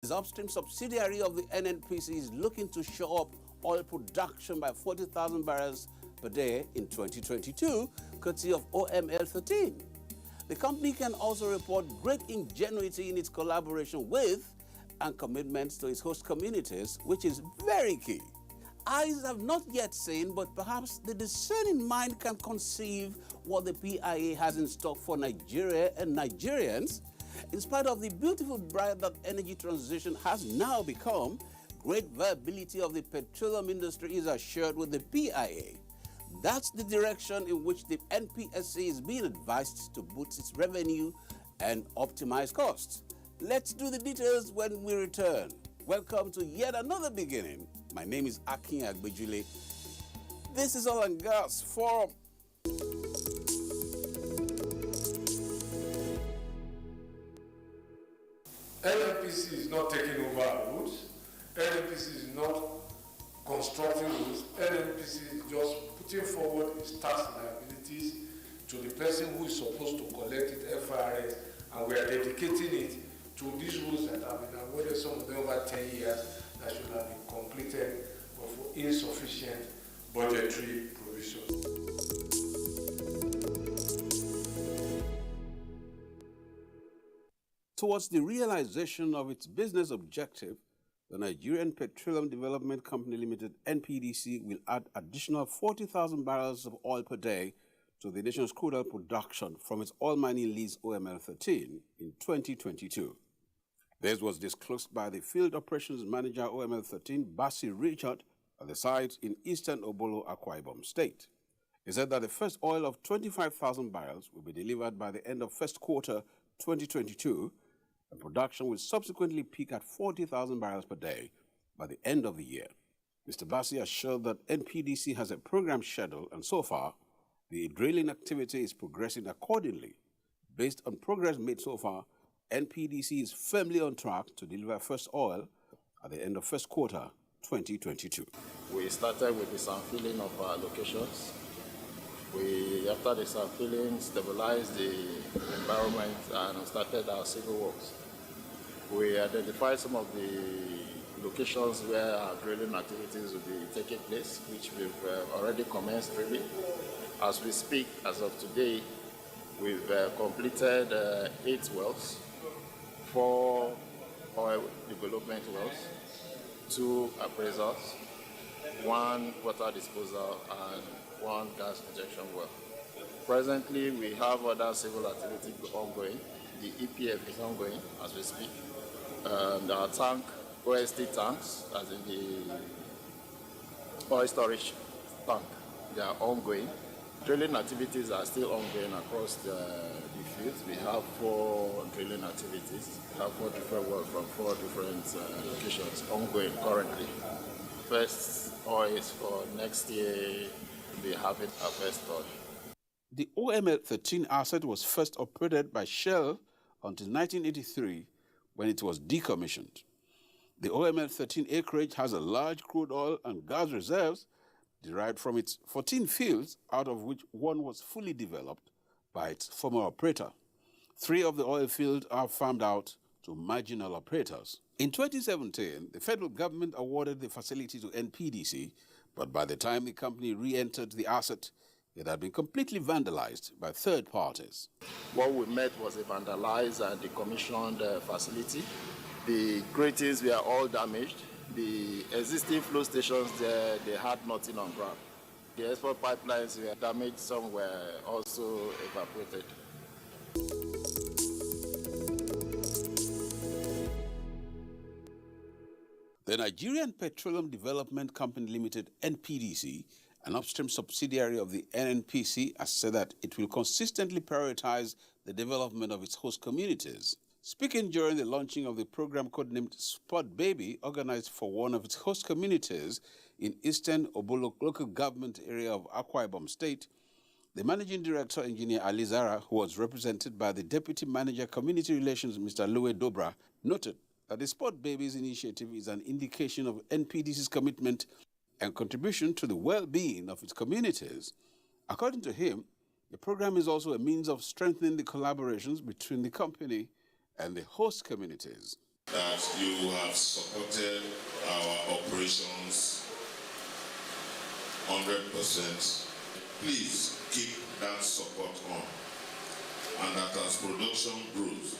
The upstream subsidiary of the NNPC is looking to show up oil production by 40,000 barrels per day in 2022, courtesy of OML 13. The company can also report great ingenuity in its collaboration with and commitments to its host communities, which is very key. Eyes have not yet seen, but perhaps the discerning mind can conceive what the PIA has in stock for Nigeria and Nigerians. In spite of the beautiful bride that energy transition has now become, great viability of the petroleum industry is assured with the PIA. That's the direction in which the NPSC is being advised to boost its revenue and optimize costs. Let's do the details when we return. Welcome to yet another beginning. My name is Yagba. This is Oil and Gas Forum. NNPC is not taking over roads. NNPC is not constructing roads. NNPC is just putting forward its tax liabilities to the person who is supposed to collect it, FRS, and we are dedicating it to these roads that have been awarded, some of them over 10 years, that should have been completed, but for insufficient budgetary provisions. Towards the realization of its business objective, the Nigerian Petroleum Development Company Limited, NPDC, will add additional 40,000 barrels of oil per day to the nation's crude oil production from its oil mining lease OML 13 in 2022. This was disclosed by the Field Operations Manager OML 13, Bassi Richard, at the site in eastern Obolo, Akwa Ibom State. He said that the first oil of 25,000 barrels will be delivered by the end of first quarter 2022, and production will subsequently peak at 40,000 barrels per day by the end of the year. Mr. Bassi assured that NPDC has a program schedule, and so far, the drilling activity is progressing accordingly. Based on progress made so far, NPDC is firmly on track to deliver first oil at the end of first quarter 2022. We started with the sampling of our locations. After the sampling, stabilized the environment and started our civil works. We identified some of the locations where our drilling activities will be taking place, which we've already commenced drilling. As we speak, as of today, we've completed 8 wells, 4 oil development wells, 2 appraisals, 1 water disposal, and 1 gas injection well. Presently, we have other civil activity ongoing. The EPF is ongoing as we speak. Our tank, OST tanks, as in the oil storage tank, they are ongoing. Drilling activities are still ongoing across the fields. We have 4 drilling activities. We have 4 different wells from 4 different locations ongoing currently. First oil is for next year. We'll be having our first oil. The OML 13 asset was first operated by Shell until 1983 when it was decommissioned. The OML 13 acreage has a large crude oil and gas reserves derived from its 14 fields, out of which 1 was fully developed by its former operator. 3 of the oil fields are farmed out to marginal operators. In 2017, the federal government awarded the facility to NPDC, but by the time the company re-entered the asset, it had been completely vandalized by third parties. What we met was a vandalized and decommissioned facility. The gratings were all damaged. The existing flow stations there, they had nothing on ground. The export pipelines were damaged, some were also evaporated. The Nigerian Petroleum Development Company Limited, NPDC, an upstream subsidiary of the NNPC, has said that it will consistently prioritize the development of its host communities. Speaking during the launching of the program codenamed Spot Baby, organized for one of its host communities in eastern Obolo local government area of Akwa Ibom State, the managing director, Engineer Ali Zara, who was represented by the Deputy Manager Community Relations, Mr. Lowe Dobra, noted that the Spot Babies initiative is an indication of NPDC's commitment and contribution to the well-being of its communities. According to him, the program is also a means of strengthening the collaborations between the company and the host communities. that you have supported our operations 100%. Please keep that support on, and that as production grows,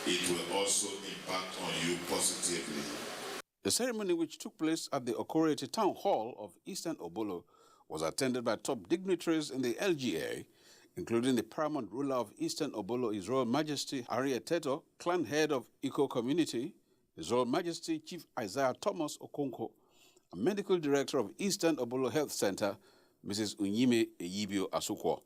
it will also impact on you positively. The ceremony, which took place at the Okorete Town Hall of Eastern Obolo, was attended by top dignitaries in the LGA, including the paramount ruler of Eastern Obolo, His Royal Majesty Harry Eteto, clan head of Iko community, His Royal Majesty Chief Isaiah Thomas Okonko, and medical director of Eastern Obolo Health Center, Mrs. Unyime Eyibio Asukwo.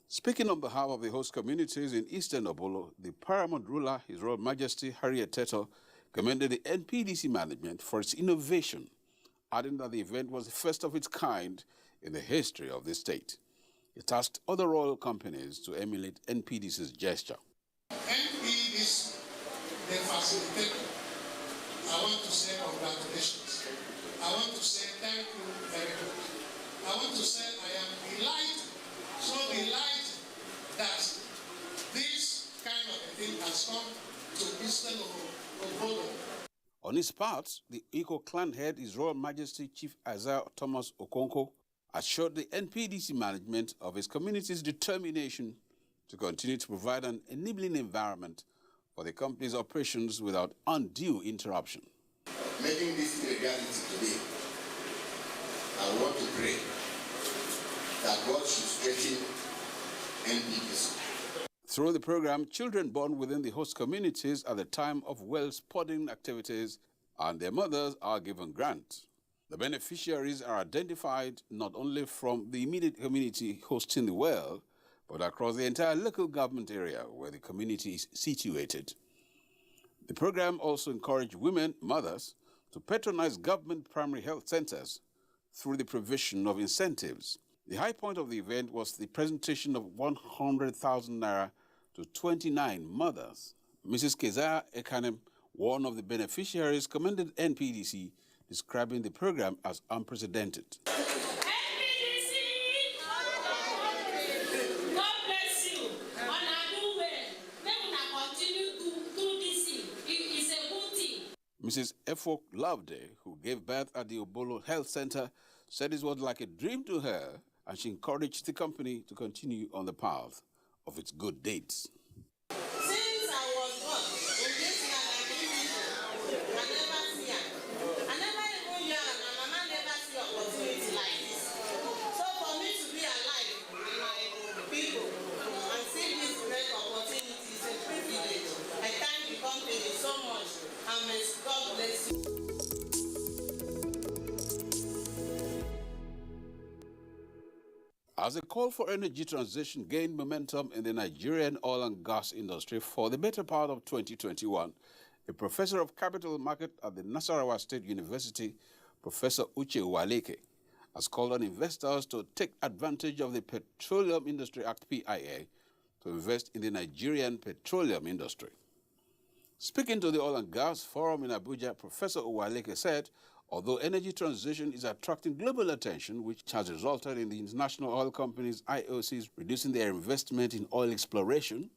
Speaking on behalf of the host communities in Eastern Obolo, the paramount ruler, His Royal Majesty Harry Eteto, commended the NPDC management for its innovation, adding that the event was the first of its kind in the history of the state. He tasked other royal companies to emulate NPDC's gesture. NPDC, the facilitator, I want to say congratulations. I want to say thank you very much. I want to say I am delighted, so delighted that this kind of a thing has come to Eastern Obolo. On his part, the Iko clan head, His Royal Majesty Chief Isaiah Thomas Okonko, assured the NPDC management of his community's determination to continue to provide an enabling environment for the company's operations without undue interruption. Making this a reality today, I want to pray that God should strengthen NPDC. Through the program, children born within the host communities at the time of well spotting activities and their mothers are given grants. The beneficiaries are identified not only from the immediate community hosting the well, but across the entire local government area where the community is situated. The program also encouraged women, mothers, to patronize government primary health centers through the provision of incentives. The high point of the event was the presentation of 100,000 naira to 29 mothers. Mrs. Keziah Ekanem, one of the beneficiaries, commended NPDC, describing the program as unprecedented. NPDC, God bless you. And I do well. Then we continue to do this thing. It is a good thing. Mrs. Efok Loveday, who gave birth at the Obolo Health Center, said it was like a dream to her, and she encouraged the company to continue on the path of its good deeds. Since I was born in this land, I never see her. I never even hear her. My mama never see opportunity like this. So for me to be alive with my people and see this great opportunity is a privilege. I thank the company so much, and may God bless you. As the call for energy transition gained momentum in the Nigerian oil and gas industry for the better part of 2021, a professor of capital market at the Nasarawa State University, Professor Uche Uwaleke, has called on investors to take advantage of the Petroleum Industry Act (PIA) to invest in the Nigerian petroleum industry. Speaking to the Oil and Gas Forum in Abuja, Professor Uwaleke said, although energy transition is attracting global attention, which has resulted in the international oil companies, IOCs, reducing their investment in oil exploration,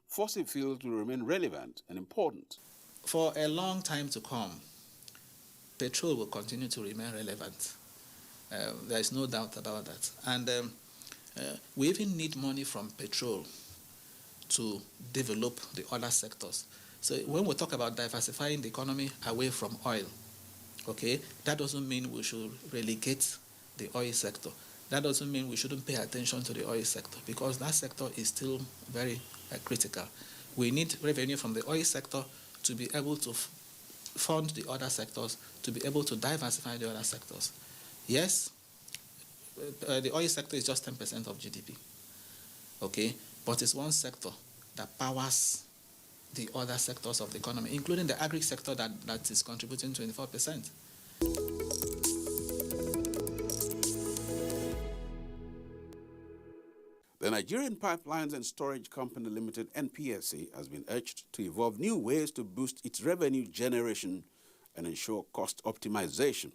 fossil fuels will remain relevant and important. For a long time to come, petrol will continue to remain relevant. There is no doubt about that. And we even need money from petrol to develop the other sectors. So when we talk about diversifying the economy away from oil, okay, that doesn't mean we should relegate the oil sector. That doesn't mean we shouldn't pay attention to the oil sector, because that sector is still very critical. We need revenue from the oil sector to be able to fund the other sectors, to be able to diversify the other sectors. Yes, the oil sector is just 10% of GDP, okay, but it's one sector that powers the other sectors of the economy, including the agri sector that is contributing 24%. The Nigerian Pipelines and Storage Company Limited, NPSC, has been urged to evolve new ways to boost its revenue generation and ensure cost optimization.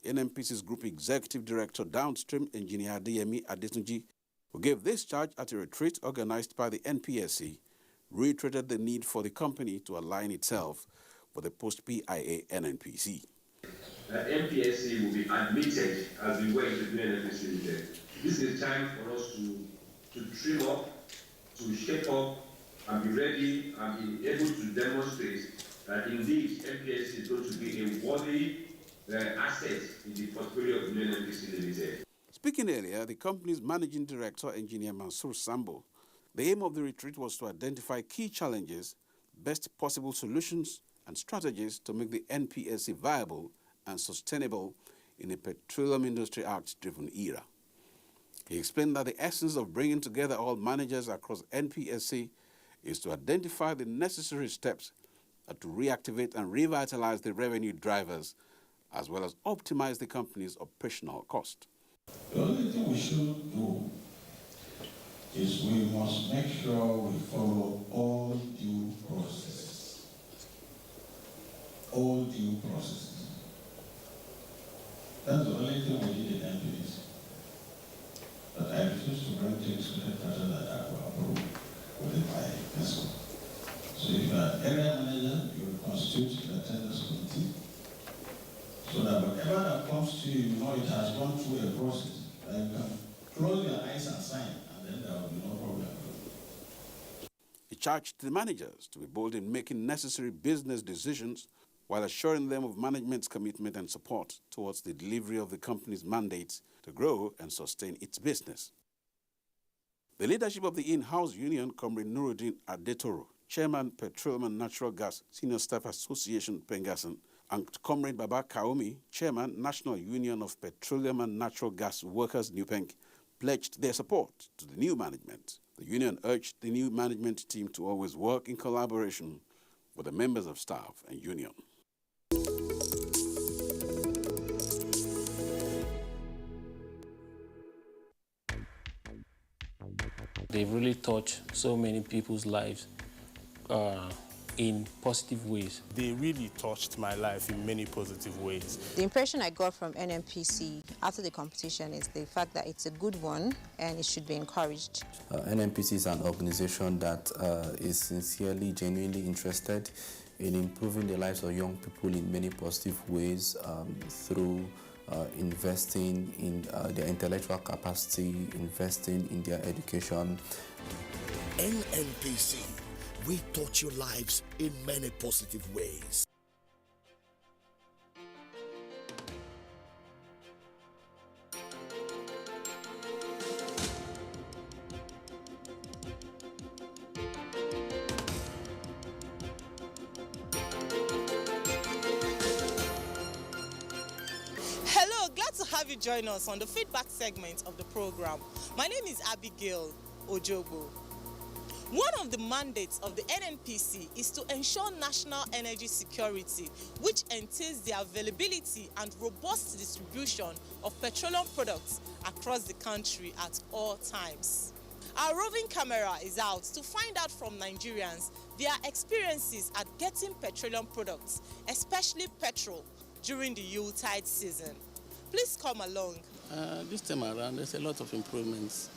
NNPC's Group Executive Director Downstream, Engineer Adeyemi Adetunji, who gave this charge at a retreat organized by the NPSC, reiterated the need for the company to align itself with the post-PIA NNPC. NPSC will be admitted as the way to do NNPC Limited. This is the time for us to trim up, to shape up, and be ready and be able to demonstrate that indeed NPSC is going to be a worthy asset in the portfolio of the NNPC Limited. Speaking earlier, the company's managing director, Engineer Mansour Sambo, the aim of the retreat was to identify key challenges, best possible solutions, and strategies to make the NPSC viable and sustainable in a Petroleum Industry Act-driven era. He explained that the essence of bringing together all managers across NPSC is to identify the necessary steps to reactivate and revitalize the revenue drivers, as well as optimize the company's operational cost. The only thing we should do is we must make sure we follow all due processes. All due processes. That's the only thing we did in NPDC. But I refuse to bring things to the person that I will approve within my vessel. So if you are an area manager, you will constitute the attendance committee, so that whatever that comes to you, you know it has gone through a process. That you can close your eyes and sign, and then there will be no problem. He charged the managers to be bold in making necessary business decisions while assuring them of management's commitment and support towards the delivery of the company's mandates to grow and sustain its business. The leadership of the in-house union, Comrade Nuruddin Adetoro, Chairman, Petroleum and Natural Gas, Senior Staff Association, Pengasan, and Comrade Baba Kaomi, Chairman, National Union of Petroleum and Natural Gas Workers, NUPENG, pledged their support to the new management. The union urged the new management team to always work in collaboration with the members of staff and union. They've really touched so many people's lives in positive ways. They really touched my life in many positive ways. The impression I got from NNPC after the competition is the fact that it's a good one and it should be encouraged. NNPC is an organization that is sincerely, genuinely interested in improving the lives of young people in many positive ways through investing in their intellectual capacity, investing in their education. NNPC, we touch your lives in many positive ways. Hello, glad to have you join us on the feedback segment of the program. My name is Abigail Ojogo. One of the mandates of the NNPC is to ensure national energy security, which entails the availability and robust distribution of petroleum products across the country at all times. Our roving camera is out to find out from Nigerians their experiences at getting petroleum products, especially petrol, during the Yuletide season. Please come along. This time around, there's a lot of improvements.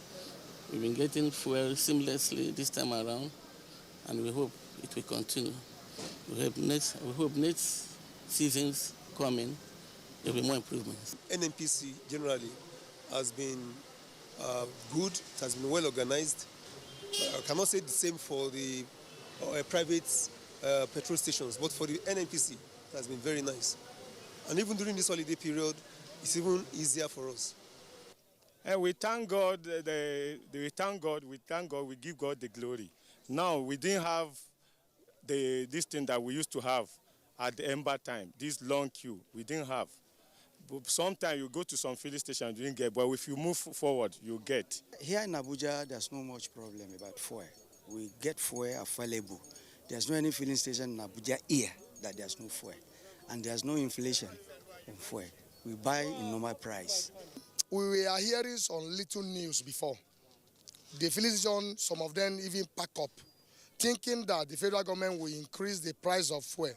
We've been getting fuel seamlessly this time around, and we hope it will continue. We hope next seasons coming, there will be more improvements. NNPC generally has been good, it has been well organized. I cannot say the same for the private petrol stations, but for the NNPC, it has been very nice. And even during this holiday period, it's even easier for us. And we thank God, we thank God, we give God the glory. Now, we didn't have this thing that we used to have at the Ember time, this long queue, we didn't have. But sometimes you go to some filling station, you didn't get, but if you move forward, you get. Here in Abuja, there's no much problem about fuel. We get fuel available. There's no any filling station in Abuja here that there's no fuel. And there's no inflation in fuel. We buy in normal price. We were hearing some little news before. The filling station, some of them even pack up, thinking that the federal government will increase the price of fuel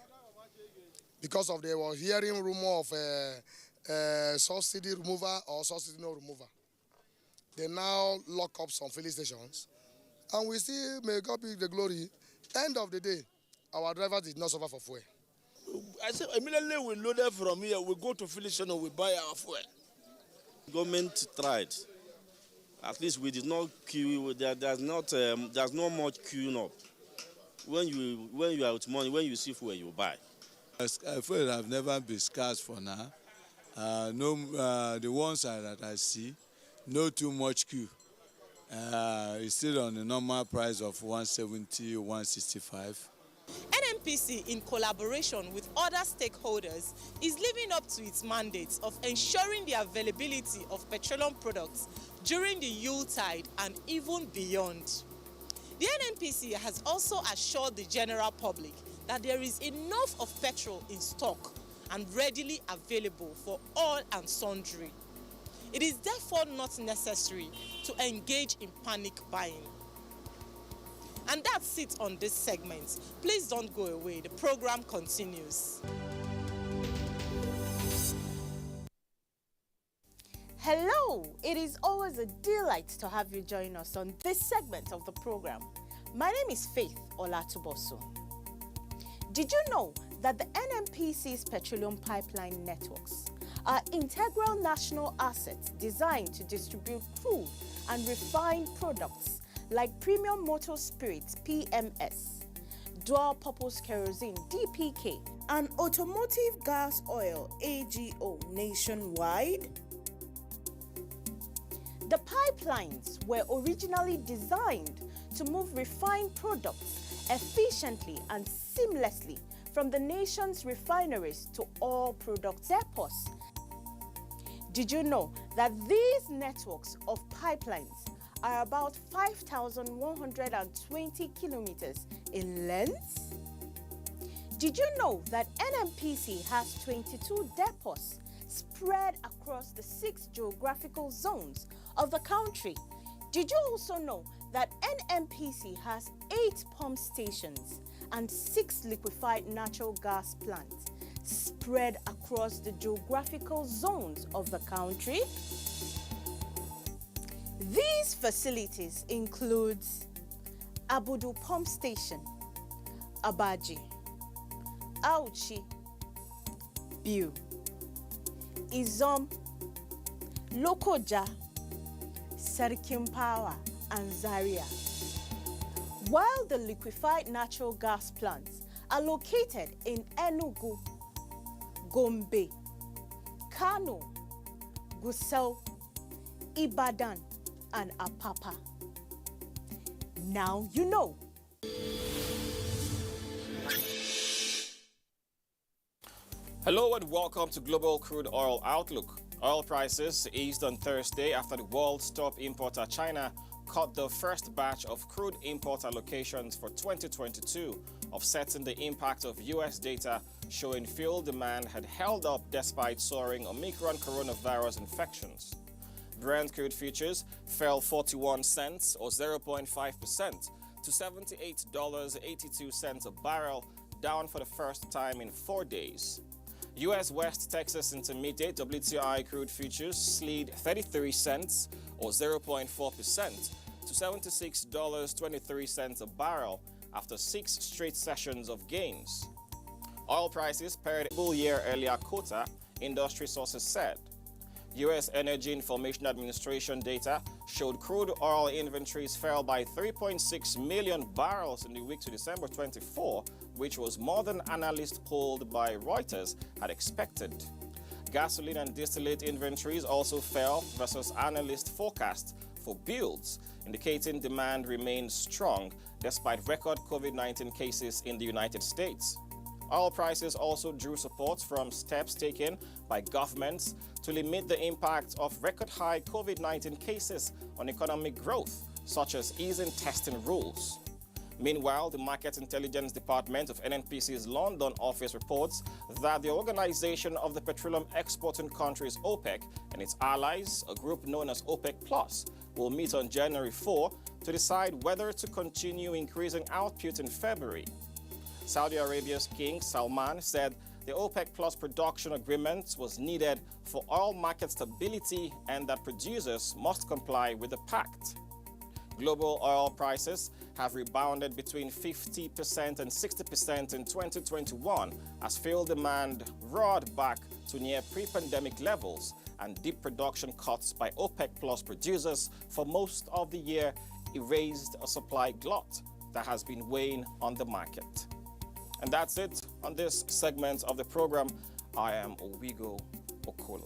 because of they were hearing rumor of subsidy removal or subsidy no removal. They now lock up some filling stations, and we see, may God be the glory, End of the day, our drivers did not suffer for fuel. I said immediately we loaded from here, we go to filling station, we buy our fuel. Government tried. At least we did not queue. There's not much queuing up. When you are with money, when you see fuel, you buy. Fuel have never been scarce for now. The ones that I see, no too much queue. It's still on the normal price of 170, 165. NNPC, in collaboration with other stakeholders, is living up to its mandate of ensuring the availability of petroleum products during the Yuletide and even beyond. The NNPC has also assured the general public that there is enough of petrol in stock and readily available for all and sundry. It is therefore not necessary to engage in panic buying. And that's it on this segment. Please don't go away. The program continues. Hello! It is always a delight to have you join us on this segment of the program. My name is Faith Olatubosu. Did you know that the NNPC's petroleum pipeline networks are integral national assets designed to distribute crude and refined products like premium motor spirits PMS, dual purpose kerosene DPK, and automotive gas oil AGO nationwide? The pipelines were originally designed to move refined products efficiently and seamlessly from the nation's refineries to all product depots. Did you know that these networks of pipelines are about 5,120 kilometers in length? Did you know that NNPC has 22 depots spread across the 6 geographical zones of the country? Did you also know that NNPC has 8 pump stations and 6 liquefied natural gas plants spread across the geographical zones of the country? These facilities include Abuja Pump Station, Abaji, Auchi, Biu, Izom, Lokoja, Sarkin Power, and Zaria. While the liquefied natural gas plants are located in Enugu, Gombe, Kano, Gusau, Ibadan, and Apapa. Now you know. Hello and welcome to Global Crude Oil Outlook. Oil prices eased on Thursday after the world's top importer China cut the first batch of crude import allocations for 2022, offsetting the impact of U.S. data showing fuel demand had held up despite soaring Omicron coronavirus infections. Brent crude futures fell 41 cents or 0.5% to $78.82 a barrel, down for the first time in 4 days. U.S. West Texas Intermediate WTI crude futures slid 33 cents or 0.4% to $76.23 a barrel after 6 straight sessions of gains. Oil prices paired a full year earlier quota, industry sources said. U.S. Energy Information Administration data showed crude oil inventories fell by 3.6 million barrels in the week to December 24, which was more than analysts polled by Reuters had expected. Gasoline and distillate inventories also fell versus analyst forecasts for builds, indicating demand remains strong despite record COVID-19 cases in the United States. Oil prices also drew support from steps taken by governments to limit the impact of record-high COVID-19 cases on economic growth, such as easing testing rules. Meanwhile, the Market Intelligence Department of NNPC's London office reports that the Organization of the Petroleum Exporting Countries OPEC and its allies, a group known as OPEC+, will meet on January 4 to decide whether to continue increasing output in February. Saudi Arabia's King Salman said the OPEC Plus production agreement was needed for oil market stability and that producers must comply with the pact. Global oil prices have rebounded between 50% and 60% in 2021 as fuel demand roared back to near pre-pandemic levels, and deep production cuts by OPEC Plus producers for most of the year erased a supply glut that has been weighing on the market. And that's it on this segment of the program. I am Owigo Okolo.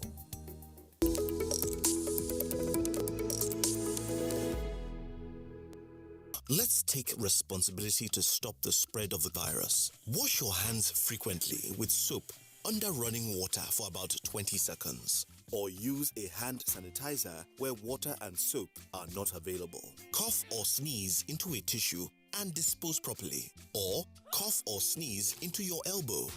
Let's take responsibility to stop the spread of the virus. Wash your hands frequently with soap under running water for about 20 seconds. Or use a hand sanitizer where water and soap are not available. Cough or sneeze into a tissue and dispose properly. Or cough or sneeze into your elbow.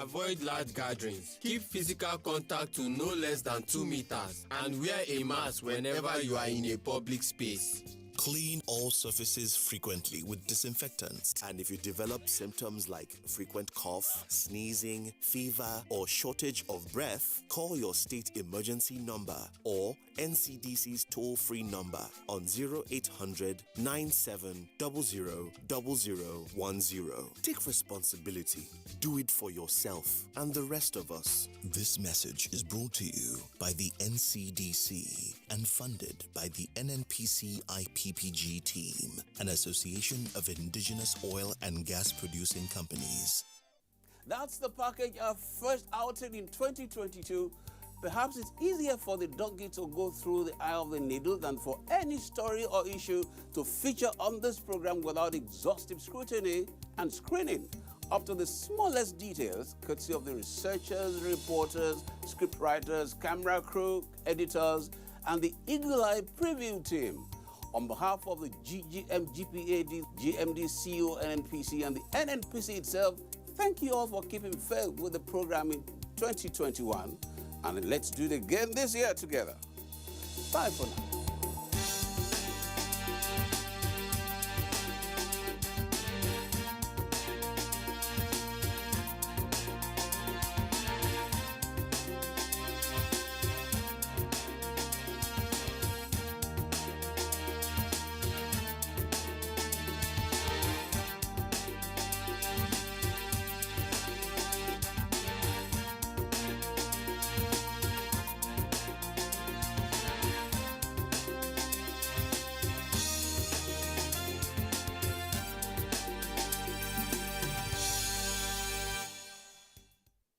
Avoid large gatherings. Keep physical contact to no less than 2 meters and wear a mask whenever you are in a public space. Clean all surfaces frequently with disinfectants. And if you develop symptoms like frequent cough, sneezing, fever, or shortage of breath, call your state emergency number or NCDC's toll-free number on 0800 97 00 0010. Take responsibility. Do it for yourself and the rest of us. This message is brought to you by the NCDC and funded by the NNPC IPPG team, an association of indigenous oil and gas producing companies. That's the package of first outing in 2022. Perhaps it's easier for the donkey to go through the eye of the needle than for any story or issue to feature on this program without exhaustive scrutiny and screening, up to the smallest details, courtesy of the researchers, reporters, scriptwriters, camera crew, editors, and the Eagle Eye preview team. On behalf of the GGM, GPAD, GMD, CO, NNPC, and the NNPC itself, thank you all for keeping faith with the program in 2021. And let's do it again this year together. Bye for now.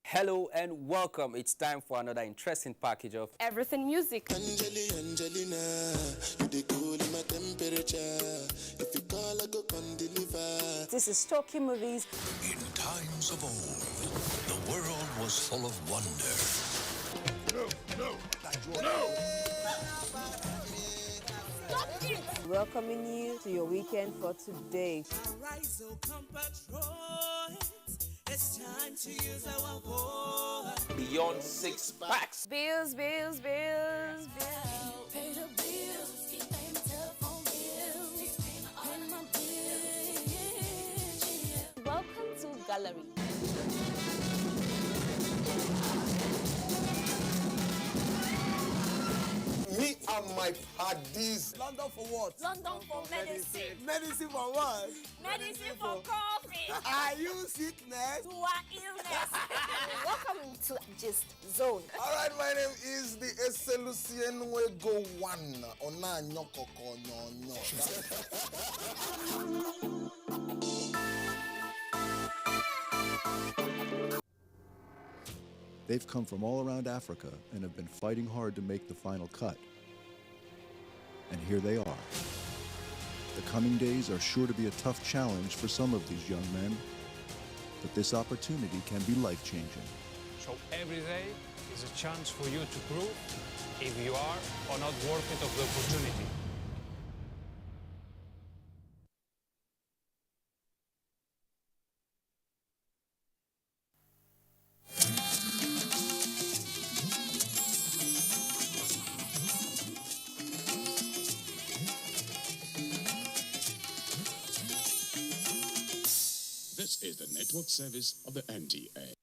Hello and welcome. It's time for another interesting package of Everything Music. Angelina, you dey cool in my temperature. If you call, I go come deliver. This is Talking Movies. In times of old, the world was full of wonder. Stop it! Welcoming you to your weekend for today. Arise, O compatriots. It's time to use our voice. Beyond 6 packs. Bills, bills, bills, bills. Pay the bills. Keep paying my telephone bills. Keep paying all my bills. Welcome to Gallery. Me and my paddies. London for what? London for medicine. Medicine for what? Medicine for coffee. Are you sickness? To our illness. Welcome to Gist Zone. All right, my name is the Eselusien Wego One. Ona nyokoko nyonyo. They've come from all around Africa and have been fighting hard to make the final cut. And here they are. The coming days are sure to be a tough challenge for some of these young men, but this opportunity can be life-changing. So every day is a chance for you to prove if you are or not worth it of the opportunity. This is the network service of the NTA.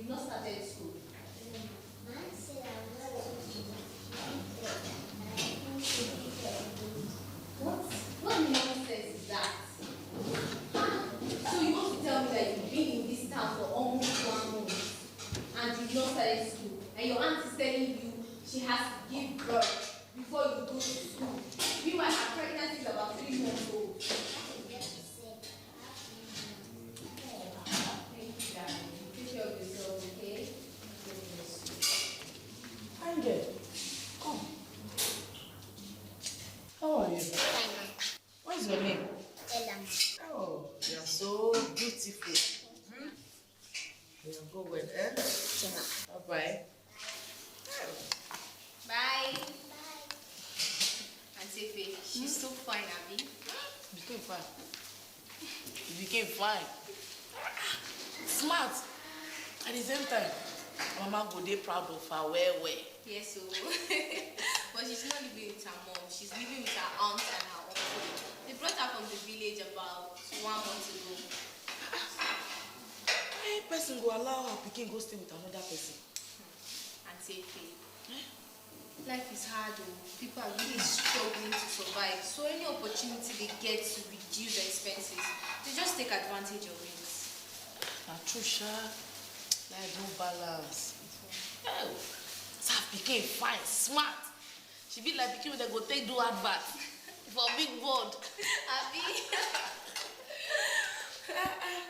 you've not started school. What nonsense is that? So you want to tell me that you've been in this town for almost 1 month and you've not started school, and your aunt is telling you she has to give birth before you go to school? Meanwhile, her pregnancy is about 3 months old. Take care of yourself, okay? Angel, come. How are you? What's your name? Ella. Oh, you are so beautiful. You go well, eh? Bye-bye. Bye. Auntie Faye, she's so fine, Abby. You became fine. You became fine. Smart. At the same time, Mama go dey proud of her well. Yes, so. But she's not living with her mom. She's living with her aunt and her uncle. They brought her from the village about 1 month ago. Hey, person go allow her pikin go stay with another person. Auntie Faye, life is hard, though. People are really struggling to survive. So any opportunity they get to reduce expenses, they just take advantage of it. Na true, sha. Life no balance. Oh, so pikin fine, smart. She be like pikin wey dem go take do advert for big board. Abi.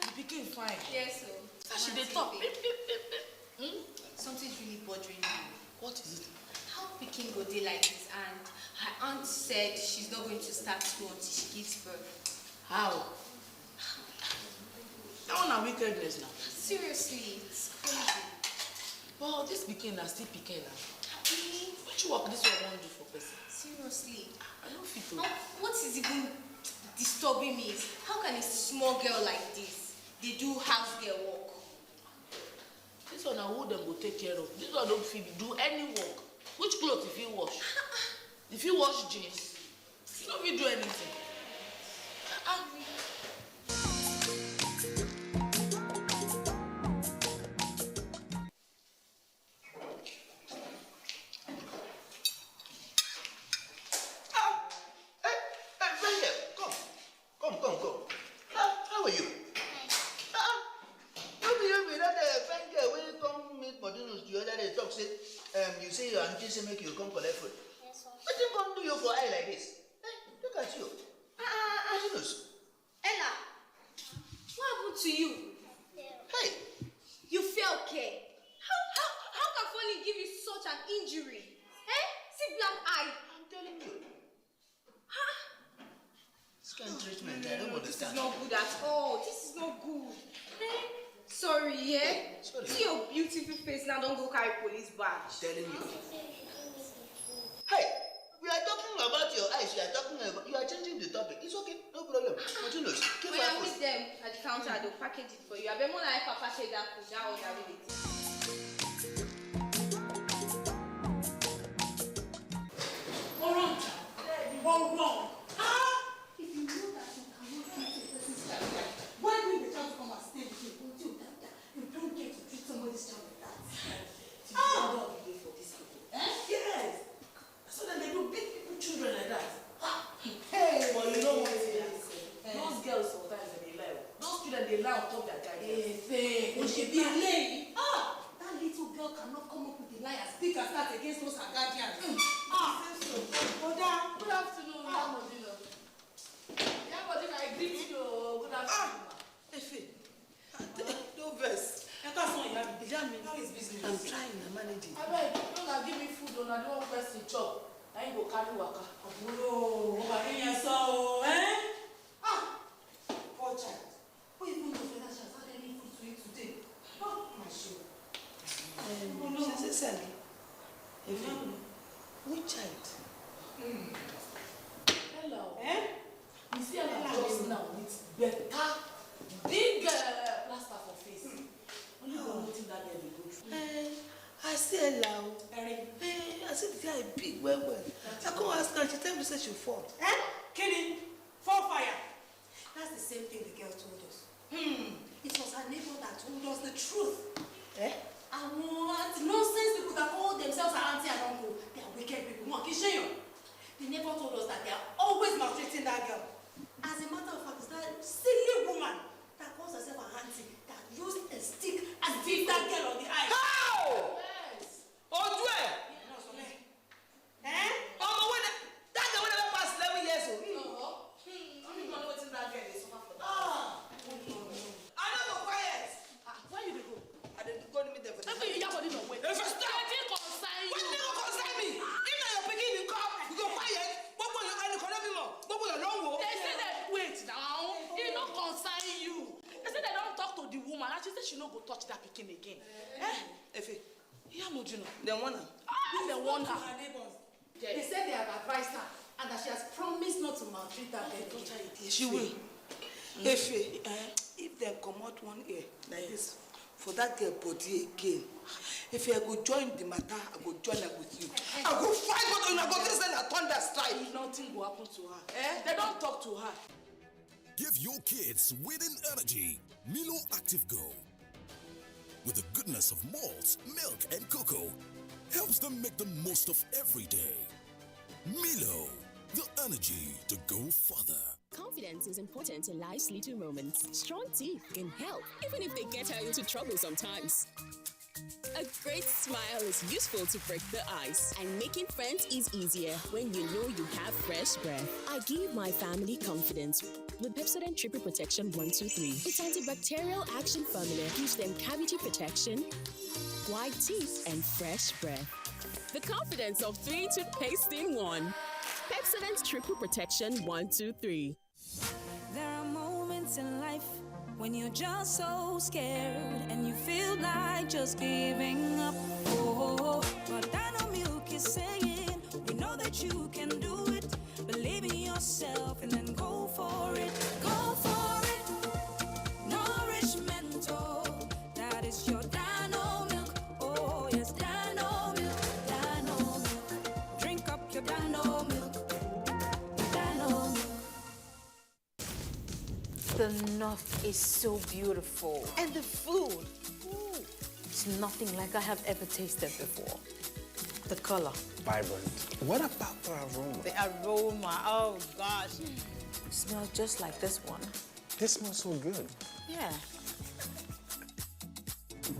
The pikin fine. Yes, so. So she dey talk. Something's really bothering me. What is it? How pikin go dey like this, and her aunt said she's not going to start school until she gives birth. How? That one na wickedness now. Seriously, it's crazy. But this pikin na still pikin na. Really? Which work this one wan do for person? Seriously. I don't fit to. What is even disturbing me is how can a small girl like this they do house girl work? This one na who dem go take care of. This one don't fit do any work. Which clothes if you wash? If you wash jeans, you don't fit do anything. You say your auntie say make you come collect food. Yes, what you come do you for eye like this? Hey, look at you. Ella, what happened to you? Hey, you fell okay. How can Foley give you such an injury? Eh? See black eye. I'm telling you. This kind of treatment, I don't understand. This is not good at all. This is not good. Eh? Sorry, yeah? Sorry. See your beautiful face now, don't go carry police badge. I'm telling you. Hey, we are talking about your eyes. You are changing the topic. It's okay, no problem. Continue. When I meet them at the counter, they'll package it for you. I bet more like Papa said that food, that was really it. Wrong. If you know that you cannot treat a person's child like that, why bring the child to come and stay with you until you don't get to treat somebody's child like that? For these people. Yes. So then they do beat people, children like that. Hey, but you know what it is? Those girls sometimes they lie. Those children they lie on top of their guys. When she be late, that little girl cannot come up with a lie and speak and start against those her guardians. Oda, good afternoon. Yagba, I greet you. Good afternoon. No verse. How is business? I'm trying to manage it. I beg, don't give me food, don't want person chop. I ain't go carry waka. Oh, Poor child. Who even knows whether she has had any food to eat today? Oh, my sure. Sally, which child? Hello. You see her just now with better, big plaster for face. Only one nothing that girl dey go through. I see her now. I see the guy big well. I come ask her, she tell me say she fall. Killing, fall fire. That's the same thing the girl told us. It was her neighbor that told us the truth. talking again. Efe, hear Mojino. They want her. They want her. They said they have advised her and that she has promised not to maltreat her. She will. Efe, if they come out one ear like this, for that girl body again, if I go join the matter, I go join her with you. I go fight with you, I go send a thunder strike. Nothing will happen to her. They don't talk to her. Give your kids winning energy. Milo Active Go. With the goodness of malt, milk, and cocoa, helps them make the most of every day. Milo, the energy to go further. Confidence is important in life's little moments. Strong teeth can help, even if they get her into trouble sometimes. A great smile is useful to break the ice, and making friends is easier when you know you have fresh breath. I give my family confidence with Pepsodent Triple Protection 123. Its antibacterial action formula gives them cavity protection, white teeth, and fresh breath. The confidence of 3 toothpaste in 1. Pepsodent Triple Protection 123. There are moments in life when you're just so scared and you feel like just giving up. Oh, but Dino Milk is saying, we know that you can do it. Believe in yourself and then go for it. Go for it. Nourishment, oh, that is your Dino Milk. Oh, yes, Dino Milk, Dino Milk. Drink up your Dino Milk. Dino Milk. The north is so beautiful. And the food, it's nothing like I have ever tasted before. The color. Vibrant. What about the aroma? The aroma, oh gosh. It smells just like this one. This smells so good. Yeah.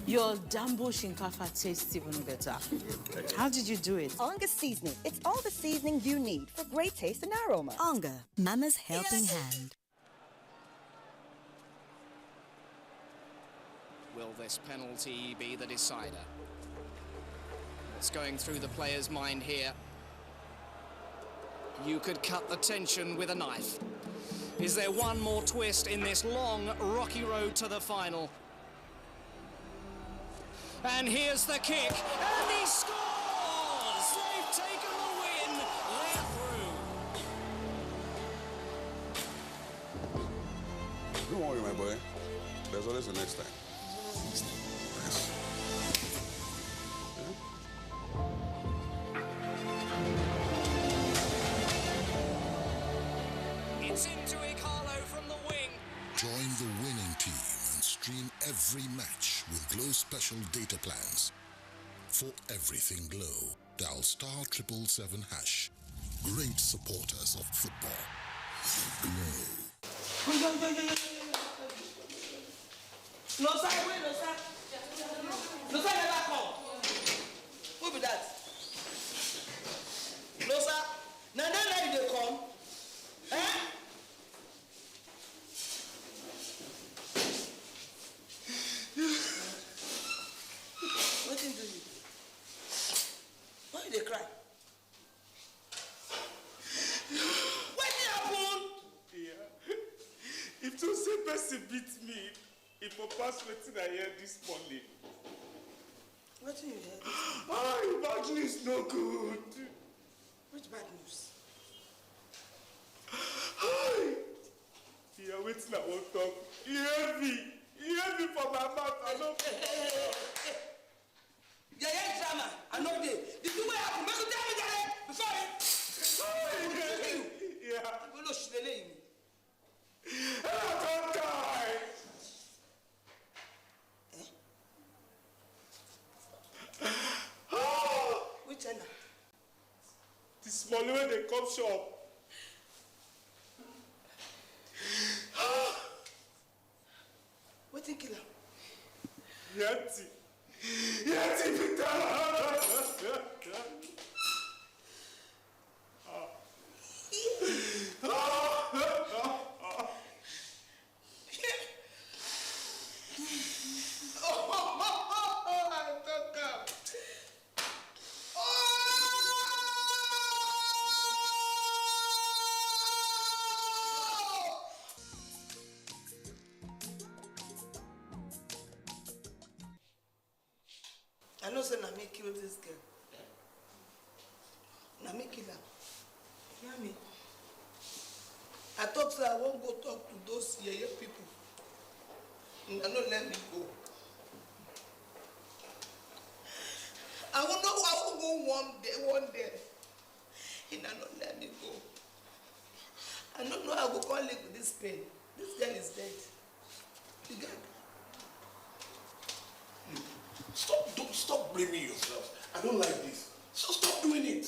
Your Dambo Shinkafa tastes even better. How did you do it? Onga seasoning. It's all the seasoning you need for great taste and aroma. Onga, Mama's helping hand. Will this penalty be the decider? What's going through the player's mind here? You could cut the tension with a knife. Is there one more twist in this long, rocky road to the final? And here's the kick, and he scores! They've taken the win, they're through. Don't worry, my boy. There's always the next time. It's into Ikalo from the wing. Join the winning team and stream every match with Glow Special data plans. For everything Glow, dial *777#. Great supporters of football. Glow. No, sir, wait, no, sir. No, sir, never come. Who be that? No, sir. Now, they come. Eh? What did you do? Why did they cry? What did happen? Yeah. If to say person beat me, if I pass wetin I hear this morning. What did you hear? Bad news no good. Which bad news? Yeah, wetin I wan talk. You hear me for my mouth. I no Yeah, drama. I know they. Did you wait happen? Make you tell me that before you. Yeah. I'm gonna shoot the name. I don't die. Which one? This morning when they come shop. What you kill her? Yeti Peter. I know say na me kill this girl. Na me kill her. Hear me? I thought say I won't go talk to those yeye people. And I don't let me go. I will go one day. And I don't let me go. I don't know how I will go live with this pain. This girl is dead. The girl. Stop blaming yourself. I don't like this. So stop doing it.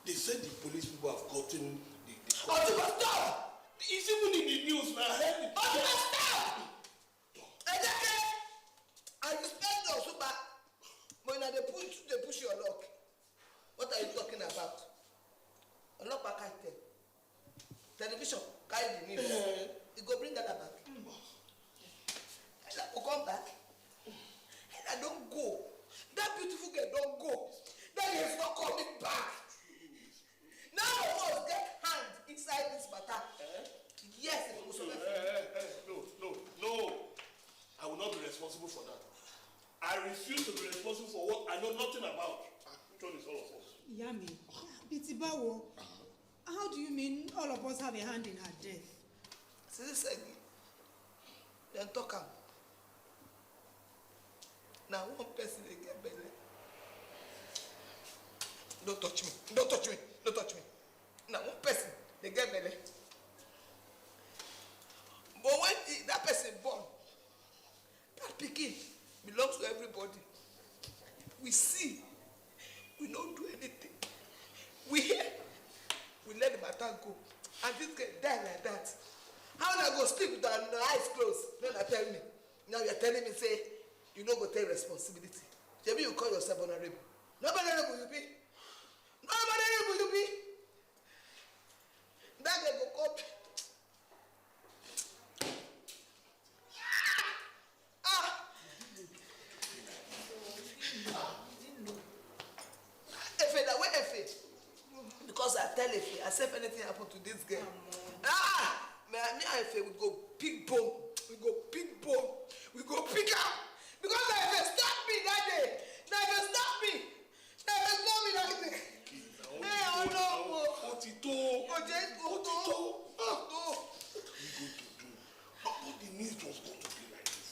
They said the police people have gotten the stop! It's even in the news now. I heard it. Stop! I respect you so bad. But now they push your luck. What are you talking about? A lot back at television, carry the news. You go bring that back. Ella will come back. Ella don't go. That beautiful girl don't go. That girl is not coming back. Now I must get hand inside this matter. Yes, it was No. I will not be responsible for that. I refuse to be responsible for what I know nothing about. Which one is all of us? Yami, Bitibawo, how do you mean all of us have a hand in her death? Seriously, then talk am. Now one person they get belly. Don't touch me. Don't touch me. Don't touch me. Now one person they get belly. But when that person born, that pikin belongs to everybody. We see, we don't do anything. We hear, we let the matter go. And this girl die like that. How will I go sleep with her eyes closed? Then I tell me. Now you're telling me, say, you no go take responsibility. Maybe you call yourself honorable. Nobody honorable you be. Nobody honorable you be. That girl go come. Because I tell Efe, I say if anything happen to this girl, me and Efe we go pick bone, we go pick up. Because Efe stop me that day. Efe stop me that day. Hey, oh no. Otito. Otito. But the news was going to be like this.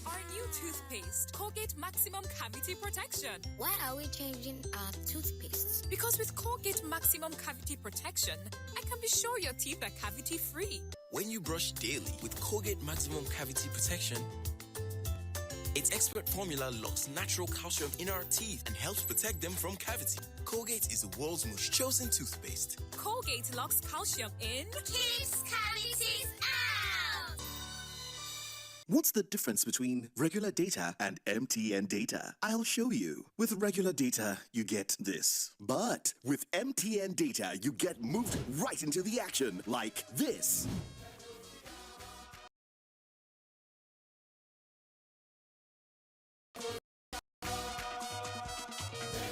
Our new toothpaste, Colgate Maximum Cavity Protection. Why are we changing our toothpaste? Because with Colgate Maximum Cavity Protection, I can be sure your teeth are cavity-free. When you brush daily with Colgate Maximum Cavity Protection, its expert formula locks natural calcium in our teeth and helps protect them from cavity. Colgate is the world's most chosen toothpaste. Colgate locks calcium in, keeps cavities out. What's the difference between regular data and MTN data? I'll show you. With regular data, you get this. But with MTN data, you get moved right into the action like this.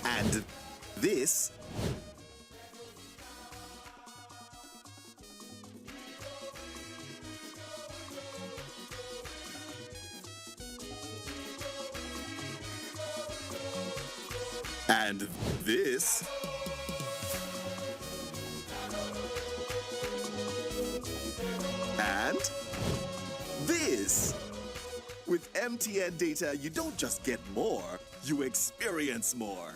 And this. And this. And this. With MTN data, you don't just get more, you experience more.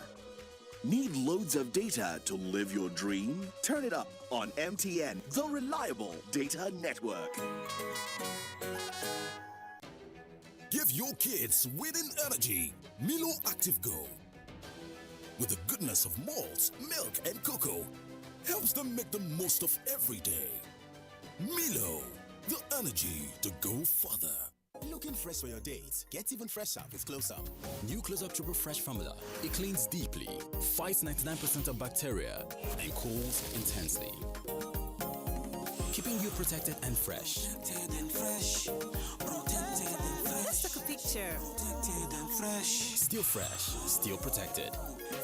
Need loads of data to live your dream? Turn it up on MTN, the reliable data network. Give your kids winning energy. Milo Active Go. With the goodness of malt, milk, and cocoa, helps them make the most of every day. Milo, the energy to go further. Looking fresh for your date? Get even fresher with Close Up. New Close Up Triple Fresh formula. It cleans deeply, fights 99% of bacteria, and cools intensely, keeping you protected and fresh. Let's take a picture. nature. Protected and fresh. Still fresh, still protected.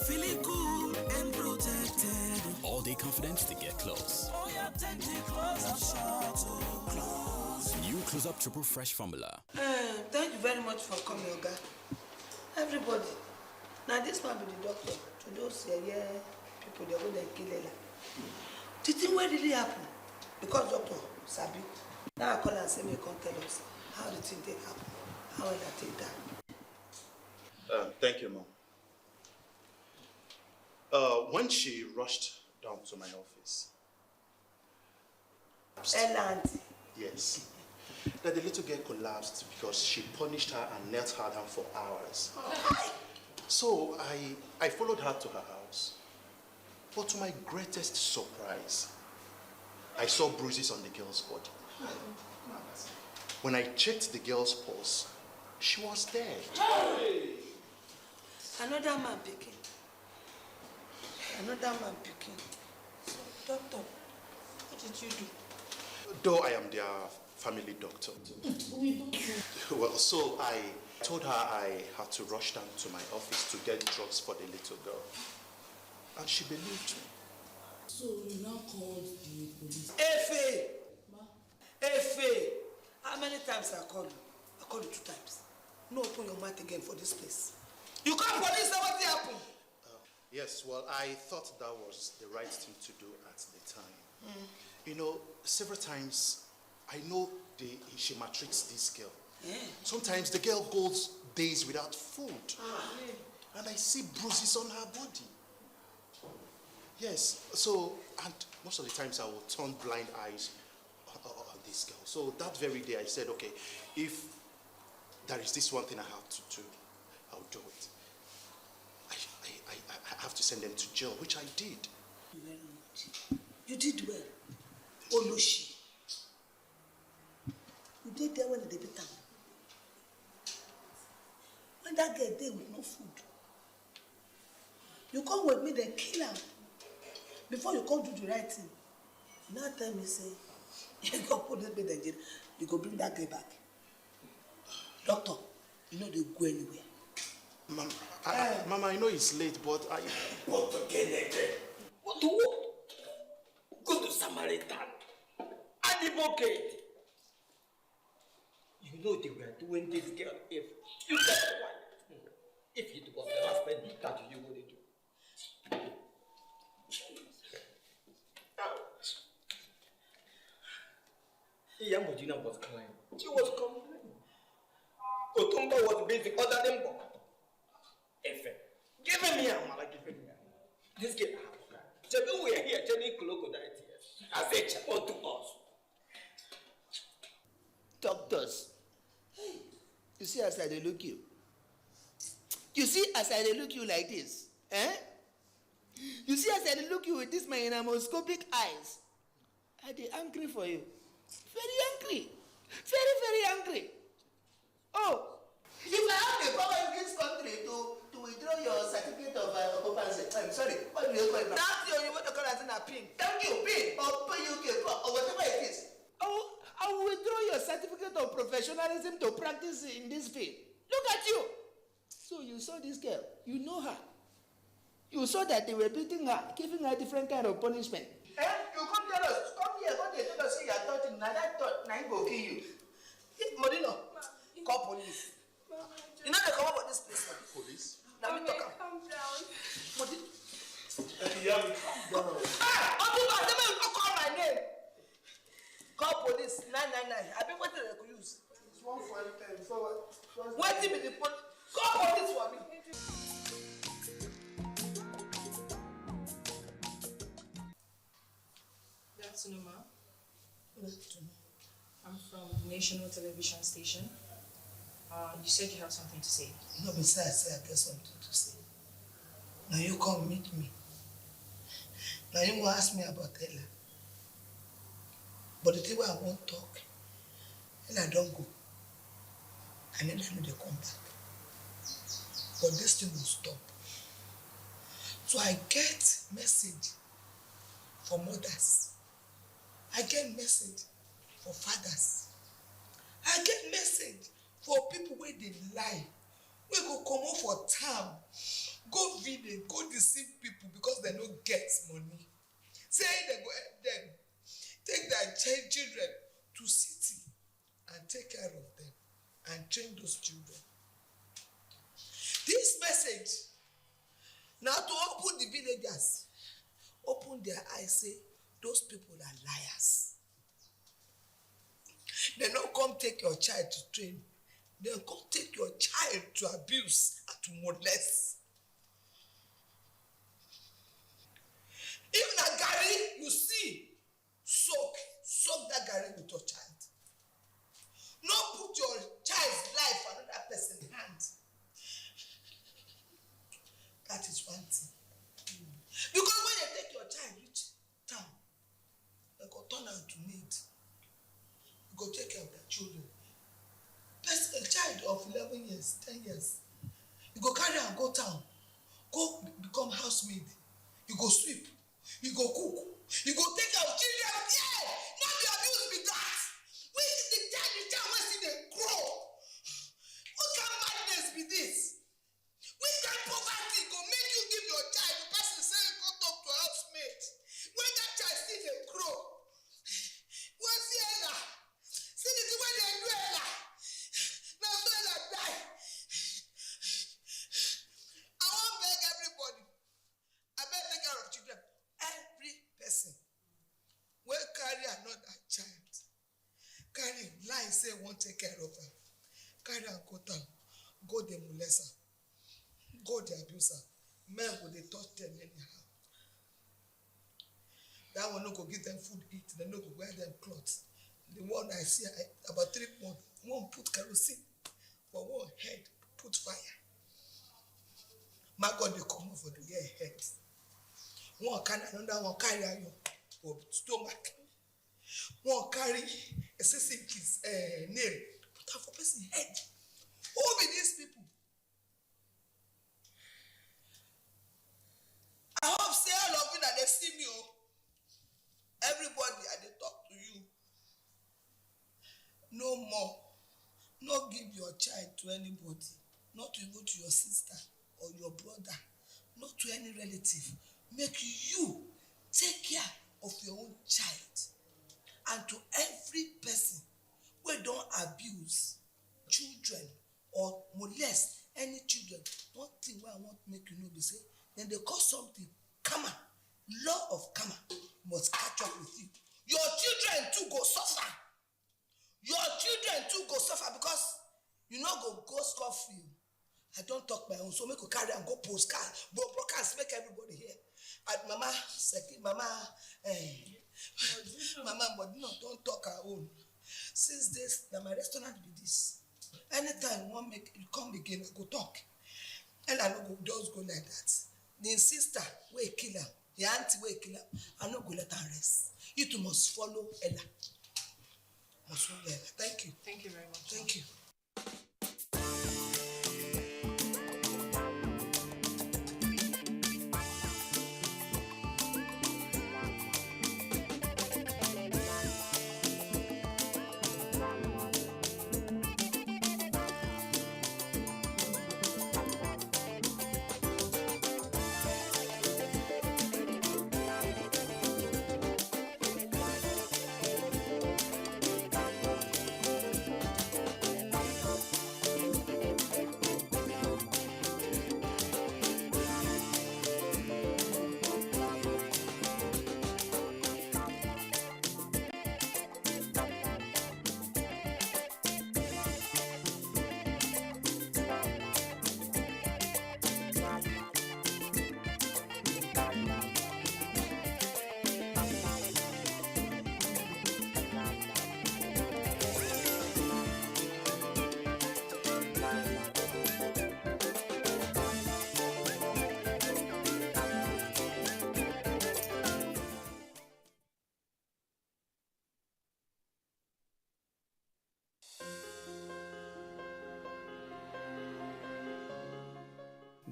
Feeling cool and protected. All day confidence to get close. Oh, yeah, take it close up, short to close. New Close Up Triple Fresh Formula. Thank you very much for coming, Oga. Everybody. Now this man be the doctor. To those people, they go and kill Ella. The thing what really happen? Because doctor, Sabi. Now I call and say, me come tell us how the thing take happen. How will I take that? Thank you, Mom. When she rushed down to my office. Ella auntie. Yes. That the little girl collapsed because she punished her and knelt her down for hours. So I followed her to her house. But to my greatest surprise, I saw bruises on the girl's body. When I checked the girl's pulse, she was dead. Hey! Another man picking. Another man picking. So, doctor, what did you do? Though I am their family doctor. Well, so I told her I had to rush down to my office to get drugs for the little girl. And she believed me. So you now called the police? Efe! Efe! How many times I called you? I called you 2 times. No open your mouth again for this place. You call police, what happened? Yes, well, I thought that was the right thing to do at the time. You know, several times, I know she maltreats this girl. Sometimes the girl goes days without food. And I see bruises on her body. Yes, so, and most of the times I will turn blind eyes on this girl. So that very day I said, okay, if there is this one thing I have to do, I'll do it. I have to send them to jail, which I did. Very much. You did well. Oloshi. You did there when they beat her. When that girl there with no food. You come with me, then kill her. Before you come do the right thing. Now tell me, say, you go put this bed in jail, you go bring that girl back. Doctor, you know they go anywhere. Mama, I know it's late, but I... What again? What to what? Go to Samaritan. Advocate. You know they were doing this girl if you get quiet. If it was the husband that you would do. Yamudina was crying. She was complaining. Otumba was busy other than Bob. Give me a man, give me a this girl. Chebu, we are here turning crocodile tears. I said, Chebu to us. Doctors, you see as I dey look you. You see as I dey look you like this, eh? You see as I dey look you with this my anemoscopic eyes. I dey angry for you. Very angry. Very, very angry. Oh, if I have the power in this country to withdraw your certificate of occupancy, I'm sorry, what do you call it now? That's the what you call it in a PIN. Thank you, PIN, or PUK, or whatever it is. I will withdraw your certificate of professionalism to practice in this field. Look at you. So you saw this girl. You know her. You saw that they were beating her, giving her different kind of punishment. Eh? You come tell us. Come here. Come here. Tell us you are touching. Now that thought, now go kill you. Modino, call police. You know they come up with this place. Police? Now we talk. Calm down. Modino. Calm down. Call my name. Call police 999. I think what they could use. It's 1 for 10. What if the police? Call police for me. Good afternoon, ma. Good afternoon. I'm from the National Television Station. You said you have something to say. No, besides, I got something to say. Now you come meet me. Now you want to ask me about Ella. But the thing I won't talk, Ella don't go. I never know they come back. But this thing will stop. So I get message for mothers. I get message for fathers. I get message for people where they lie. We go comot for town, go village, go deceive people because they no get money. Say they go help them, take their children to city and take care of them and train those children. This message now to open the villagers, open their eyes, say those people are liars. They don't come take your child to train. They come take your child to abuse and to molest. If na garri you see, soak that garri with your child. No put your child's life for another person's hand. That is one thing. Because when you take your child reach town, they go turn out to maid. You go take care of their children. A child of 11 years, 10 years, you go carry am go town, go become housemaid. You go sweep, you go cook, you go take care of children. Yeah, not the abuse be that. Where is the child wey still dey grow? What kind of madness be this? Which kind of poverty go make you give your child the person say you go talk to housemaid when that child still dey grow? Well, see Ella, see the thing wey dey do Ella. Now so Ella die. I wan beg everybody. I beg take care of children. Every person wey carry another child, carry lie say wan take care of am, carry am go town, go dey molest am, go dey abuse am. Men go dey touch them anyhow. That one no go give them food eat, they no go wear them clothes. The one I see about 3 months, one put kerosene for one head, put fire. My God, they come for the head. One carry another one carry iron for stomach. One carry excessive nail, put am for person head. Who be these people? I hope say all of you that they see me. Everybody, I dey talk to you. No more. No give your child to anybody. Not even to your sister or your brother. Not to any relative. Make you take care of your own child. And to every person who don't abuse children or molest any children, one thing where I want to make you know be say, then they call something karma. Law of karma must catch up with you. Your children too go suffer. Your children too go suffer because you no go scot free. I don't talk my own, so make you carry and go postcard, broadcast, make everybody hear. And Mama, but no, don't talk her own. Since this, now my restaurant be this. Anytime you want make you come again, I go talk. And I no go just go like that. The sister will kill her, the auntie will kill her. I no go let her rest. You two must follow Ella. Must follow Ella. Thank you. Thank you very much. Thank you.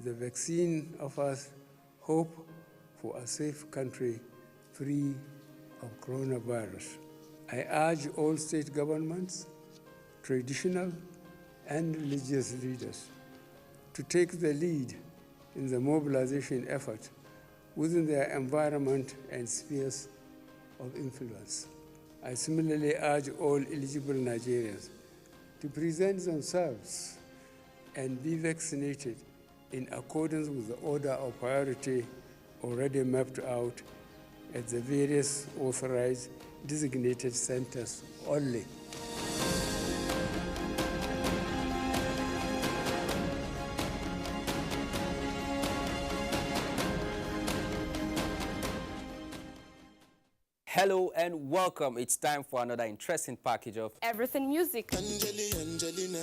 The vaccine offers hope for a safe country free of coronavirus. I urge all state governments, traditional and religious leaders to take the lead in the mobilization effort within their environment and spheres of influence. I similarly urge all eligible Nigerians to present themselves and be vaccinated in accordance with the order of priority already mapped out at the various authorized designated centers only. Hello and welcome. It's time for another interesting package of Everything Music. Angelina,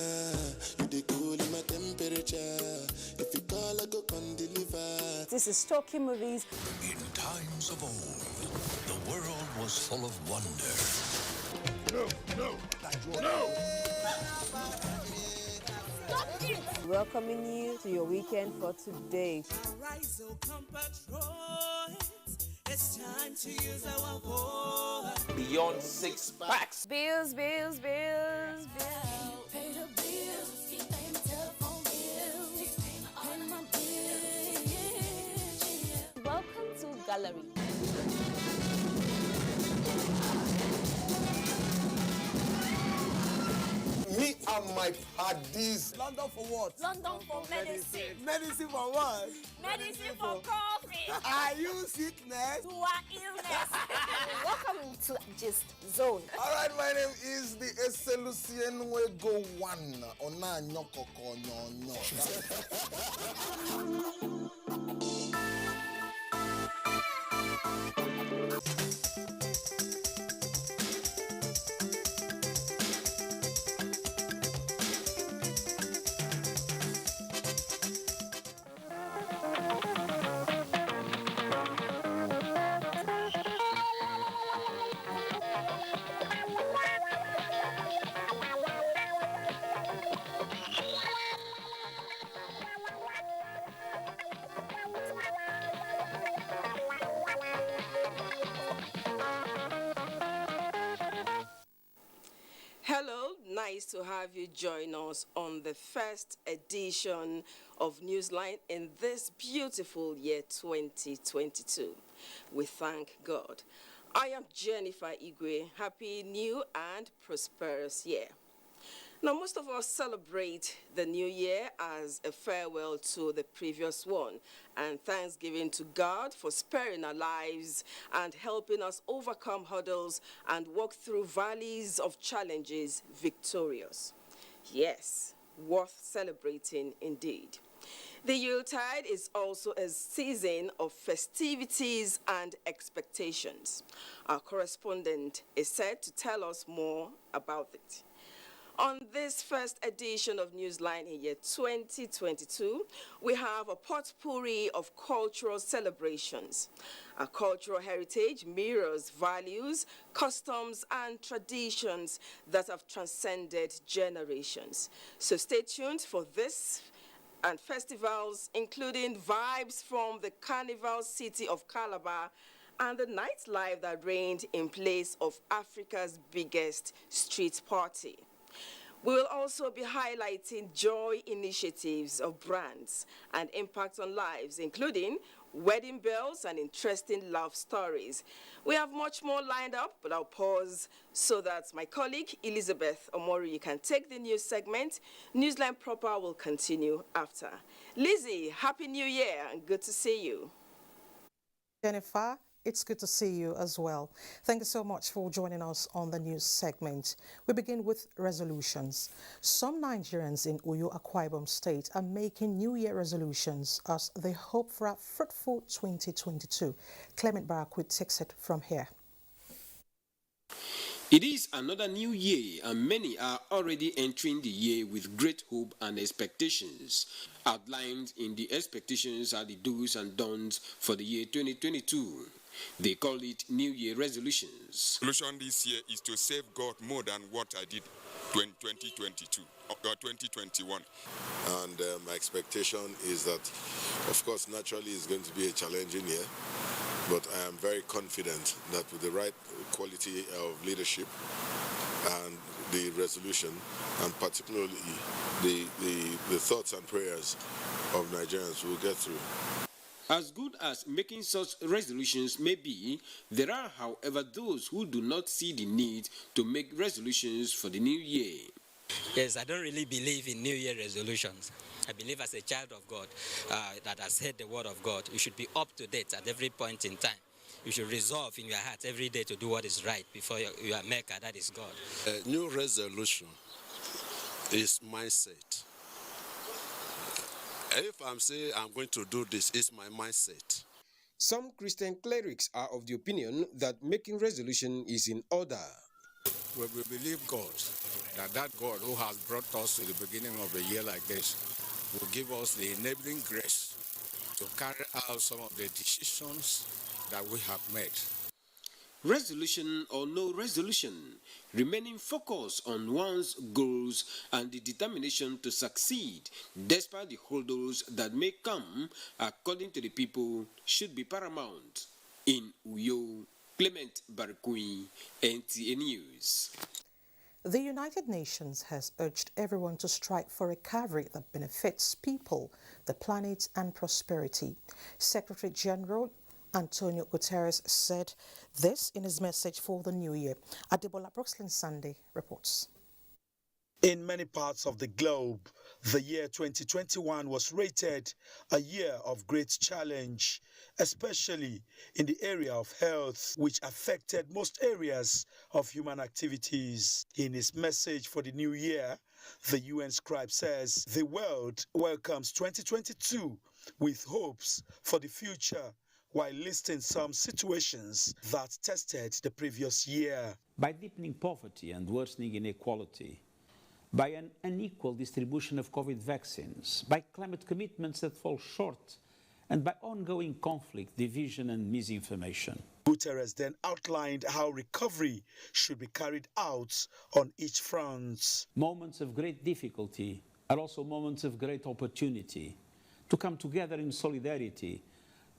you dey cool in my temperature. If you call, I go come deliver. This is Talking Movies. In times of old, the world was full of wonder. No. Stop it! Welcoming you to your weekend for today. Arise, oh, come patrol. It's time to use our voice. Beyond 6 packs. Bills. Pay the bills. Pay my telephone bills. Pay my bills. Welcome to Gallery. Me and my paddies. London for what? London for medicine. Medicine for what? Medicine for coffee. Are you sickness? To our illness. Welcome to Gist Zone. All right, my name is the Eselucien Wego One. Ona nyokoko nyonyo. Hello, nice to have you join us on the first edition of Newsline in this beautiful year 2022. We thank God. I am Jennifer Igwe. Happy new and prosperous year. Now, most of us celebrate the new year as a farewell to the previous one and thanksgiving to God for sparing our lives and helping us overcome hurdles and walk through valleys of challenges victorious. Yes, worth celebrating indeed. The Yuletide is also a season of festivities and expectations. Our correspondent is set to tell us more about it. On this first edition of Newsline in year 2022, we have a potpourri of cultural celebrations. Our cultural heritage mirrors values, customs, and traditions that have transcended generations. So stay tuned for this and festivals, including vibes from the carnival city of Calabar and the nightlife that reigned in place of Africa's biggest street party. We will also be highlighting joy initiatives of brands and impact on lives, including wedding bells and interesting love stories. We have much more lined up, but I'll pause so that my colleague Elizabeth Omori can take the news segment. Newsline proper will continue after. Lizzie, Happy New Year and good to see you. Jennifer, it's good to see you as well. Thank you so much for joining us on the news segment. We begin with resolutions. Some Nigerians in Uyo Akwa Ibom State are making New Year resolutions as they hope for a fruitful 2022. Clement Barakwit takes it from here. It is another new year, and many are already entering the year with great hope and expectations. Outlined in the expectations are the do's and don'ts for the year 2022. They call it New Year resolutions. Resolution this year is to save God more than what I did 2022 or 2021. And my expectation is that, of course, naturally it's going to be a challenging year, but I am very confident that with the right quality of leadership and the resolution and particularly the thoughts and prayers of Nigerians will get through. As good as making such resolutions may be, there are, however, those who do not see the need to make resolutions for the new year. Yes, I don't really believe in New Year resolutions. I believe as a child of God that has heard the word of God, you should be up to date at every point in time. You should resolve in your heart every day to do what is right before your maker, that is God. New resolution is mindset. If I'm saying I'm going to do this, it's my mindset. Some Christian clerics are of the opinion that making resolution is in order. We believe God, that God who has brought us to the beginning of the year like this will give us the enabling grace to carry out some of the decisions that we have made. Resolution or no resolution, remaining focused on one's goals and the determination to succeed despite the hurdles that may come, according to the people, should be paramount. In Uyo, Clement Barkui, NTA News. The United Nations has urged everyone to strive for recovery that benefits people, the planet and prosperity. Secretary General Antonio Guterres said this in his message for the new year. Adebola Brooksland Sunday reports. In many parts of the globe, the year 2021 was rated a year of great challenge, especially in the area of health, which affected most areas of human activities. In his message for the new year, the UN scribe says the world welcomes 2022 with hopes for the future, while listing some situations that tested the previous year. By deepening poverty and worsening inequality, by an unequal distribution of COVID vaccines, by climate commitments that fall short, and by ongoing conflict, division and misinformation. Guterres then outlined how recovery should be carried out on each front. Moments of great difficulty are also moments of great opportunity to come together in solidarity,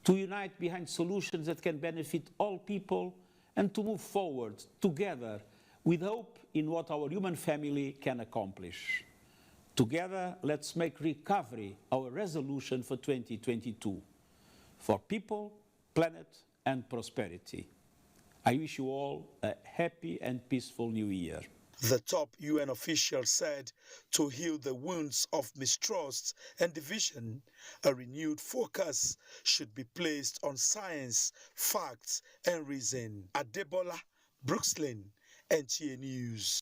to unite behind solutions that can benefit all people, and to move forward together with hope in what our human family can accomplish. Together, let's make recovery our resolution for 2022, for people, planet, and prosperity. I wish you all a happy and peaceful new year. The top UN official said to heal the wounds of mistrust and division, a renewed focus should be placed on science, facts, and reason. Adebola Brooksland, NTA News.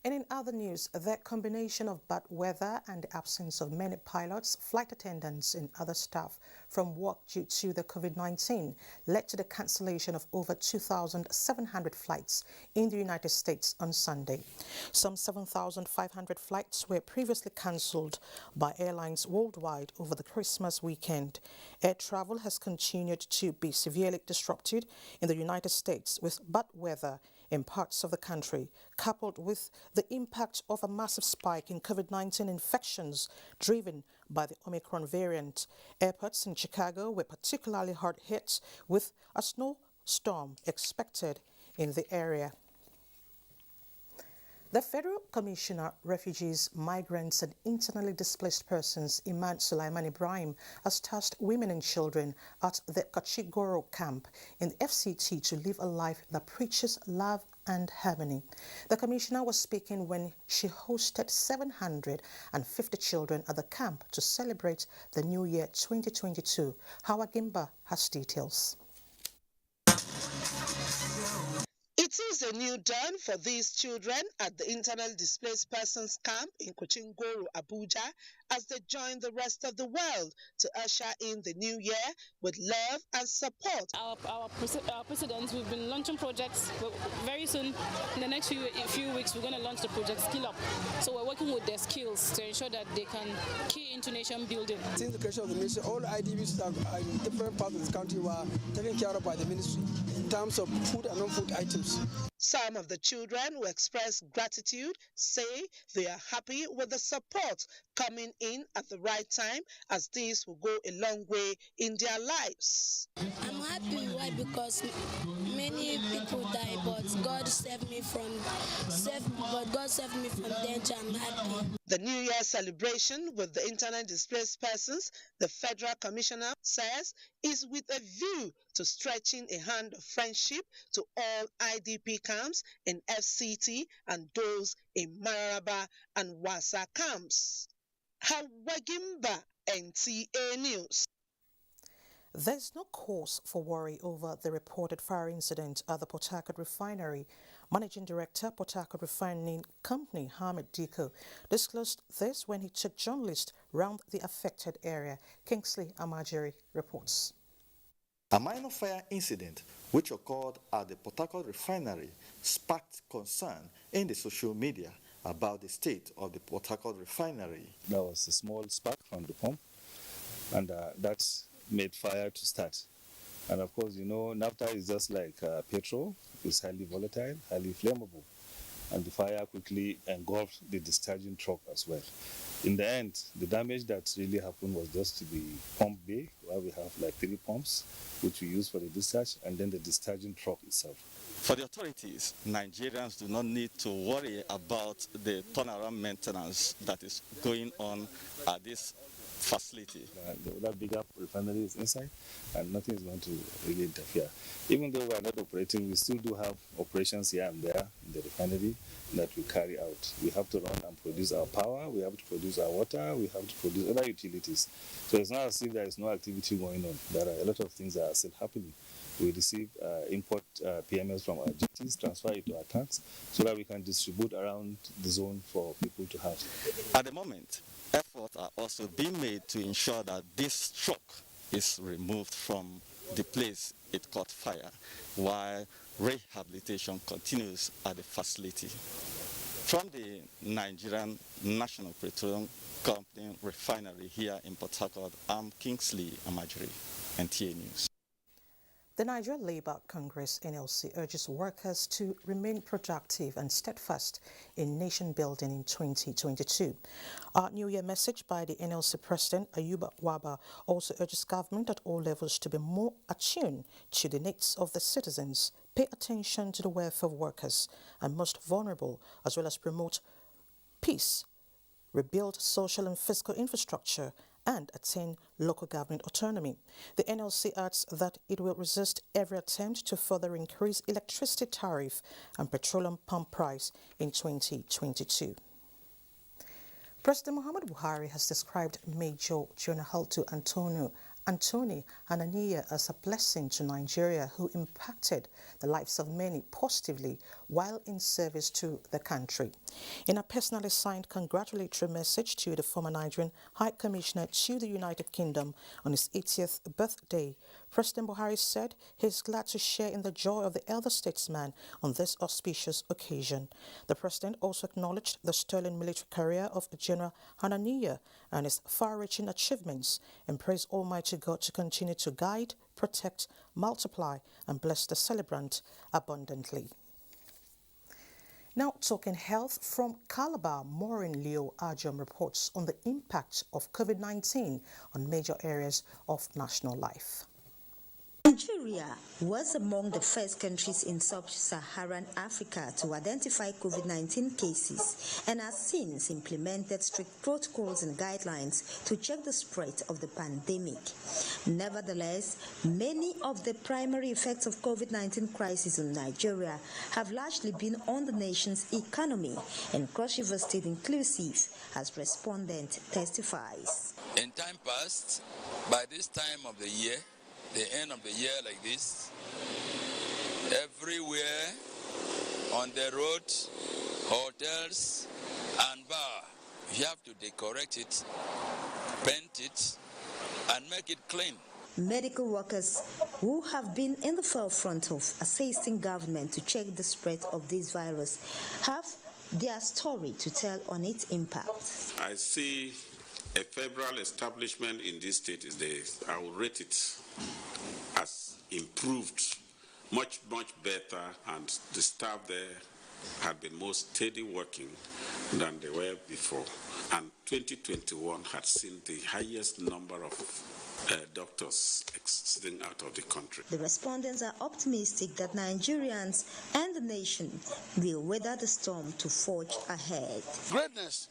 And in other news, the combination of bad weather and the absence of many pilots, flight attendants and other staff from work due to the COVID-19 led to the cancellation of over 2,700 flights in the United States on Sunday. Some 7,500 flights were previously cancelled by airlines worldwide over the Christmas weekend. Air travel has continued to be severely disrupted in the United States with bad weather in parts of the country, coupled with the impact of a massive spike in COVID-19 infections driven by the Omicron variant. Airports in Chicago were particularly hard hit with a snowstorm expected in the area. The Federal Commissioner, Refugees, Migrants and Internally Displaced Persons, Iman Sulaiman Ibrahim, has tasked women and children at the Kachigoro camp in the FCT to live a life that preaches love and harmony. The Commissioner was speaking when she hosted 750 children at the camp to celebrate the New Year 2022. Hawa Gimba has details. It is a new dawn for these children at the Internally Displaced Persons Camp in Kuchingoro, Abuja, as they join the rest of the world to usher in the new year with love and support. Our president, we've been launching projects. Very soon, in the next few weeks, we're going to launch the project Skill Up. So we're working with their skills to ensure that they can key into nation building. Since the creation of the ministry, all IDBs in different parts of the country were taken care of by the ministry in terms of food and non-food items. Some of the children who expressed gratitude say they are happy with the support coming in at the right time, as this will go a long way in their lives. I'm happy. Why? Because many people die, but God saved me from danger. I'm happy. The New Year celebration with the internally displaced persons, the Federal Commissioner says, is with a view to stretching a hand of friendship to all IDP camps in FCT and those in Mararaba and Wasa camps. Hawagimba, NTA News. There's no cause for worry over the reported fire incident at the Port Harcourt Refinery. Managing Director, Port Harcourt Refining Company, Hamid Diko, disclosed this when he took journalists round the affected area. Kingsley Amajiri reports. A minor fire incident which occurred at the Port Harcourt Refinery sparked concern in the social media about the state of the Port Harcourt Refinery. There was a small spark from the pump, and that's made fire to start. And of course, you know, naphtha is just like petrol. It's highly volatile, highly flammable. And the fire quickly engulfed the discharging truck as well. In the end, the damage that really happened was just to the pump bay, where we have like 3 pumps, which we use for the discharge, and then the discharging truck itself. For the authorities, Nigerians do not need to worry about the turnaround maintenance that is going on at this facility. That bigger refinery is inside, and nothing is going to really interfere. Even though we are not operating, we still do have operations here and there in the refinery that we carry out. We have to run and produce our power, we have to produce our water, we have to produce other utilities. So it's not as if there is no activity going on. There are a lot of things that are still happening. We receive import PMS from our GTs, transfer it to our tanks, so that we can distribute around the zone for people to have. At the moment, efforts are also being made to ensure that this truck is removed from the place it caught fire, while rehabilitation continues at the facility. From the Nigerian National Petroleum Company Refinery here in Port Harcourt, I'm Kingsley Amajiri, NTA News. The Nigeria Labour Congress, NLC, urges workers to remain productive and steadfast in nation building in 2022. Our New Year message by the NLC President, Yagba, also urges government at all levels to be more attuned to the needs of the citizens, pay attention to the welfare of workers and most vulnerable, as well as promote peace, rebuild social and physical infrastructure, and attain local government autonomy. The NLC adds that it will resist every attempt to further increase electricity tariff and petroleum pump price in 2022. President Muhammadu Buhari has described Major General Anthony Hananiya as a blessing to Nigeria, who impacted the lives of many positively while in service to the country. In a personally signed congratulatory message to the former Nigerian High Commissioner to the United Kingdom on his 80th birthday, President Buhari said he is glad to share in the joy of the elder statesman on this auspicious occasion. The president also acknowledged the sterling military career of General Hananiya and his far-reaching achievements and praised Almighty God to continue to guide, protect, multiply, and bless the celebrant abundantly. Now talking health, from Calabar, Maureen Leo Ajam reports on the impact of COVID-19 on major areas of national life. Nigeria was among the first countries in sub-Saharan Africa to identify COVID-19 cases and has since implemented strict protocols and guidelines to check the spread of the pandemic. Nevertheless, many of the primary effects of COVID-19 crisis in Nigeria have largely been on the nation's economy, and Cross River State inclusive, as respondent testifies. In time past, by this time of the year, the end of the year like this, everywhere on the road, hotels and bar, you have to decorate it, paint it, and make it clean. Medical workers who have been in the forefront of assisting government to check the spread of this virus have their story to tell on its impact. I see a federal establishment in this state I will rate it as improved, much better, and the staff there had been more steady working than they were before. And 2021 had seen the highest number of doctors exiting out of the country. The respondents are optimistic that Nigerians and the nation will weather the storm to forge ahead. Greatness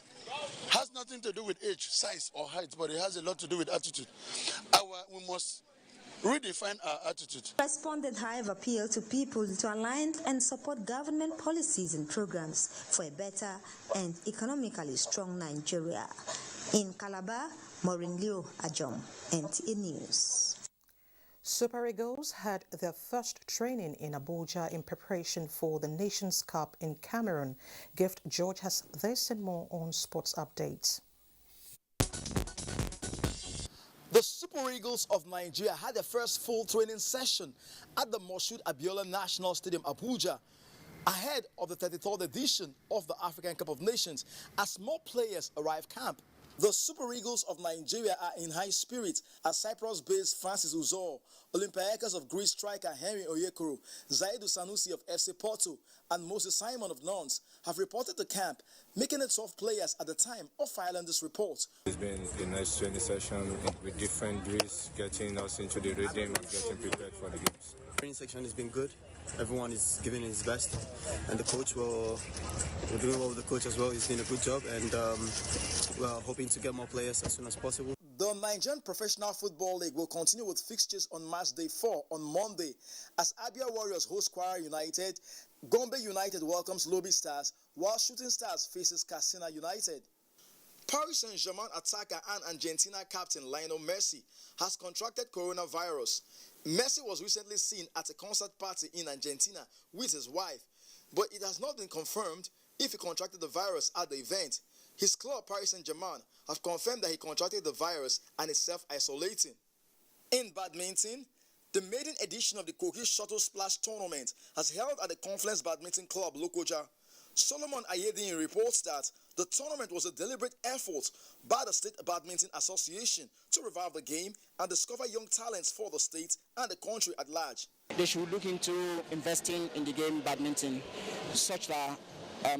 has nothing to do with age, size, or height, but it has a lot to do with attitude. We must redefine our attitude. Respondent, however, appealed to people to align and support government policies and programs for a better and economically strong Nigeria. In Calabar, Maureen Leo Ajom, NTA News. Super Eagles had their first training in Abuja in preparation for the Nations Cup in Cameroon. Gift George has this and more on Sports Updates. The Super Eagles of Nigeria had their first full training session at the Moshood Abiola National Stadium, Abuja, ahead of the 33rd edition of the African Cup of Nations as more players arrive camp. The Super Eagles of Nigeria are in high spirits as Cyprus-based Francis Uzor, Olympiacos of Greece striker Henry Oyekoro, Zaidu Sanusi of FC Porto, and Moses Simon of Nantes have reported to camp, making it 12 players at the time of filing this report. It's been a nice training session with different drills, getting us into the rhythm and getting prepared for the games. Training section has been good. Everyone is giving his best, and the coach we're doing well with the coach as well. He's doing a good job, and we're hoping to get more players as soon as possible. The Nigerian Professional Football League will continue with fixtures on match day 4 on Monday as Abia Warriors host Kwara United, Gombe United welcomes Lobby Stars, while Shooting Stars faces Katsina United. Paris Saint-Germain attacker and Argentina captain Lionel Messi has contracted coronavirus. Messi was recently seen at a concert party in Argentina with his wife, but it has not been confirmed if he contracted the virus at the event. His club, Paris Saint-Germain, have confirmed that he contracted the virus and is self-isolating. In badminton, the maiden edition of the Kogi Shuttle Splash Tournament has held at the Confluence Badminton Club, Lokoja. Solomon Ayedin reports that the tournament was a deliberate effort by the State Badminton Association to revive the game and discover young talents for the state and the country at large. They should look into investing in the game badminton such that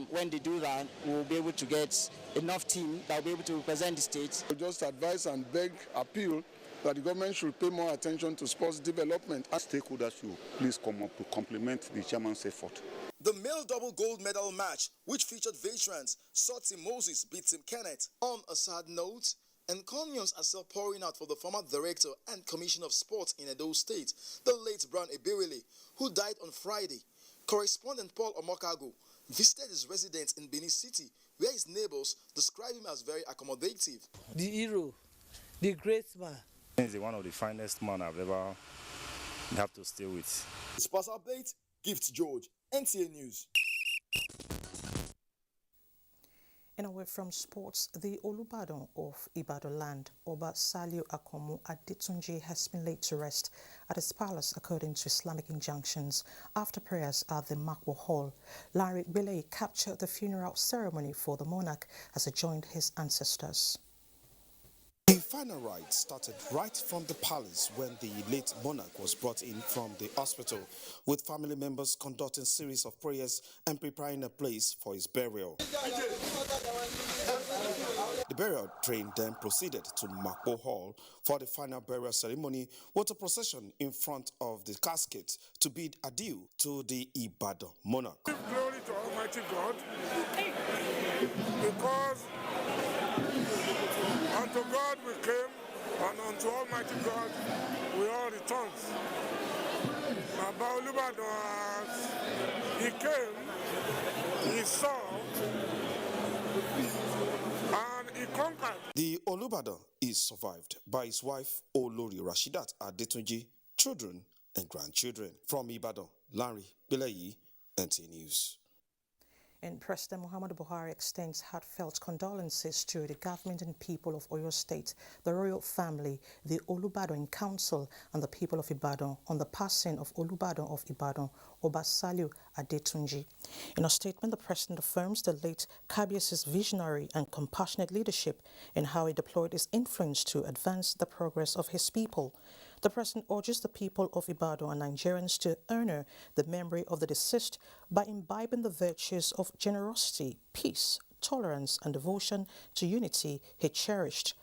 when they do that, we'll be able to get enough team that will be able to represent the state. We just advise and beg, appeal that the government should pay more attention to sports development. Stakeholders should please come up to complement the chairman's effort. The male double gold medal match, which featured veterans, saw Tim Moses beat Tim Kenneth. On a sad note, encomiums are still pouring out for the former director and commissioner of sports in Edo State, the late Brown Ebirele, who died on Friday. Correspondent Paul Omokago visited his residence in Benin City, where his neighbors describe him as very accommodative. The hero, the great man. He's one of the finest men I've ever had to stay with. Sports Update, Gift George, NTA News. And away from sports, the Olubadan of Ibadan land, Oba Saliu Akomu Adetunji, has been laid to rest at his palace according to Islamic injunctions after prayers at the Makbo Hall. Larry Belay captured the funeral ceremony for the monarch as he joined his ancestors. The final rite started right from the palace when the late monarch was brought in from the hospital, with family members conducting a series of prayers and preparing a place for his burial. The burial train then proceeded to Makbo Hall for the final burial ceremony with a procession in front of the casket to bid adieu to the Ibadan monarch. Give glory to Almighty God, because unto God we came, and unto Almighty God we all return. Baba Olubadan, he came, he saw, and he conquered. The Olubadan is survived by his wife Olori Rashidat Adetunji, children and grandchildren. From Ibadan, Larry Bilayi, NTA News. And President Muhammadu Buhari extends heartfelt condolences to the government and people of Oyo State, the royal family, the Olubadan Council, and the people of Ibadan on the passing of Olubadan of Ibadan, Oba Saliu Adetunji. In a statement, the president affirms the late Kabiesi's visionary and compassionate leadership and how he deployed his influence to advance the progress of his people. The president urges the people of Ibadan and Nigerians to honor the memory of the deceased by imbibing the virtues of generosity, peace, tolerance and devotion to unity he cherished.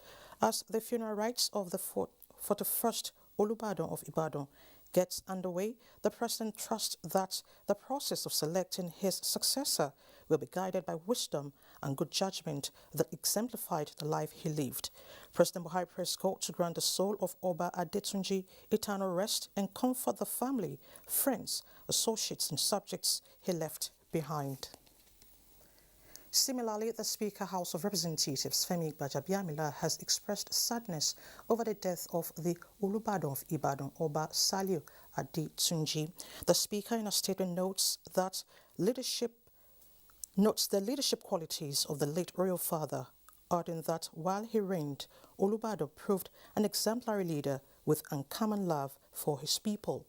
As the funeral rites of the 41st Olubadan of Ibadan gets underway, the President trusts that the process of selecting his successor will be guided by wisdom and good judgment that exemplified the life he lived. President Buhari prays God to grant the soul of Oba Adetunji eternal rest and comfort the family, friends, associates and subjects he left behind. Similarly, the Speaker, House of Representatives, Femi Gbajabiamila, has expressed sadness over the death of the Olubadan of Ibadan, Oba Saliu Adetunji. The Speaker, in a statement, notes the leadership qualities of the late royal father, adding that while he reigned, Olubadan proved an exemplary leader with uncommon love for his people.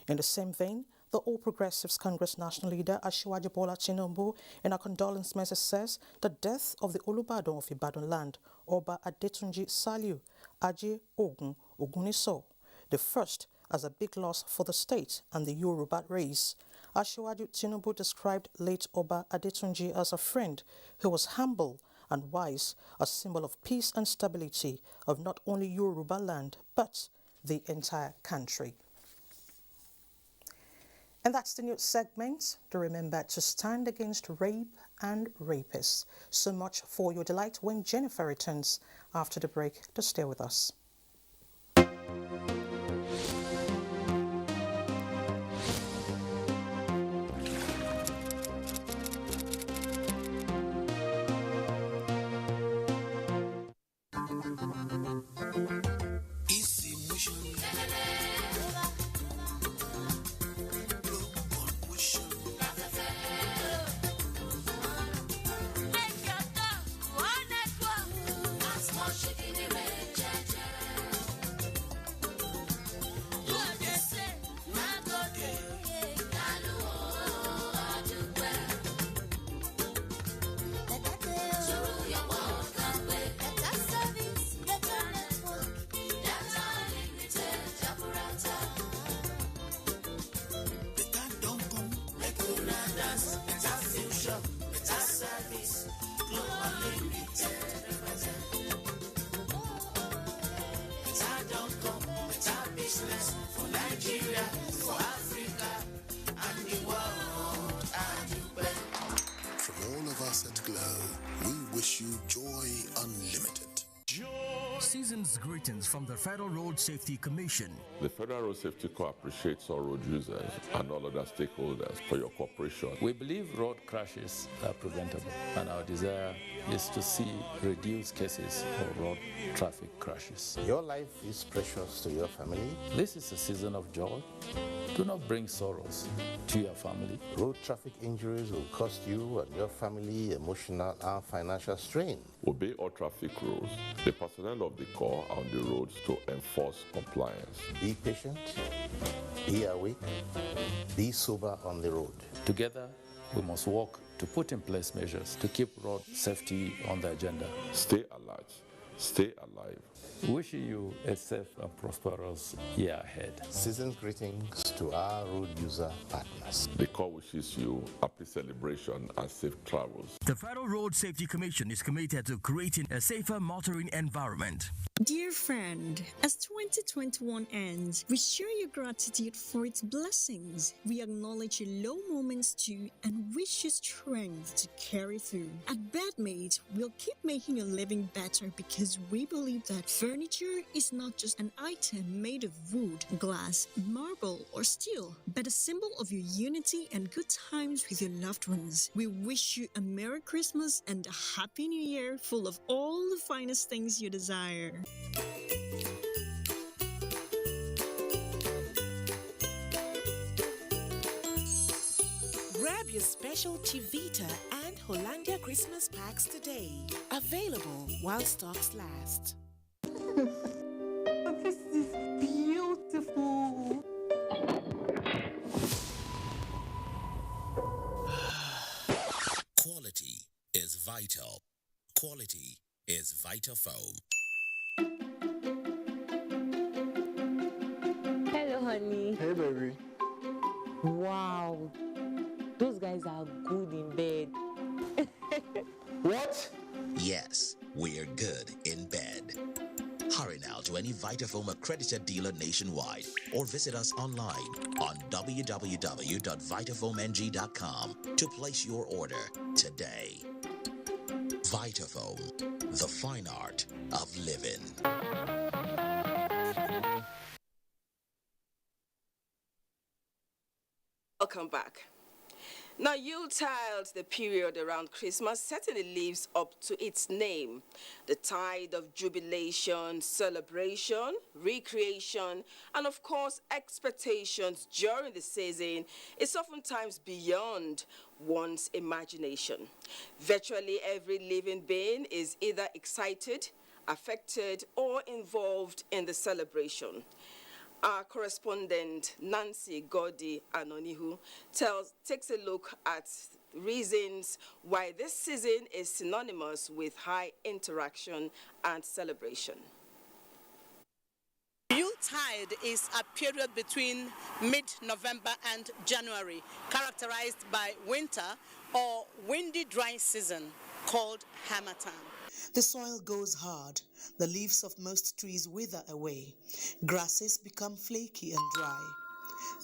In the same vein, the All Progressives Congress national leader Asiwaju Bola Tinubu, in a condolence message, says the death of the Olubadan of Ibadan land, Oba Adetunji Saliu Aje Ogun Oguniso, the first, as a big loss for the state and the Yoruba race. Asiwaju Tinubu described late Oba Adetunji as a friend who was humble and wise, a symbol of peace and stability of not only Yoruba land but the entire country. And that's the news segment. Do remember to stand against rape and rapists. So much for your delight when Jennifer returns after the break. To stay with us. For Nigeria, for Africa, and the world, from all of us at Glow, we wish you joy unlimited. Season's greetings from the Federal Road Safety Commission. The Federal Road Safety Corps appreciates all road users and all other stakeholders for your cooperation. We believe road crashes are preventable, and our desire is to see reduced cases of road traffic crashes. Your life is precious to your family. This is a season of joy. Do not bring sorrows to your family. Road traffic injuries will cost you and your family emotional and financial strain. Obey all traffic rules. The personnel of the Corps are on the roads to enforce compliance. Be patient, be awake, be sober on the road. Together, we must work to put in place measures to keep road safety on the agenda. Stay alert, stay alive. Wishing you a safe and prosperous year ahead. Season's greetings to our road user partners. The Corps wishes you happy celebration and safe travels. The Federal Road Safety Commission is committed to creating a safer motoring environment. Dear friend, as 2021 ends, we share your gratitude for its blessings. We acknowledge your low moments too and wish you strength to carry through. At Bedmate, we'll keep making your living better because we believe that furniture is not just an item made of wood, glass, marble, or steel, but a symbol of your unity and good times with your loved ones. We wish you a Merry Christmas and a Happy New Year full of all the finest things you desire. Grab your special Chivita and Hollandia Christmas packs today. Available while stocks last. This is beautiful. Quality is vital. Quality is Vitafoam. Hello, honey. Hey, baby. Wow. Those guys are good in bed. What? Yes, we're good in bed. Hurry now to any Vitafoam accredited dealer nationwide or visit us online on www.vitafoamng.com to place your order today. Vitafoam, the fine art of living. Welcome back. Now, Yuletide, the period around Christmas, certainly lives up to its name. The tide of jubilation, celebration, recreation, and of course, expectations during the season is oftentimes beyond one's imagination. Virtually every living being is either excited, affected, or involved in the celebration. Our correspondent, Nancy Gordy Anonihu, takes a look at reasons why this season is synonymous with high interaction and celebration. Yuletide is a period between mid-November and January, characterized by winter or windy dry season called harmattan. The soil goes hard, the leaves of most trees wither away, grasses become flaky and dry,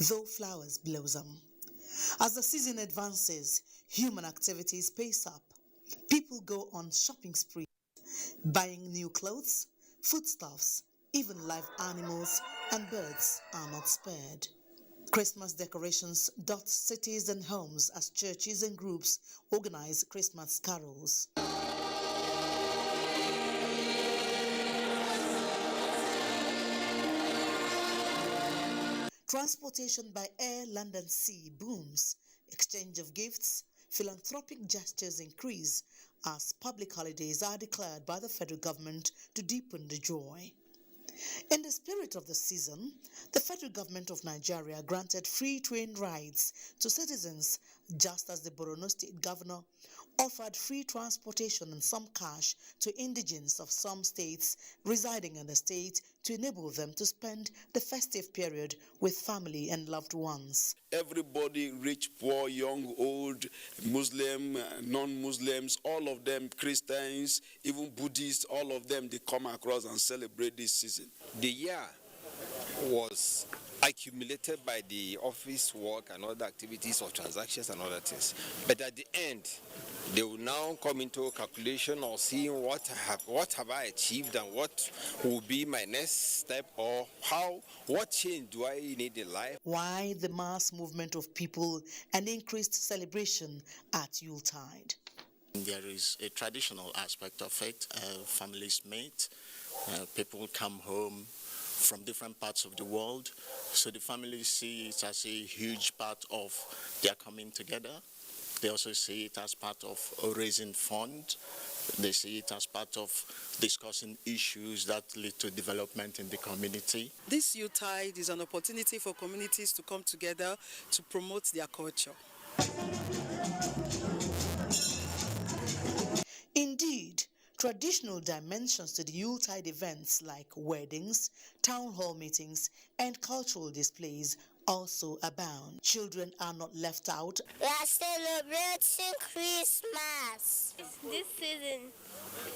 though flowers blossom. As the season advances, human activities pace up. People go on shopping sprees, buying new clothes, foodstuffs, even live animals and birds are not spared. Christmas decorations dot cities and homes as churches and groups organize Christmas carols. Transportation by air, land and sea booms. Exchange of gifts, philanthropic gestures increase as public holidays are declared by the federal government to deepen the joy. In the spirit of the season, the federal government of Nigeria granted free train rides to citizens, just as the Borno State governor offered free transportation and some cash to indigents of some states residing in the state to enable them to spend the festive period with family and loved ones. Everybody, rich, poor, young, old, Muslim, non-Muslims, all of them, Christians, even Buddhists, all of them, they come across and celebrate this season. The year was accumulated by the office work and other activities or transactions and other things. But at the end, they will now come into calculation or seeing what have I achieved and what will be my next step, or what change do I need in life. Why the mass movement of people and increased celebration at Yuletide? There is a traditional aspect of it. Families meet, people come home from different parts of the world, so the families see it as a huge part of their coming together. They also see it as part of raising funds. They see it as part of discussing issues that lead to development in the community. This Yuletide is an opportunity for communities to come together to promote their culture. Indeed, traditional dimensions to the Yuletide events like weddings, town hall meetings, and cultural displays also abound. Children are not left out. We are celebrating Christmas. This season,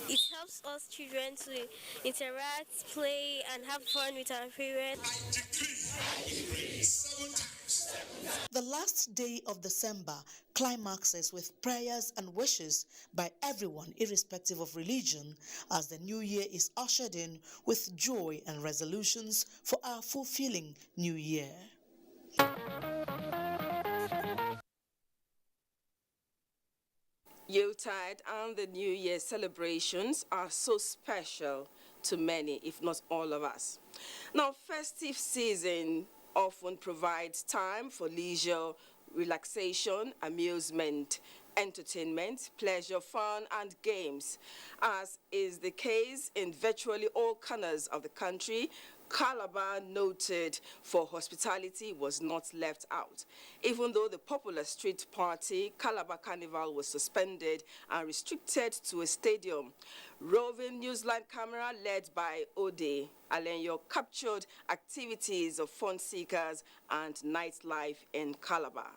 it helps us children to interact, play, and have fun with our parents. The last day of December climaxes with prayers and wishes by everyone, irrespective of religion, as the new year is ushered in with joy and resolutions for our fulfilling new year. Yuletide and the New Year celebrations are so special to many, if not all of us. Now, festive season often provides time for leisure, relaxation, amusement, entertainment, pleasure, fun, and games. As is the case in virtually all corners of the country, Calabar, noted for hospitality, was not left out. Even though the popular street party, Calabar Carnival, was suspended and restricted to a stadium, roving newsline camera led by Ode Alenyo captured activities of fun seekers and nightlife in Calabar.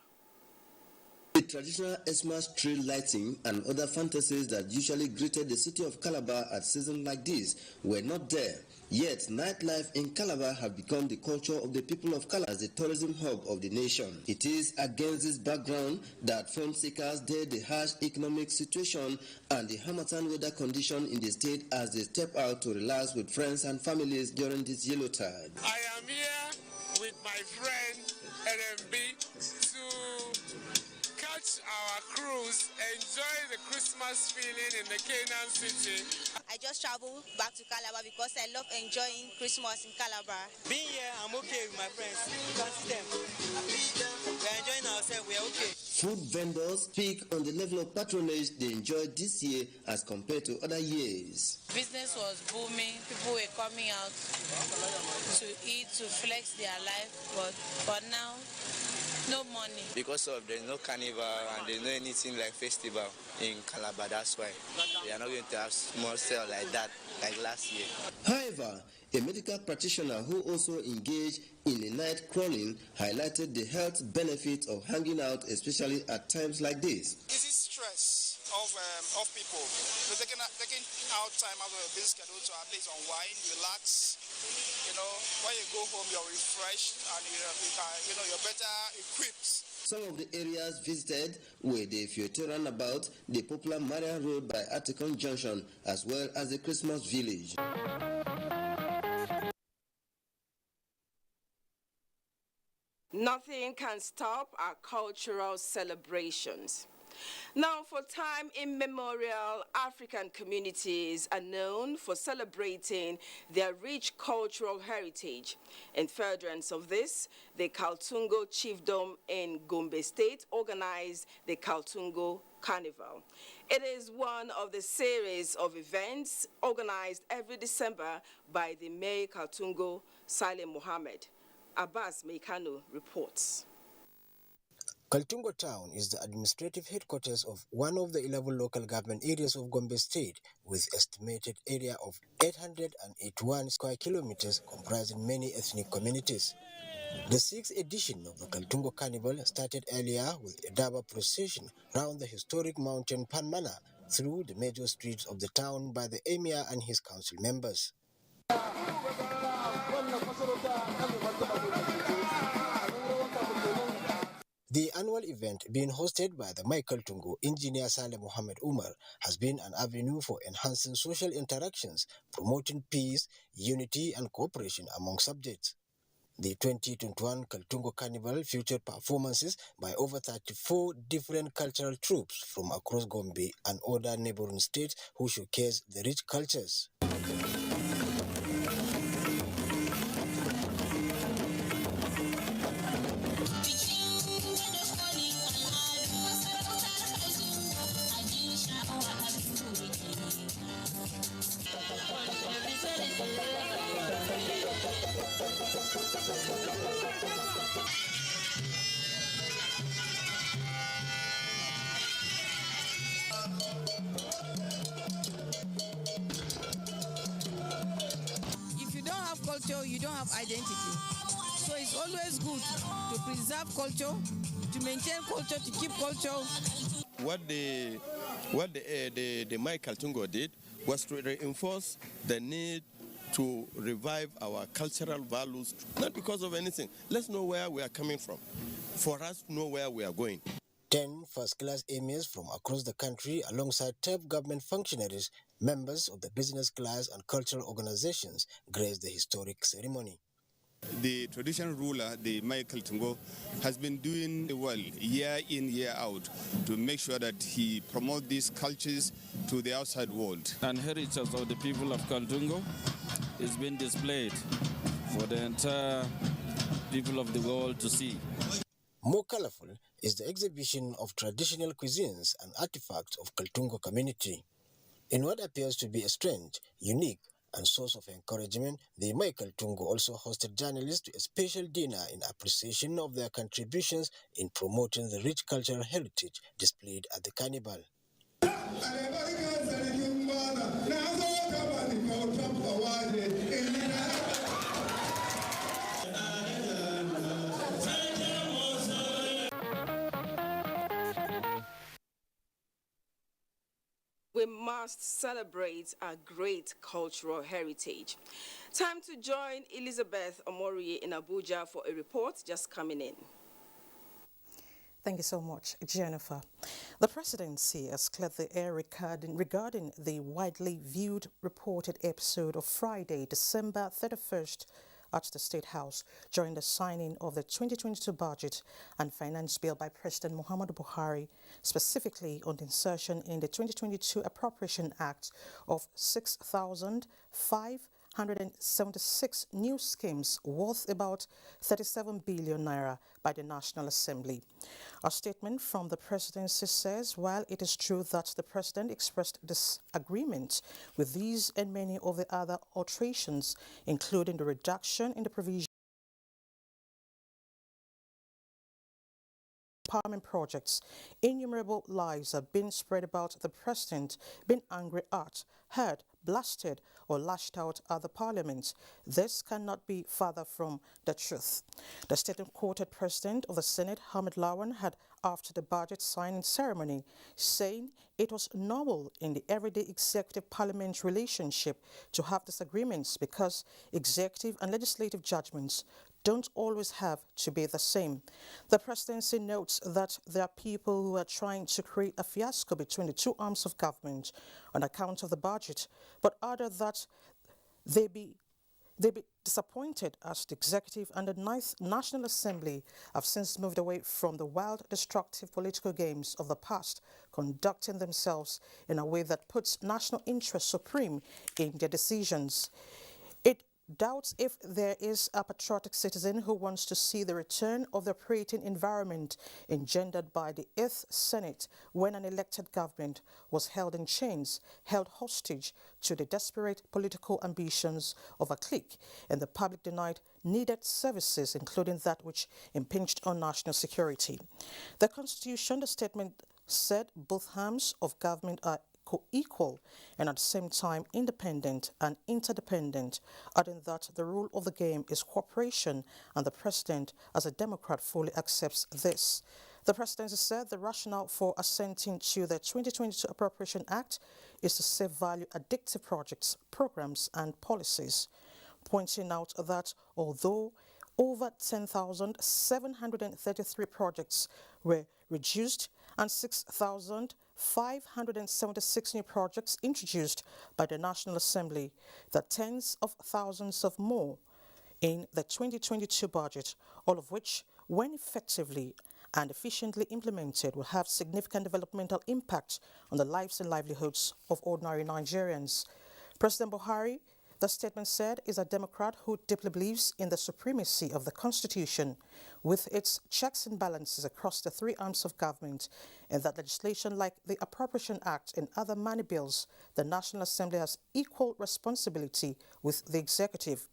The traditional Xmas tree lighting and other fantasies that usually greeted the city of Calabar at seasons like this were not there. Yet, nightlife in Calabar have become the culture of the people of Calabar as the tourism hub of the nation. It is against this background that fun seekers dare the harsh economic situation and the Harmattan weather condition in the state as they step out to relax with friends and families during this yellow tide. I am here with my friend NNB to catch our cruise, enjoy the Christmas feeling in the Canaan city. I just traveled back to Calabar because I love enjoying Christmas in Calabar. Being here, I'm okay with my friends. You can see them. We're enjoying ourselves, we're okay. Food vendors speak on the level of patronage they enjoyed this year as compared to other years. Business was booming. People were coming out to eat, to flex their life, but now, no money. Because of there's no carnival and there's no anything like festival in Calabar, that's why we are not going to have small sale like that, like last year. However, a medical practitioner who also engaged in a night crawling highlighted the health benefits of hanging out, especially at times like this. Easy stress of people. So taking out time out of a busy schedule to at least unwind, relax. You know, when you go home, you're refreshed and you're better equipped. Some of the areas visited were the Fuerte roundabout, the popular Maria Road by Atikon Junction, as well as the Christmas village. Nothing can stop our cultural celebrations. Now, for time immemorial, African communities are known for celebrating their rich cultural heritage. In furtherance of this, the Kaltungo Chiefdom in Gombe State organized the Kaltungo Carnival. It is one of the series of events organized every December by the Mayor Kaltungo, Saleh Mohammed. Abbas Meikano reports. Kaltungo Town is the administrative headquarters of one of the 11 local government areas of Gombe State, with estimated area of 881 square kilometers comprising many ethnic communities. The 6th edition of the Kaltungo Carnival started earlier with a Daba procession round the historic mountain Panmana through the major streets of the town by the Emir and his council members. The annual event, being hosted by the Michael Tungo engineer Saleh Mohammed Umar, has been an avenue for enhancing social interactions, promoting peace, unity and cooperation among subjects. The 2021 Kaltungo Carnival featured performances by over 34 different cultural troupes from across Gombe and other neighboring states who showcase the rich cultures. If you don't have culture, you don't have identity. So it's always good to preserve culture, to maintain culture, to keep culture. What the Michael Tungo did was to reinforce the need to revive our cultural values, not because of anything. Let's know where we are coming from, for us to know where we are going. 10 first-class emirs from across the country, alongside top government functionaries, members of the business class and cultural organizations, graced the historic ceremony. The traditional ruler, the Michael Tungo, has been doing well year in, year out to make sure that he promotes these cultures to the outside world. And heritage of the people of Kaltungo is being displayed for the entire people of the world to see. More colorful is the exhibition of traditional cuisines and artifacts of Kaltungo community. In what appears to be a strange, unique, and source of encouragement, the Michael Tungo also hosted journalists to a special dinner in appreciation of their contributions in promoting the rich cultural heritage displayed at the carnival. must celebrate our great cultural heritage. Time to join Elizabeth Omorie in Abuja for a report just coming in. Thank you so much, Jennifer. The presidency has cleared the air regarding the widely viewed reported episode of Friday, December 31st at the State House during the signing of the 2022 budget and finance bill by President Muhammadu Buhari, specifically on the insertion in the 2022 Appropriation Act of 6,576 new schemes worth about 37 billion naira by the National Assembly. A statement from the presidency says, while it is true that the president expressed disagreement with these and many of the other alterations, including the reduction in the provision empowerment projects, innumerable lies have been spread about the president being angry at, heard, blasted or lashed out at the parliament. This cannot be further from the truth. The statement quoted President of the Senate, Hamid Lawan, had after the budget signing ceremony, saying it was normal in the everyday executive-parliament relationship to have disagreements because executive and legislative judgments don't always have to be the same. The presidency notes that there are people who are trying to create a fiasco between the two arms of government on account of the budget, but added that they be disappointed as the executive and the Ninth National Assembly have since moved away from the wild, destructive political games of the past, conducting themselves in a way that puts national interest supreme in their decisions. It doubts if there is a patriotic citizen who wants to see the return of the operating environment engendered by the 8th Senate when an elected government was held in chains, held hostage to the desperate political ambitions of a clique, and the public denied needed services, including that which impinged on national security. The Constitution, the statement said, both arms of government are co-equal and at the same time independent and interdependent, adding that the rule of the game is cooperation and the president, as a Democrat, fully accepts this. The presidency said the rationale for assenting to the 2022 Appropriation Act is to save value addictive projects, programs and policies, pointing out that although over 10,733 projects were reduced and 6,576 new projects introduced by the National Assembly, the tens of thousands of more in the 2022 budget, all of which, when effectively and efficiently implemented, will have significant developmental impact on the lives and livelihoods of ordinary Nigerians. President Buhari, the statement said, is a Democrat who deeply believes in the supremacy of the Constitution with its checks and balances across the three arms of government, and that legislation like the Appropriation Act and other money bills, the National Assembly has equal responsibility with the executive.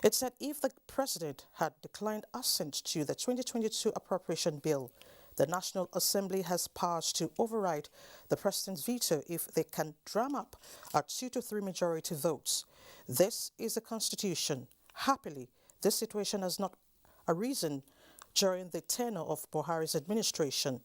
It said if the president had declined assent to the 2022 Appropriation Bill, the National Assembly has powers to override the president's veto if they can drum up a 2 to 3 majority votes. This is the Constitution. Happily, this situation has not arisen during the tenure of Buhari's administration.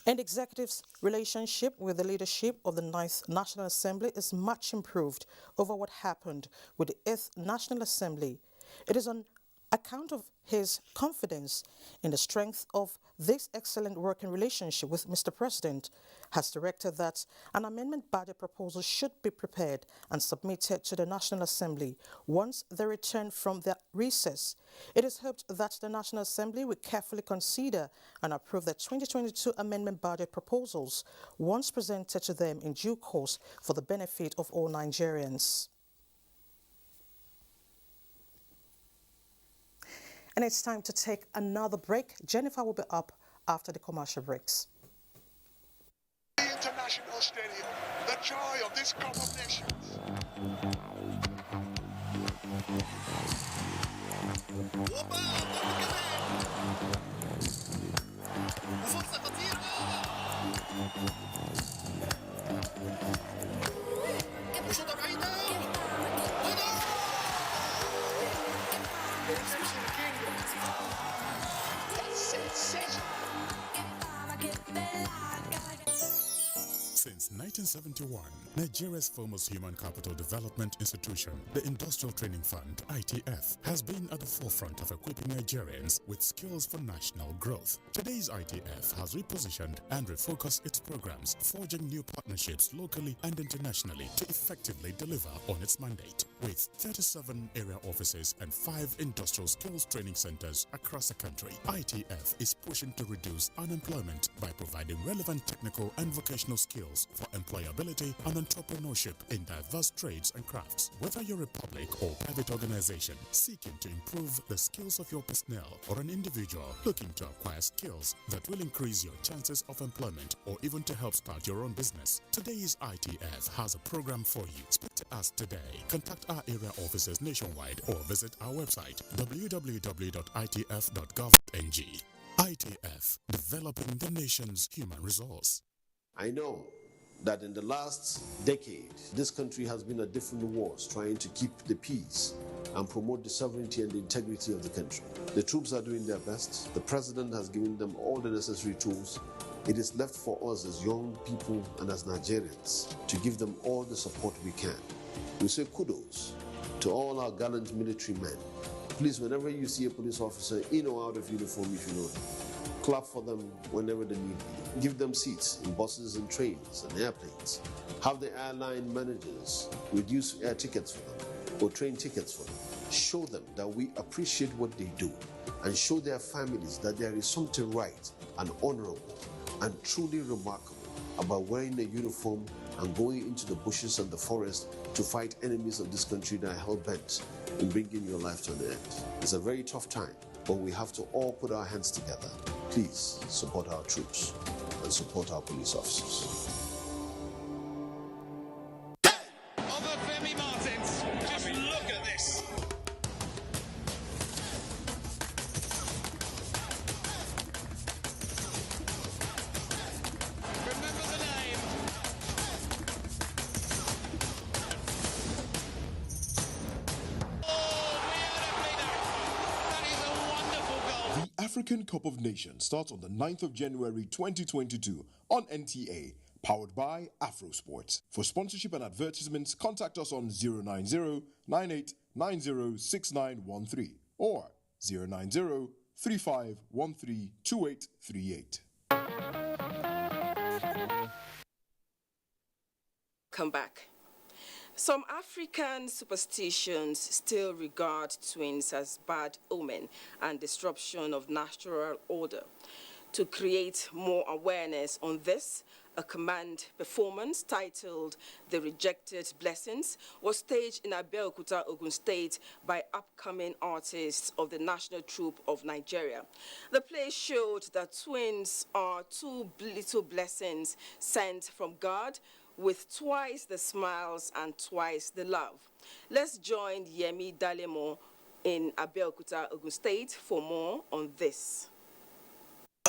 And the executive's relationship with the leadership of the 9th National Assembly is much improved over what happened with the 8th National Assembly. It is on account of his confidence in the strength of this excellent working relationship with Mr. President has directed that an amendment budget proposal should be prepared and submitted to the National Assembly once they return from their recess. It is hoped that the National Assembly will carefully consider and approve the 2022 amendment budget proposals once presented to them in due course for the benefit of all Nigerians. And it's time to take another break. Jennifer will be up after the commercial breaks. International Stadium, the joy of this Cup of Nations. Since 1971, Nigeria's foremost human capital development institution, the Industrial Training Fund, ITF, has been at the forefront of equipping Nigerians with skills for national growth. Today's ITF has repositioned and refocused its programs, forging new partnerships locally and internationally to effectively deliver on its mandate. With 37 area offices and 5 industrial skills training centers across the country, ITF is pushing to reduce unemployment by providing relevant technical and vocational skills for employability and entrepreneurship in diverse trades and crafts. Whether you're a public or private organization seeking to improve the skills of your personnel or an individual looking to acquire skills that will increase your chances of employment or even to help start your own business, today's ITF has a program for you. Speak to us today. Contact our area offices nationwide or visit our website www.itf.gov.ng. ITF, developing the nation's human resource. I know that in the last decade, this country has been at different wars trying to keep the peace and promote the sovereignty and the integrity of the country. The troops are doing their best. The president has given them all the necessary tools. It is left for us as young people and as Nigerians to give them all the support we can. We say kudos to all our gallant military men. Please, whenever you see a police officer in or out of uniform, if you know them, clap for them whenever they need be. Give them seats in buses and trains and airplanes. Have the airline managers reduce air tickets for them or train tickets for them. Show them that we appreciate what they do and show their families that there is something right and honorable and truly remarkable about wearing a uniform and going into the bushes and the forest to fight enemies of this country that are hell-bent in bringing your life to an end. It's a very tough time, but we have to all put our hands together. Please support our troops and support our police officers. Just look at this. Remember the name. The African Cup of Nations starts on the 9th of January 2022 on NTA, powered by AfroSports. For sponsorship and advertisements, contact us on 090-9890-6913 or 090-3513-2838. Come back. Some African superstitions still regard twins as bad omen and disruption of natural order. To create more awareness on this, a command performance titled The Rejected Blessings was staged in Abeokuta, Ogun State by upcoming artists of the National Troupe of Nigeria. The play showed that twins are 2 little blessings sent from God with twice the smiles and twice the love. Let's join Yemi Dalemo in Abeokuta, Ogun State for more on this.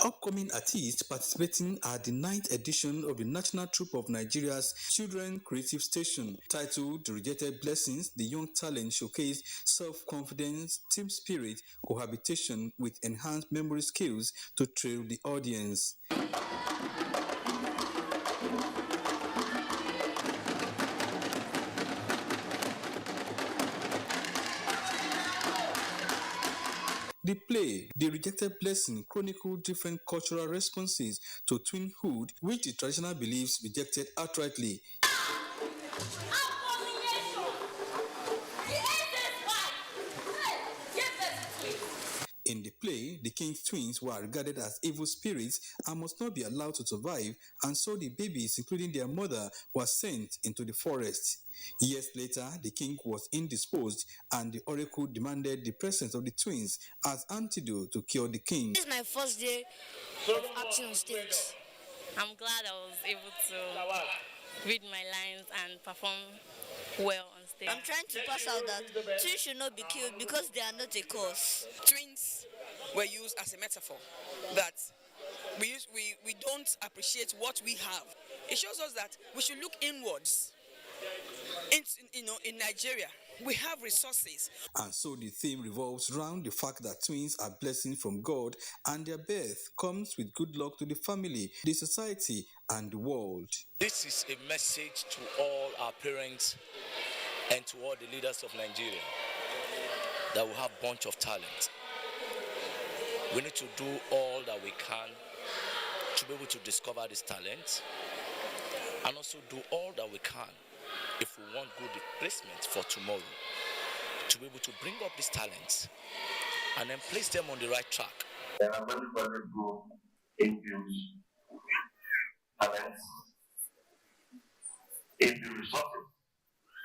Upcoming artists participating at the 9th edition of the National Troupe of Nigeria's Children Creative Station, titled The Rejected Blessings, the young talent showcased self-confidence, team spirit, cohabitation with enhanced memory skills to thrill the audience. The play, The Rejected Blessing, chronicled different cultural responses to twinhood, which the traditional beliefs rejected outrightly. In the play, the king's twins were regarded as evil spirits and must not be allowed to survive, and so the babies, including their mother, were sent into the forest. Years later, the king was indisposed, and the oracle demanded the presence of the twins as antidote to cure the king. This is my first day of acting on stage. I'm glad I was able to read my lines and perform well on stage. I'm trying to pass out that twins should not be killed because they are not a cause. Twins were used as a metaphor that we don't appreciate what we have. It shows us that we should look inwards. In Nigeria, We have resources. And so the theme revolves around the fact that twins are blessings from God, and their birth comes with good luck to the family, the society, and the world. This is a message to all our parents and to all the leaders of Nigeria that we have a bunch of talent. We need to do all that we can to be able to discover this talent, and also do all that we can if we want good replacement for tomorrow, to be able to bring up these talents and then place them on the right track. There are many good Indians, talents, Indian resources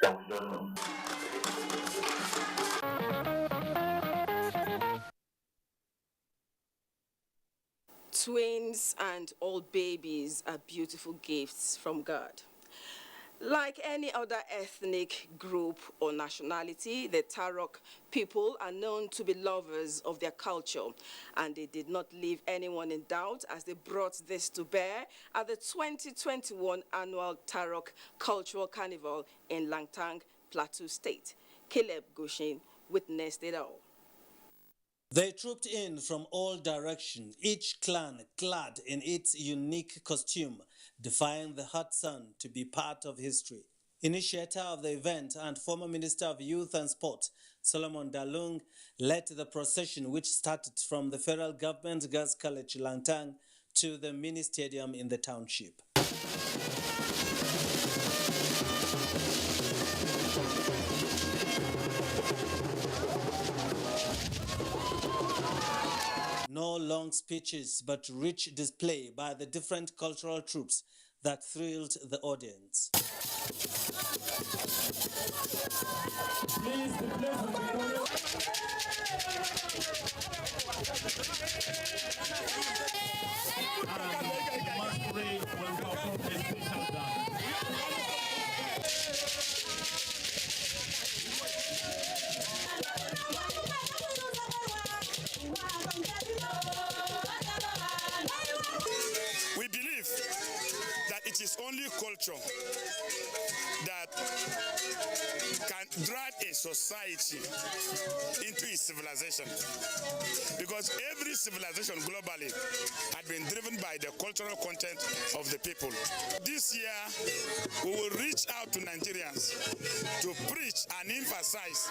that we don't know. Twins and old babies are beautiful gifts from God. Like any other ethnic group or nationality, the Tarok people are known to be lovers of their culture, and they did not leave anyone in doubt as they brought this to bear at the 2021 annual Tarok Cultural Carnival in Langtang, Plateau State. Caleb Goshen witnessed it all. They trooped in from all directions, each clan clad in its unique costume, defying the hot sun to be part of history. Initiator of the event and former Minister of Youth and Sport, Solomon Dalung, led the procession which started from the federal government Girls College Langtang to the mini stadium in the township. No long speeches, but rich display by the different cultural troops that thrilled the audience. We believe that it is only culture that can drive a society into its civilization. Because every civilization globally had been driven by the cultural content of the people. This year, we will reach out to Nigerians to preach and emphasize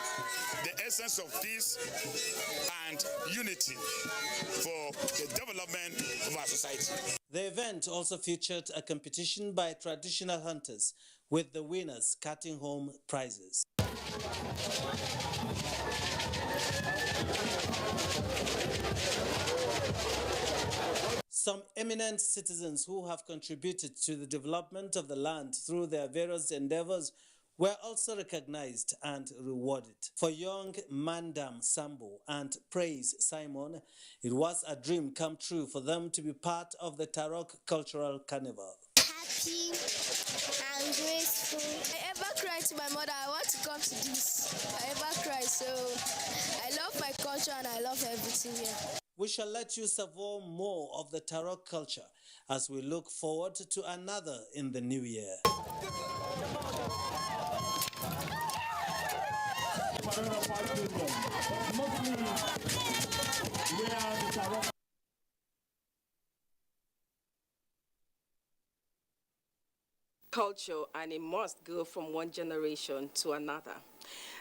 the essence of peace and unity for the development of our society. The event also featured a competition by traditional hunters, with the winners carting home prizes. Some eminent citizens who have contributed to the development of the land through their various endeavors were also recognized and rewarded. For young Mandam Sambo and Praise Simon, it was a dream come true for them to be part of the Tarok Cultural Carnival. Happy and graceful. I ever cried to my mother, I want to come to this. I ever cried, so I love my culture and I love everything here. We shall let you savour more of the Tarok culture as we look forward to another in the new year. Culture, and it must go from one generation to another.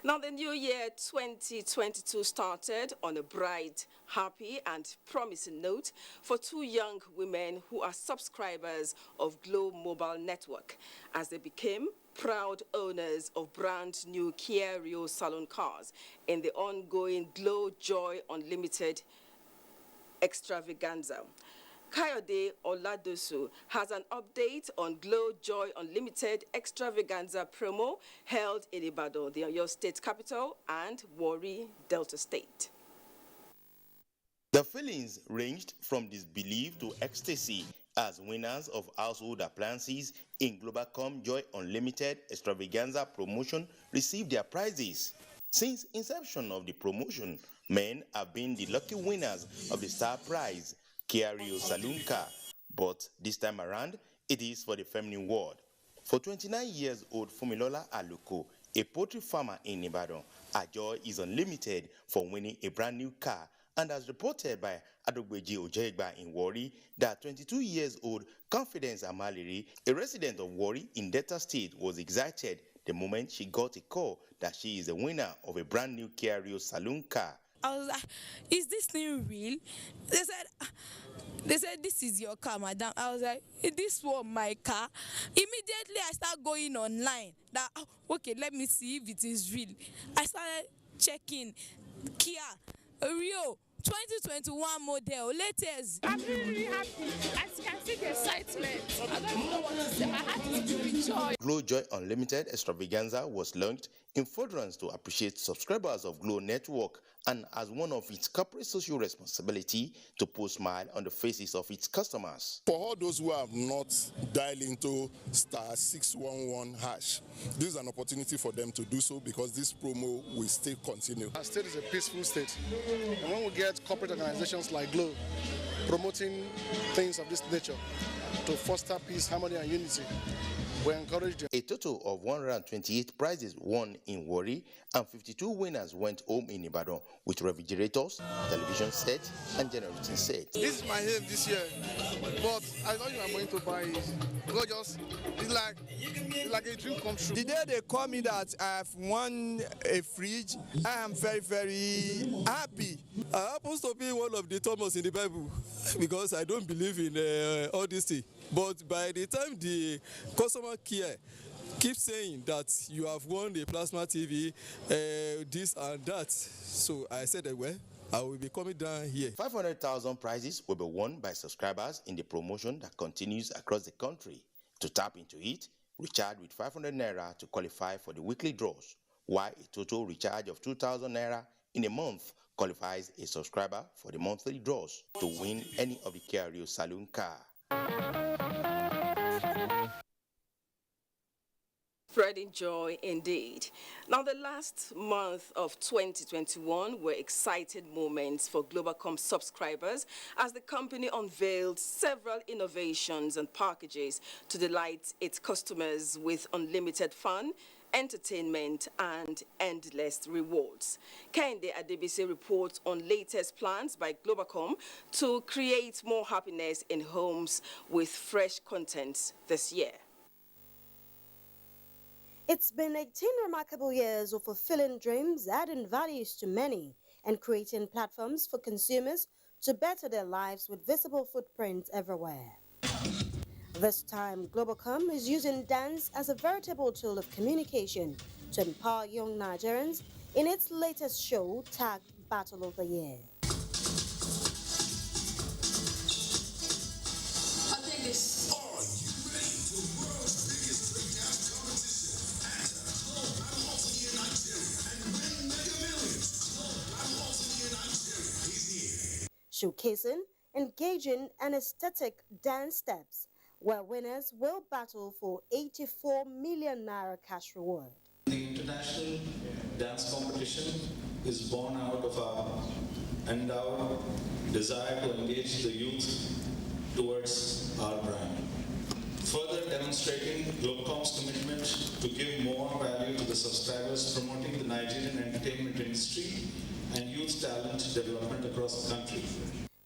Now, the new year 2022 started on a bright, happy, and promising note for two young women who are subscribers of Glow Mobile Network, as they became proud owners of brand new Kia Rio Salon cars in the ongoing Glow Joy Unlimited extravaganza. Kayode Oladosu has an update on Glow Joy Unlimited extravaganza promo held in Ibadan, the Oyo State capital, and Warri, Delta State. The feelings ranged from disbelief to ecstasy as winners of household appliances in Globalcom Joy Unlimited extravaganza promotion received their prizes. Since inception of the promotion, men have been the lucky winners of the star prize, Kia Rio Saloon car, but this time around, it is for the feminine ward. For 29 years old Fumilola Aluko, A poultry farmer in Ibadan, her joy is unlimited for winning a brand new car, and as reported by Adogbeji Ojegba in Warri, that 22-years-old Confidence Amaliri, a resident of Warri in Delta State, was excited the moment she got a call that she is the winner of a brand new Kia Rio saloon car. I was like, is this thing real? They said, this is your car, madam. I was like, this was my car. Immediately, I start going online. That, okay, let me see if it is real. I started checking Kia Rio 2021 model, latest. I'm really happy. As you can see the excitement. I don't even know what to say. My heart is filled with joy. Glow Joy Unlimited Extravaganza was launched in furtherance to appreciate subscribers of Glow Network and as one of its corporate social responsibility to put smile on the faces of its customers. For all those who have not dialed into *611#, this is an opportunity for them to do so because this promo will still continue. Our state is a peaceful state, and when we get corporate organizations like Glow promoting things of this nature to foster peace, harmony, and unity, we encourage them. A total of 128 prizes won in Warri and 52 winners went home in Ibadan with refrigerators, television sets, and generating sets. This is my aim this year, but I know you are going to buy it. Gorgeous. It's like a dream come true. The day they call me that I have won a fridge, I am very, very happy. I happen to be one of the Thomas in the Bible because I don't believe in all this thing. But by the time the customer care keeps saying that you have won a plasma TV, this and that, so I said, well, I will be coming down here. 500,000 prizes will be won by subscribers in the promotion that continues across the country. To tap into it, recharge with 500 naira to qualify for the weekly draws, while a total recharge of 2,000 naira in a month qualifies a subscriber for the monthly draws to win any of the Kia Rio saloon car. Spreading joy indeed. Now, the last month of 2021 were exciting moments for Globacom subscribers as the company unveiled several innovations and packages to delight its customers with unlimited fun, entertainment, and endless rewards. Kende Adebisi reports on latest plans by Globacom to create more happiness in homes with fresh content this year. It's been 18 remarkable years of fulfilling dreams, adding values to many, and creating platforms for consumers to better their lives with visible footprints everywhere. This time, Globacom is using dance as a veritable tool of communication to empower young Nigerians in its latest show tagged Battle of the Year. Showcasing engaging and aesthetic dance steps, where winners will battle for 84 million naira cash reward. The international dance competition is born out of our endowed desire to engage the youth towards our brand. Further demonstrating Globacom's commitment to give more value to the subscribers, promoting the Nigerian entertainment industry and youth talent development across the country.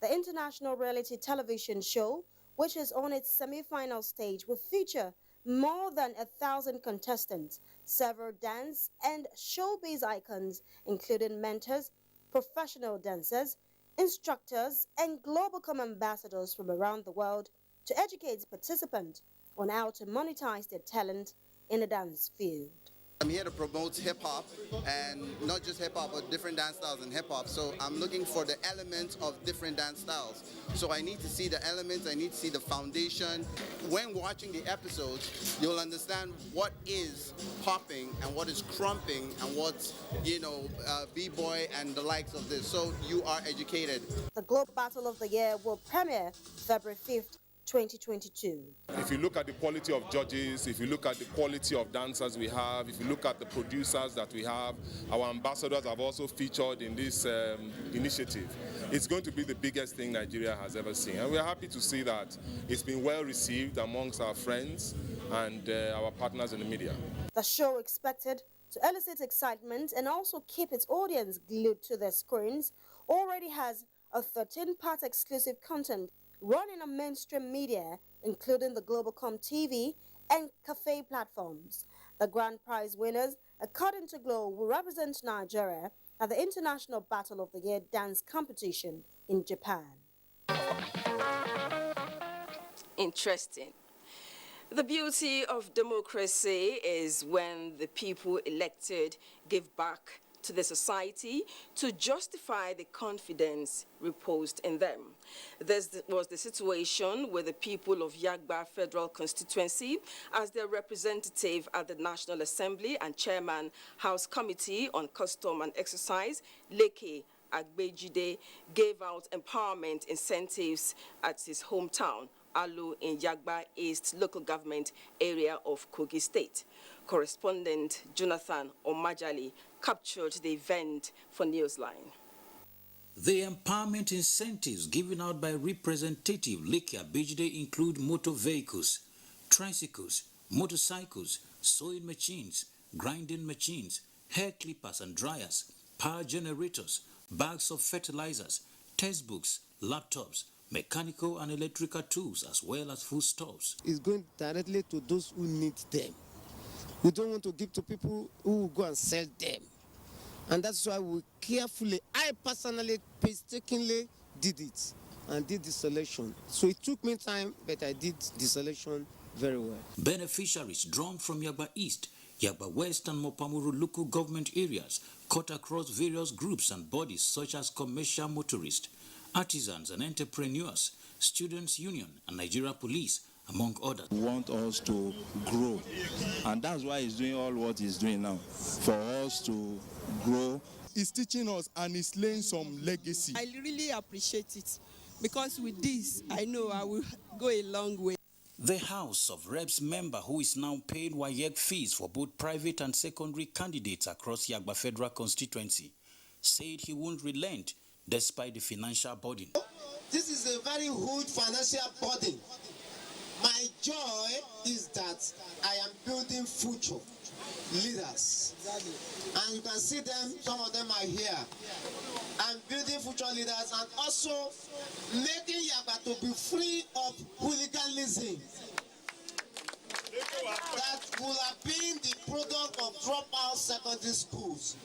The international reality television show, which is on its semi-final stage, will feature more than 1,000 contestants, several dance and showbiz icons, including mentors, professional dancers, instructors, and Globacom ambassadors from around the world to educate participants on how to monetize their talent in the dance field. I'm here to promote hip-hop, and not just hip-hop, but different dance styles in hip-hop. So I'm looking for the elements of different dance styles. So I need to see the elements, I need to see the foundation. When watching the episodes, you'll understand what is popping and what is crumping and what's, b-boy and the likes of this. So you are educated. The Globe Battle of the Year will premiere February 5th, 2022. If you look at the quality of judges, if you look at the quality of dancers we have, if you look at the producers that we have, our ambassadors have also featured in this initiative. It's going to be the biggest thing Nigeria has ever seen. And we're happy to see that it's been well received amongst our friends and our partners in the media. The show expected to elicit excitement and also keep its audience glued to their screens, already has a 13-part exclusive content running on mainstream media, including the Globalcom TV and cafe platforms. The grand prize winners, according to Glo, will represent Nigeria at the International Battle of the Year dance competition in Japan. Interesting. The beauty of democracy is when the people elected give back to the society to justify the confidence reposed in them. This was the situation with the people of Yagba Federal Constituency as their representative at the National Assembly and Chairman House Committee on Custom and Exercise, Leke Agbejide, gave out empowerment incentives at his hometown, Alu, in Yagba East local government area of Kogi State. Correspondent Jonathan Omajali captured the event for Newsline. The empowerment incentives given out by Representative Leke Agbejide include motor vehicles, tricycles, motorcycles, sewing machines, grinding machines, hair clippers and dryers, power generators, bags of fertilizers, textbooks, laptops, mechanical and electrical tools, as well as foodstuffs. It's going directly to those who need them. We don't want to give to people who will go and sell them. And that's why we carefully, I personally, painstakingly did it and did the selection. So it took me time, but I did the selection very well. Beneficiaries drawn from Yagba East, Yagba West and Mopamuru local government areas cut across various groups and bodies such as commercial motorists, artisans and entrepreneurs, students' union and Nigeria Police, among others. We want us to grow, and that's why he's doing all what he's doing now, for us to grow. He's teaching us and he's laying some legacy. I really appreciate it, because with this, I know I will go a long way. The House of Reps member, who is now paying WAEC fees for both private and secondary candidates across Yagba Federal Constituency, said he won't relent despite the financial burden. This is a very huge financial burden. My joy is that I am building future leaders. And you can see them, some of them are here. I'm building future leaders and also making Yagba to be free of hooliganism. That will have been the product of dropout secondary schools.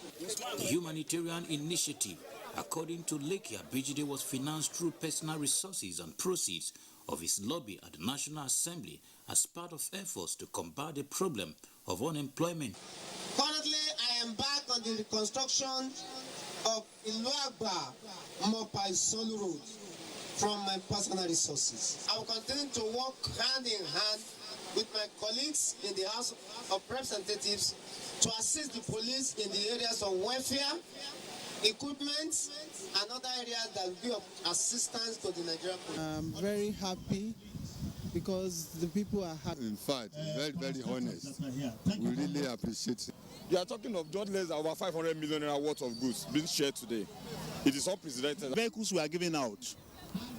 The Humanitarian initiative, according to Leke Agbejide, was financed through personal resources and proceeds of his lobby at the National Assembly as part of efforts to combat the problem of unemployment. Currently, I am back on the reconstruction of Yagba Mopai Solo Road from my personal resources. I will continue to work hand in hand with my colleagues in the House of Representatives to assist the police in the areas of welfare, equipment, and other areas that will be of assistance to the Nigerian police. I'm very happy because the people are happy. In fact, very, very honest. We really appreciate it. You are talking of not less than about 500 million worth of goods being shared today. It is unprecedented. Vehicles we are giving out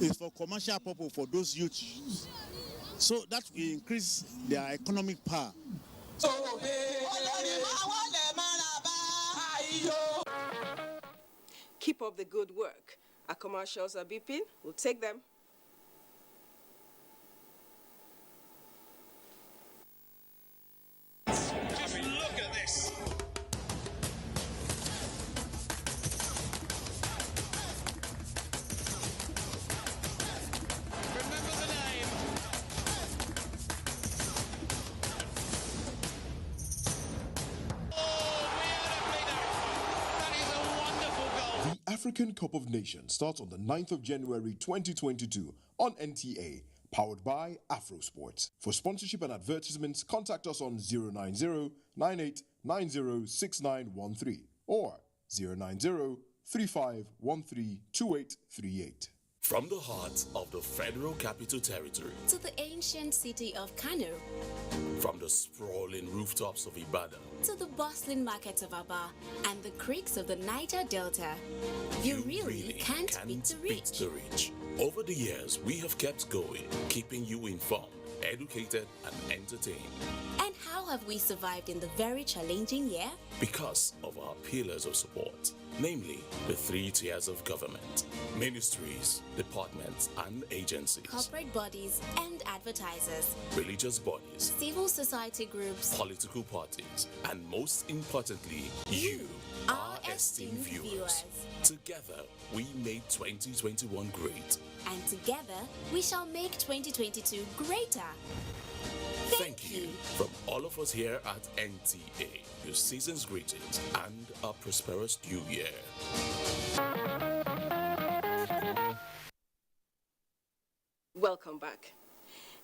is for commercial purpose for those youths, so that will increase their economic power. Keep up the good work. Our commercials are beeping. We'll take them. Just look at this. Remember the name. The African Cup of Nations starts on the 9th of January 2022 on NTA, powered by Afrosports. For sponsorship and advertisements, contact us on 090-9890-6913 or 090-3513-2838. From the heart of the Federal Capital Territory to the ancient city of Kano, from the sprawling rooftops of Ibadan to the bustling markets of Aba and the creeks of the Niger Delta, you really can't beat the reach. Over the years, we have kept going, keeping you informed educated and entertained. And how have we survived in the very challenging year? Because of our pillars of support, namely the 3 tiers of government, ministries, departments and agencies, Corporate bodies and advertisers, religious bodies, civil society groups, political parties, and most importantly, you, our esteemed viewers. Together, we made 2021 great. And together, we shall make 2022 greater. Thank you from all of us here at NTA. Your season's greetings and a prosperous new year. Welcome back.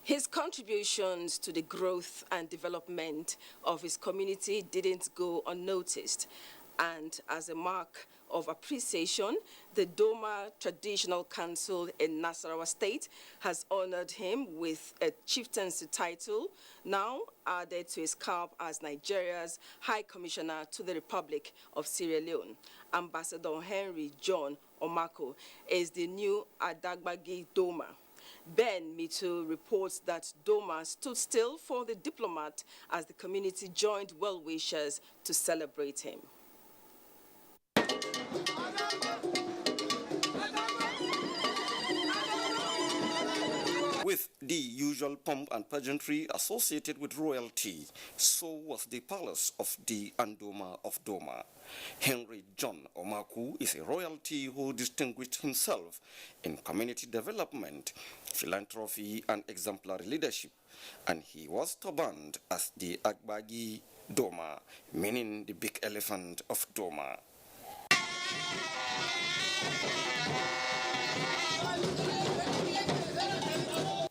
His contributions to the growth and development of his community didn't go unnoticed. And as a mark of appreciation, the Doma Traditional Council in Nasarawa State has honored him with a chieftaincy title, now added to his cap as Nigeria's High Commissioner to the Republic of Sierra Leone. Ambassador Henry John Omako is the new Adagbagi Doma. Ben Mito reports that Doma stood still for the diplomat as the community joined well-wishers to celebrate him. With the usual pomp and pageantry associated with royalty, so was the palace of the Andoma of Doma. Henry John Omaku is a royalty who distinguished himself in community development, philanthropy, and exemplary leadership, and he was turbaned as the Agbagi Doma, meaning the big elephant of Doma.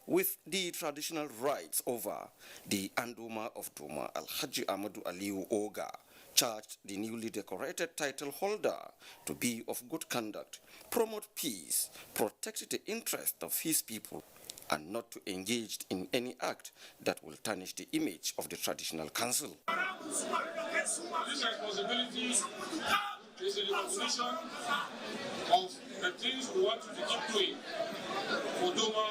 With the traditional rites over, the Andoma of Doma, Al-Haji Amadou Aliu Oga, charged the newly decorated title holder to be of good conduct, promote peace, protect the interest of his people, and not to engage in any act that will tarnish the image of the traditional council. This responsibility is a recognition of the things we want to keep doing for Doma,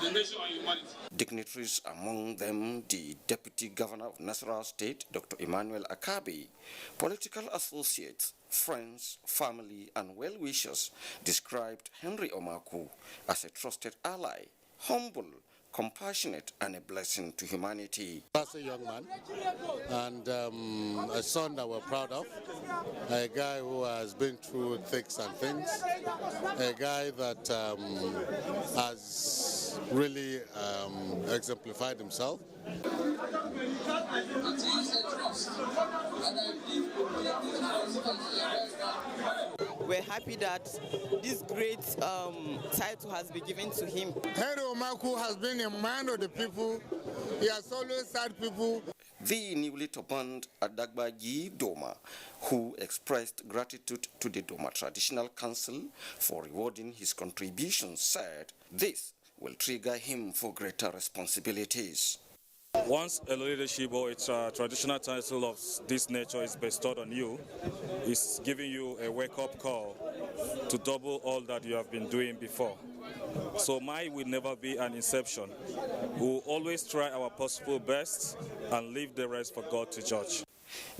the nation, and humanity. Dignitaries, among them the Deputy Governor of Nasarawa State, Dr. Emmanuel Akabi, political associates, friends, family, and well-wishers described Henry Omaku as a trusted ally, humble, compassionate, and a blessing to humanity. As a young man and a son that we're proud of, a guy who has been through thicks and things, a guy that has really exemplified himself. We're happy that this great title has been given to him. Henry Omaku has been a man of the people. He has always served people. The newly turbaned Adagbagi Doma, who expressed gratitude to the Doma Traditional Council for rewarding his contributions, said this will trigger him for greater responsibilities. Once a leadership or a traditional title of this nature is bestowed on you, it's giving you a wake-up call to double all that you have been doing before. So mine will never be an inception. We will always try our possible best and leave the rest for God to judge.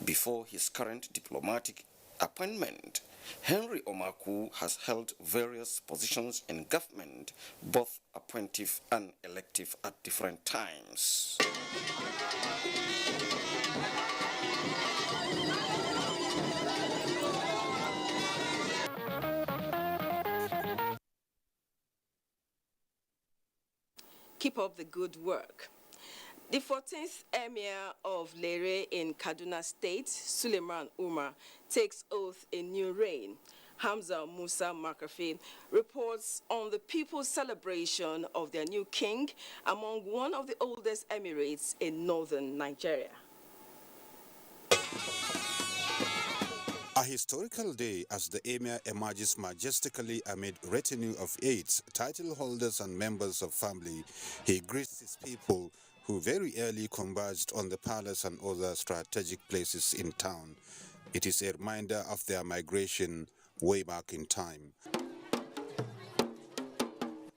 Before his current diplomatic appointment, Henry Omaku has held various positions in government, both appointive and elective at different times. Keep up the good work. The 14th Emir of Lere in Kaduna State, Suleiman Umar, takes oath in new reign. Hamza Musa Makarfi reports on the people's celebration of their new king among one of the oldest emirates in northern Nigeria. A historical day as the Emir emerges majestically amid retinue of aides, title holders and members of family. He greets his people who very early converged on the palace and other strategic places in town. It is a reminder of their migration way back in time.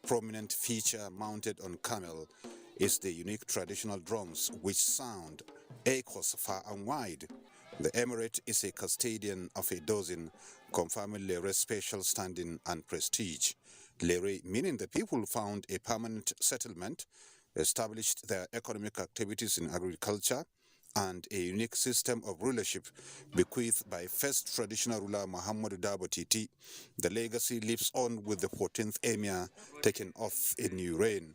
Prominent feature mounted on camel, is the unique traditional drums which sound echoes far and wide. The emirate is a custodian of a dozen, confirming Lere's special standing and prestige. Lere, meaning the people found a permanent settlement, established their economic activities in agriculture, and a unique system of rulership bequeathed by first traditional ruler Muhammadu Dabo Titi. The legacy lives on with the 14th emir taking off a new reign.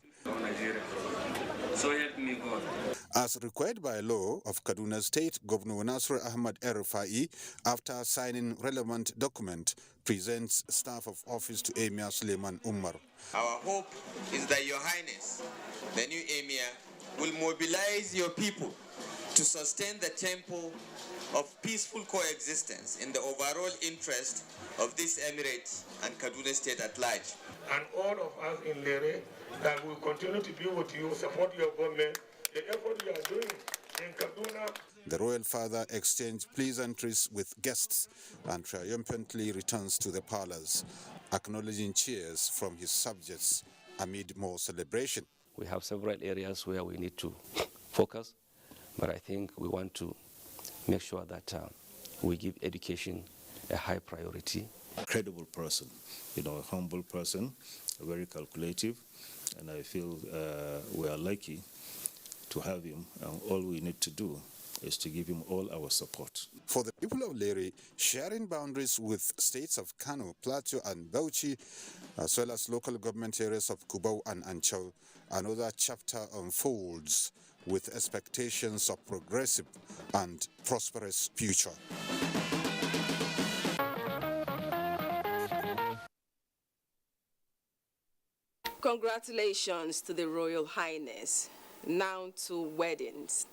So help me God. As required by law of Kaduna State, Governor Nasir Ahmad El-Rufai, after signing relevant document, presents staff of office to Emir Suleiman Umar. Our hope is that Your Highness, the new Emir, will mobilize your people to sustain the temple of peaceful coexistence in the overall interest of this emirate and Kaduna State at large. And all of us in Lere that will continue to be with you, support your government, the effort you are doing in Kaduna. The royal father exchanged pleasantries with guests and triumphantly returns to the palace, acknowledging cheers from his subjects amid more celebration. We have several areas where we need to focus, but I think we want to make sure that we give education a high priority. A credible person, a humble person, very calculative, and I feel we are lucky to have him, and all we need to do is to give him all our support. For the people of Lere, sharing boundaries with states of Kano, Plateau and Bauchi, as well as local government areas of Kubau and Anchau, another chapter unfolds with expectations of progressive and prosperous future. Congratulations to the Royal Highness. Now to weddings.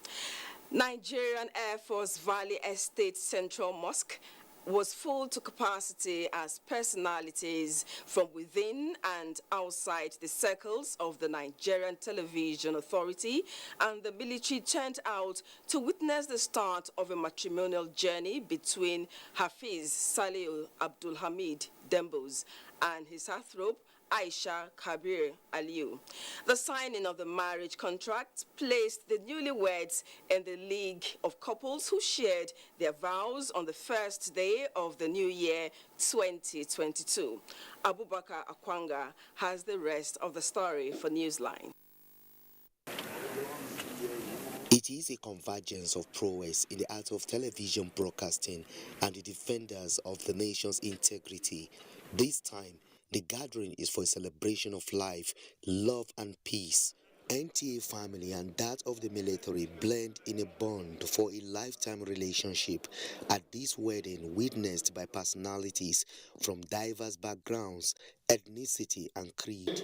Nigerian Air Force Valley Estate Central Mosque was full to capacity as personalities from within and outside the circles of the Nigerian Television Authority and the military turned out to witness the start of a matrimonial journey between Hafiz Salih Abdul Hamid Dembos and his heartthrob Aisha Kabir Aliu. The signing of the marriage contract placed the newlyweds in the league of couples who shared their vows on the first day of the new year 2022. Abubakar Akwanga has the rest of the story for Newsline. It is a convergence of prowess in the art of television broadcasting and the defenders of the nation's integrity. This time, the gathering is for a celebration of life, love and peace. NTA family and that of the military blend in a bond for a lifetime relationship at this wedding witnessed by personalities from diverse backgrounds, ethnicity and creed.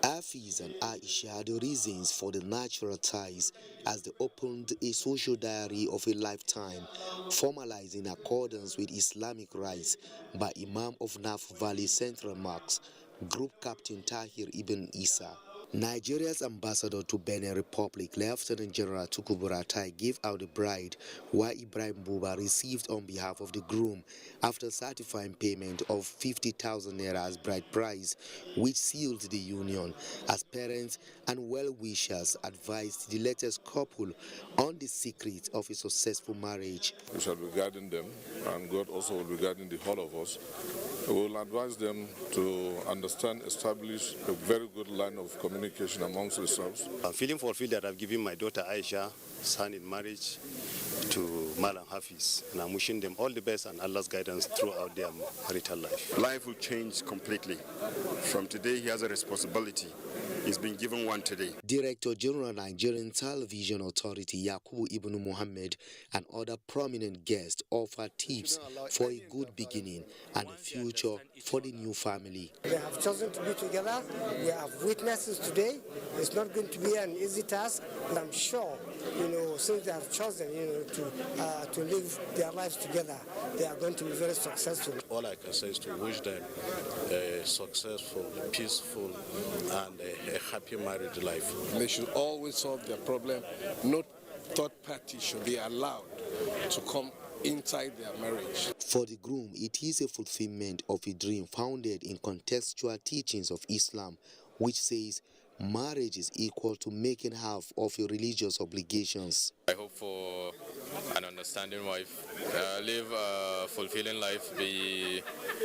Hafiz and Aisha are the reasons for the natural ties as they opened a social diary of a lifetime, formalized in accordance with Islamic rites by Imam of Naf Valley Central Mosque, Group Captain Tahir Ibn Isa. Nigeria's ambassador to Benin Republic, Lieutenant General Tukur Buratai, gave out the bride, while Ibrahim Buba received on behalf of the groom after certifying payment of 50,000 naira as bride price, which sealed the union, as parents and well-wishers advised the latest couple on the secret of a successful marriage. We shall be guiding them, and God also will be guiding the whole of us. We will advise them to understand, establish a very good line of communication amongst themselves. I'm feeling fulfilled that I've given my daughter Aisha son in marriage to Malam Hafiz, and I'm wishing them all the best and Allah's guidance throughout their marital life. Life will change completely. From today, he has a responsibility. He's been given one today. Director General Nigerian Television Authority Yakubu Ibn Muhammad and other prominent guests offer tips for a good beginning and a future for the new family. They have chosen to be together. We have witnesses today. It's not going to be an easy task, and I'm sure, since they have chosen, to live their lives together, they are going to be very successful. All I can say is to wish them a successful, peaceful, and a happy married life. They should always solve their problem. No third party should be allowed to come inside their marriage. For the groom, it is a fulfillment of a dream founded in contextual teachings of Islam, which says marriage is equal to making half of your religious obligations. I hope for an understanding wife, live a fulfilling life, be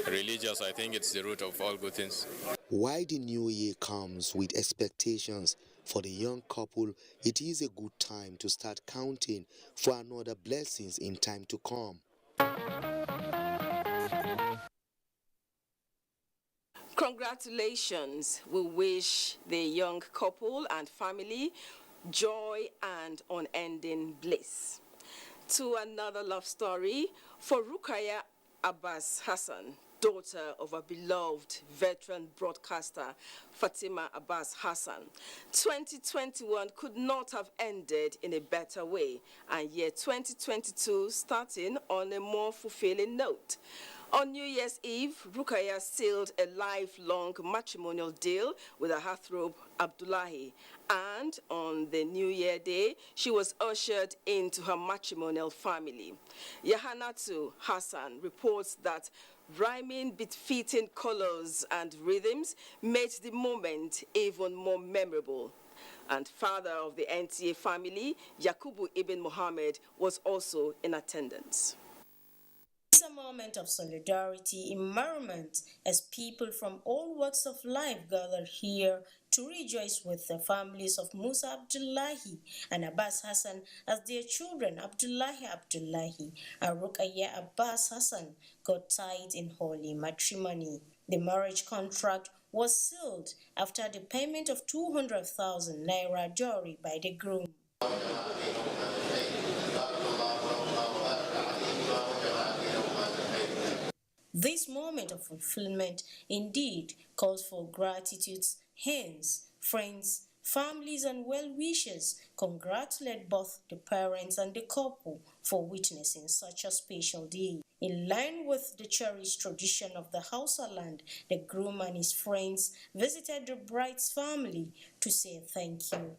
religious. I think it's the root of all good things. While the new year comes with expectations for the young couple, it is a good time to start counting for another blessings in time to come. Congratulations. We wish the young couple and family joy and unending bliss. To another love story for Rukaya Abbas Hassan, daughter of a beloved veteran broadcaster, Fatima Abbas Hassan. 2021 could not have ended in a better way, and yet 2022 starting on a more fulfilling note. On New Year's Eve, Rukaya sealed a lifelong matrimonial deal with her heartthrob Abdullahi, and on the New Year Day, she was ushered into her matrimonial family. Yahanatu Hassan reports that rhyming, befitting colors and rhythms made the moment even more memorable. And father of the NTA family, Yakubu Ibn Muhammad, was also in attendance. It's a moment of solidarity and merriment as people from all walks of life gather here to rejoice with the families of Musa Abdullahi and Abbas Hassan as their children Abdullahi and Rukaya Abbas Hassan got tied in holy matrimony. The marriage contract was sealed after the payment of 200,000 naira dowry by the groom. This moment of fulfillment indeed calls for gratitude. Hence, friends, families and well-wishers congratulate both the parents and the couple for witnessing such a special day. In line with the cherished tradition of the Hausa land, the groom and his friends visited the bride's family to say thank you.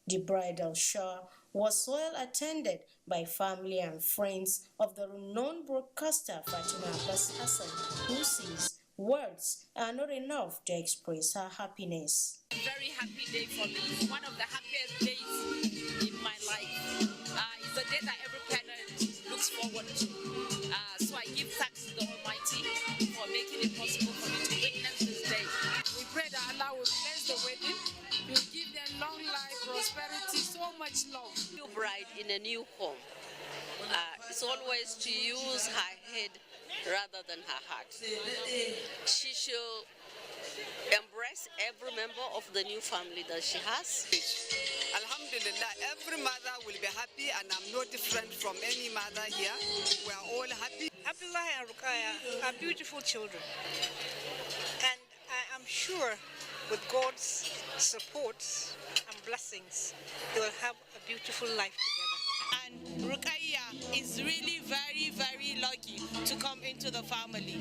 The bridal shower was well attended by family and friends of the renowned broadcaster Fatima Abbas Hassan, who says words are not enough to express her happiness. Very happy day for me. One of the happiest days in my life. It's a day that every parent looks forward to. So I give thanks to the Almighty for making it possible for me to witness this day. We pray that Allah will bless the wedding. He will give them long life, prosperity, so much love. New bride in a new home. It's always to use her head rather than her heart. She should embrace every member of the new family that she has. Alhamdulillah, every mother will be happy, and I'm no different from any mother here. We are all happy. Abdullah and Rukaya are beautiful children, and I am sure with God's support and blessings, they will have a beautiful life together. And Rukaya is really very, very lucky to come into the family.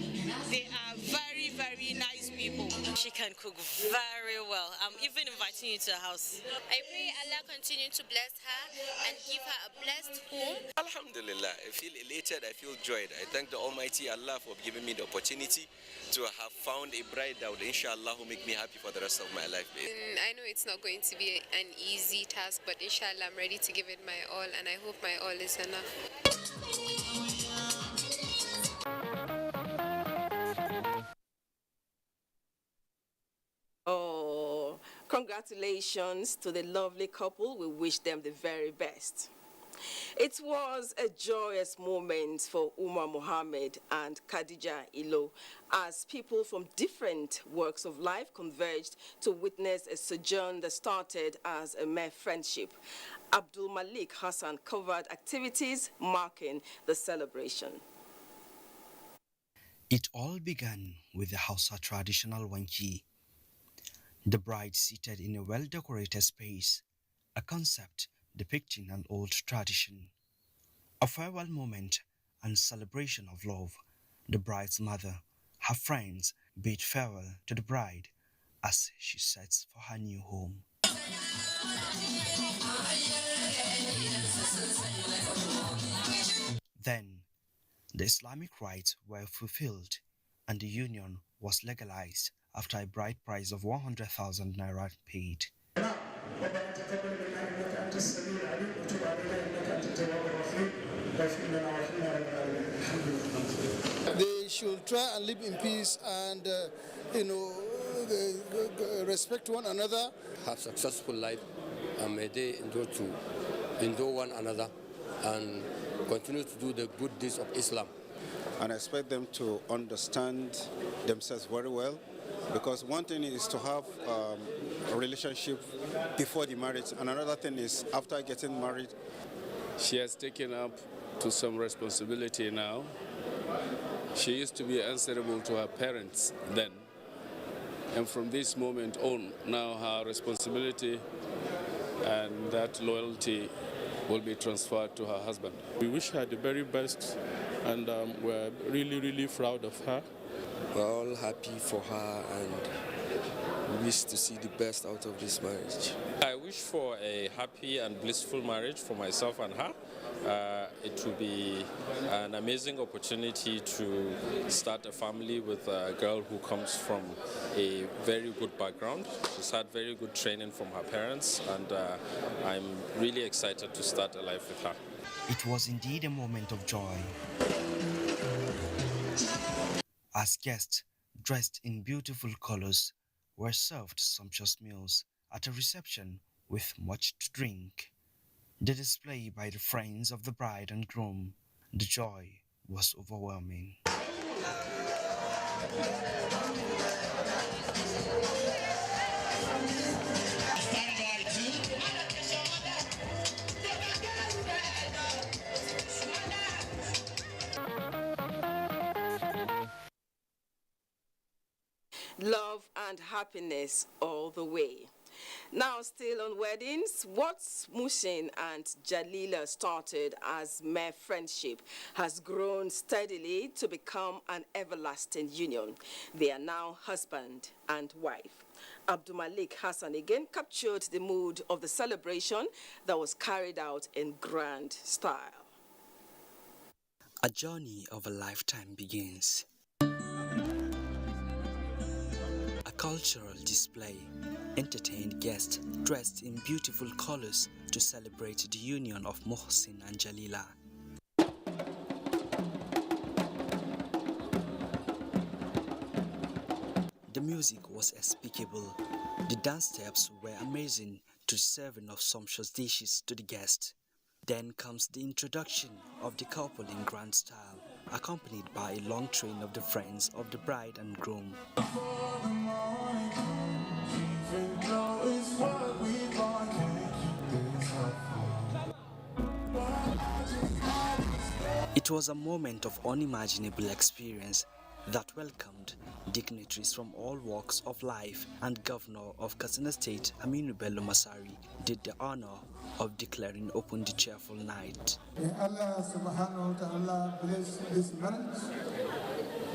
They are very, very nice people. She can cook very well. I'm even inviting you to her house. I pray Allah continue to bless her and give her a blessed home. Alhamdulillah, I feel elated, I feel joyed. I thank the Almighty Allah for giving me the opportunity to have found a bride that will inshallah will make me happy for the rest of my life. I know it's not going to be an easy task, but inshallah I'm ready to give it my all, and I hope my all is enough. Oh, congratulations to the lovely couple. We wish them the very best. It was a joyous moment for Umar Mohammed and Khadija Ilo as people from different walks of life converged to witness a sojourn that started as a mere friendship. Abdul Malik Hassan covered activities marking the celebration. It all began with the Hausa traditional wanki. The bride seated in a well-decorated space, a concept depicting an old tradition. A farewell moment and celebration of love. The bride's mother, her friends bid farewell to the bride as she sets for her new home. Then, the Islamic rites were fulfilled and the union was legalized after a bride price of 100,000 naira paid. They should try and live in peace and, respect one another. Have successful life and may they endure one another and continue to do the good deeds of Islam. And I expect them to understand themselves very well, because one thing is to have a relationship before the marriage, and another thing is after getting married. She has taken up to some responsibility now. She used to be answerable to her parents then, and from this moment on, now her responsibility and that loyalty will be transferred to her husband. We wish her the very best, and we're really, really proud of her. We're all happy for her and wish to see the best out of this marriage. I wish for a happy and blissful marriage for myself and her. It will be an amazing opportunity to start a family with a girl who comes from a very good background. She's had very good training from her parents, and I'm really excited to start a life with her. It was indeed a moment of joy, as guests dressed in beautiful colors were served sumptuous meals at a reception with much to drink. The display by the friends of the bride and groom, the joy was overwhelming. Love and happiness all the way. Now, still on weddings, what Mushin and Jalila started as mere friendship has grown steadily to become an everlasting union. They are now husband and wife. Abdul Malik Hassan again captured the mood of the celebration that was carried out in grand style. A journey of a lifetime begins. A cultural display entertained guests dressed in beautiful colors to celebrate the union of Mohsin and Jalila. The music was unspeakable. The dance steps were amazing to the serving of sumptuous dishes to the guests. Then comes the introduction of the couple in grand style, accompanied by a long train of the friends of the bride and groom. It was a moment of unimaginable experience that welcomed dignitaries from all walks of life, and Governor of Katsina State, Aminu Bello Masari, did the honor of declaring open the cheerful night. May Allah subhanahu wa ta'ala bless this marriage.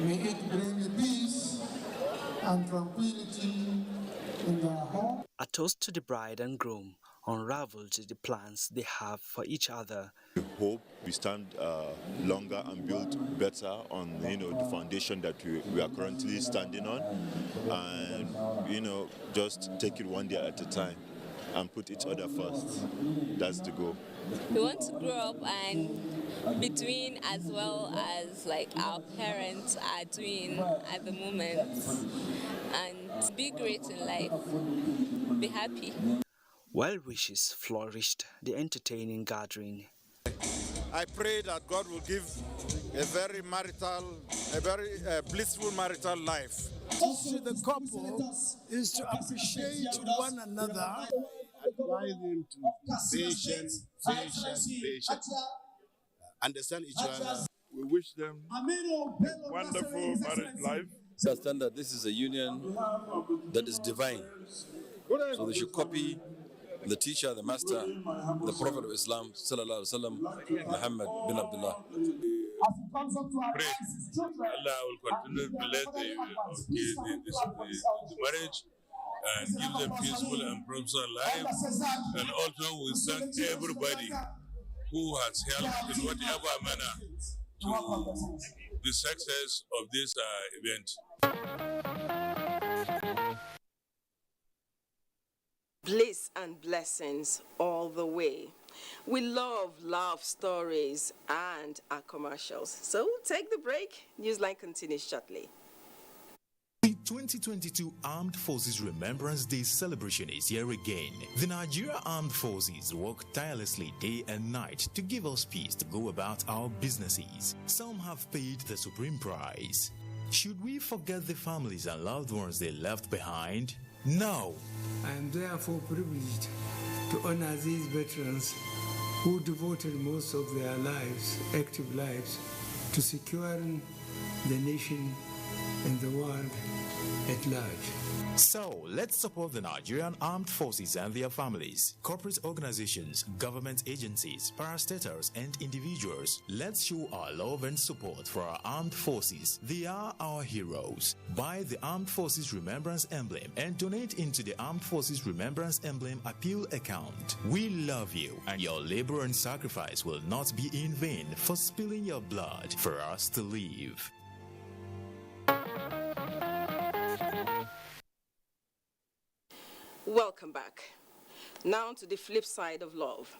May it bring peace and tranquility in their home. A toast to the bride and groom unraveled the plans they have for each other. We hope we stand longer and build better on the foundation that we are currently standing on, and just take it one day at a time and put each other first. That's the goal. We want to grow up and be doing as well as our parents are doing at the moment, and be great in life, be happy. Well wishes flourished the entertaining gathering. I pray that God will give a very blissful marital life. To the couple is to appreciate one another. Advise them to be patient. Understand each other. We wish them wonderful marriage life. I understand that this is a union that is divine. So they should copy the teacher, the master, the Prophet of Islam, sallallahu alaihi wasallam, Muhammad bin Abdullah. Pray Allah will continue to bless the marriage, and give them peaceful and prosperous life. And also we thank everybody who has helped in whatever manner to the success of this event. Bliss and blessings all the way. We love stories and our commercials. So take the break. Newsline continues shortly. The 2022 Armed Forces Remembrance Day celebration is here again. The Nigeria Armed Forces work tirelessly day and night to give us peace to go about our businesses. Some have paid the supreme price. Should we forget the families and loved ones they left behind? No. I am therefore privileged to honor these veterans who devoted most of their lives, active lives, to securing the nation and the world at large. So, let's support the Nigerian Armed Forces and their families, corporate organizations, government agencies, parastatals, and individuals. Let's show our love and support for our armed forces. They are our heroes. Buy the Armed Forces Remembrance Emblem and donate into the Armed Forces Remembrance Emblem Appeal account. We love you, and your labor and sacrifice will not be in vain for spilling your blood for us to live. Welcome back. Now to the flip side of love.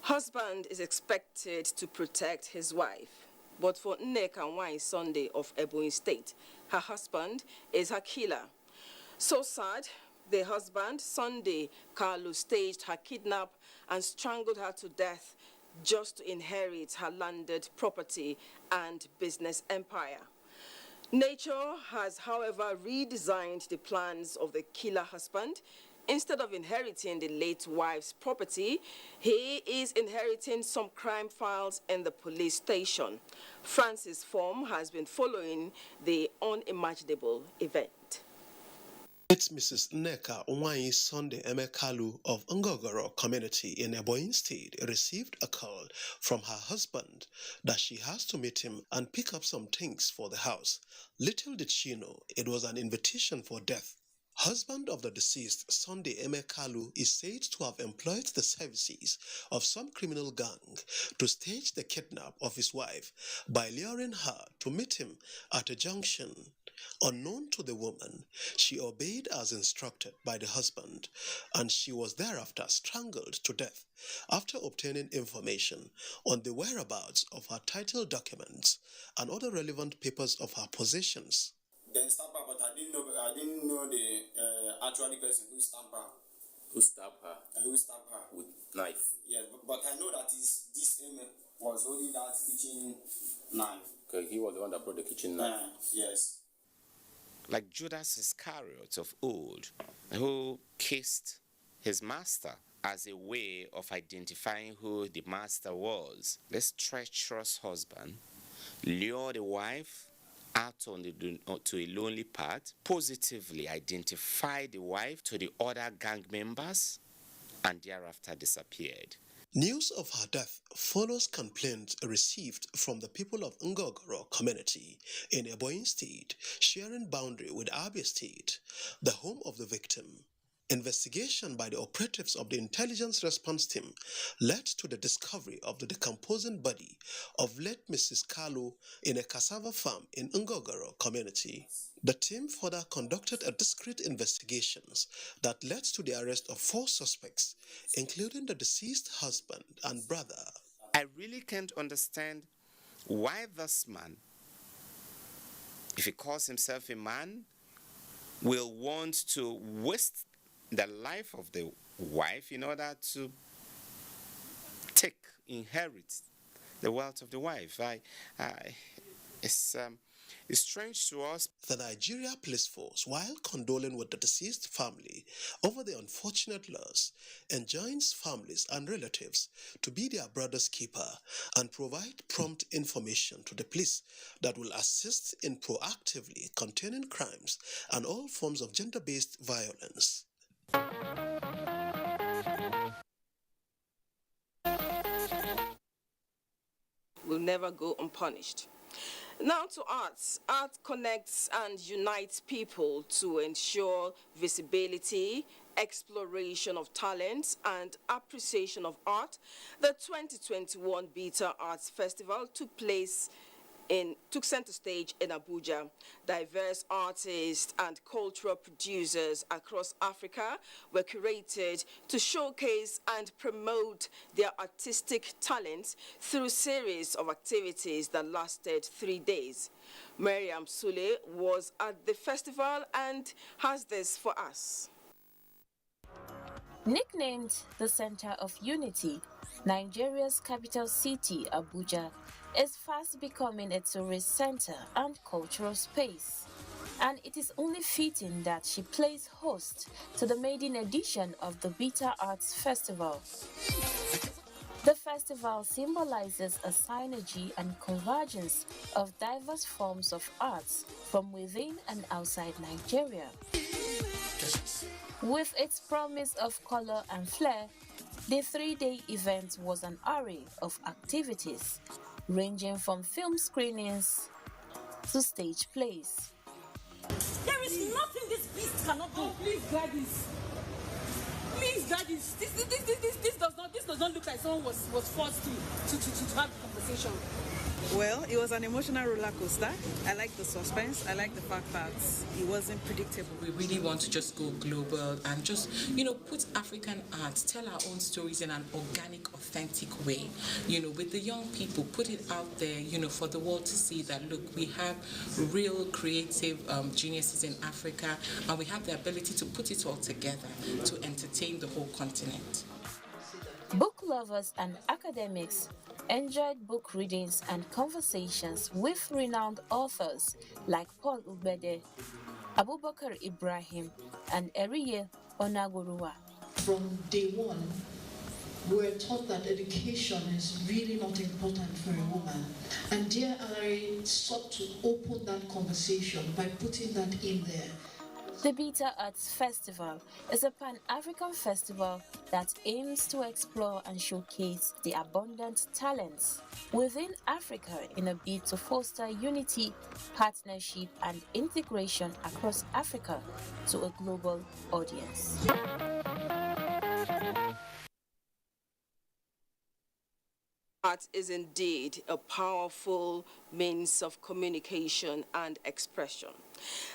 Husband is expected to protect his wife. But for Nneka Nwanyi Sunday of Ebonyi State, her husband is her killer. So sad, the husband, Sunday Kalu, staged her kidnap and strangled her to death just to inherit her landed property and business empire. Nature has, however, redesigned the plans of the killer husband. Instead of inheriting the late wife's property, he is inheriting some crime files in the police station. Francis Form has been following the unimaginable event. It's Mrs. Nneka Nwanyi Sunday Emekalu of Ngogoro community in Ebonyi State received a call from her husband that she has to meet him and pick up some things for the house. Little did she know it was an invitation for death. Husband of the deceased, Sunday Emekalu, is said to have employed the services of some criminal gang to stage the kidnap of his wife by luring her to meet him at a junction. Unknown to the woman, she obeyed as instructed by the husband, and she was thereafter strangled to death after obtaining information on the whereabouts of her title documents and other relevant papers of her possessions. Then stamp her, but I didn't know the actual person who stamped her. Who stabbed her? Who stabbed her? With knife. Yes, but I know that this was holding that kitchen knife. Okay, he was the one that brought the kitchen knife. Yes. Like Judas Iscariot of old, who kissed his master as a way of identifying who the master was. This treacherous husband lured the wife out to a lonely path, positively identified the wife to the other gang members, and thereafter disappeared. News of her death follows complaints received from the people of Ngogoro community in Ebonyi State, sharing boundary with Abia State, the home of the victim. Investigation by the operatives of the intelligence response team led to the discovery of the decomposing body of late Mrs. Kalu in a cassava farm in Ngogoro community. The team further conducted a discreet investigations that led to the arrest of 4 suspects, including the deceased husband and brother. I really can't understand why this man, if he calls himself a man, will want to waste the life of the wife in order to inherit the wealth of the wife. It's strange to us. The Nigeria Police Force, while condoling with the deceased family over the unfortunate loss, enjoins families and relatives to be their brother's keeper and provide prompt information to the police that will assist in proactively containing crimes and all forms of gender-based violence. Will never go unpunished. Now to arts. Art connects and unites people to ensure visibility, exploration of talents, and appreciation of art. The 2021 Beta Arts Festival took center stage in Abuja. Diverse artists and cultural producers across Africa were curated to showcase and promote their artistic talents through a series of activities that lasted 3 days. Mariam Sule was at the festival and has this for us. Nicknamed the Center of Unity, Nigeria's capital city, Abuja, is fast becoming a tourist center and cultural space. And it is only fitting that she plays host to the maiden edition of the Beta Arts Festival. The festival symbolizes a synergy and convergence of diverse forms of arts from within and outside Nigeria. With its promise of color and flair, the 3-day event was an array of activities, ranging from film screenings to stage plays. There is nothing this beast cannot do. Oh, please, Gladys. Please, Gladys. This does not look like someone was forced to have the conversation. Well, it was an emotional roller coaster. I like the suspense. I like the fact that it wasn't predictable. We really want to just go global and just, put African art, tell our own stories in an organic, authentic way. With the young people, put it out there, for the world to see that, look, we have real creative geniuses in Africa, and we have the ability to put it all together to entertain the whole continent. Book lovers and academics enjoyed book readings and conversations with renowned authors like Paul Ubede, Abubakar Ibrahim, and Eriye Onaguruwa. From day one, we were taught that education is really not important for a woman. And dear Alari sought to open that conversation by putting that in there. The Beta Arts Festival is a Pan-African festival that aims to explore and showcase the abundant talents within Africa in a bid to foster unity, partnership, and integration across Africa to a global audience. Art is indeed a powerful means of communication and expression.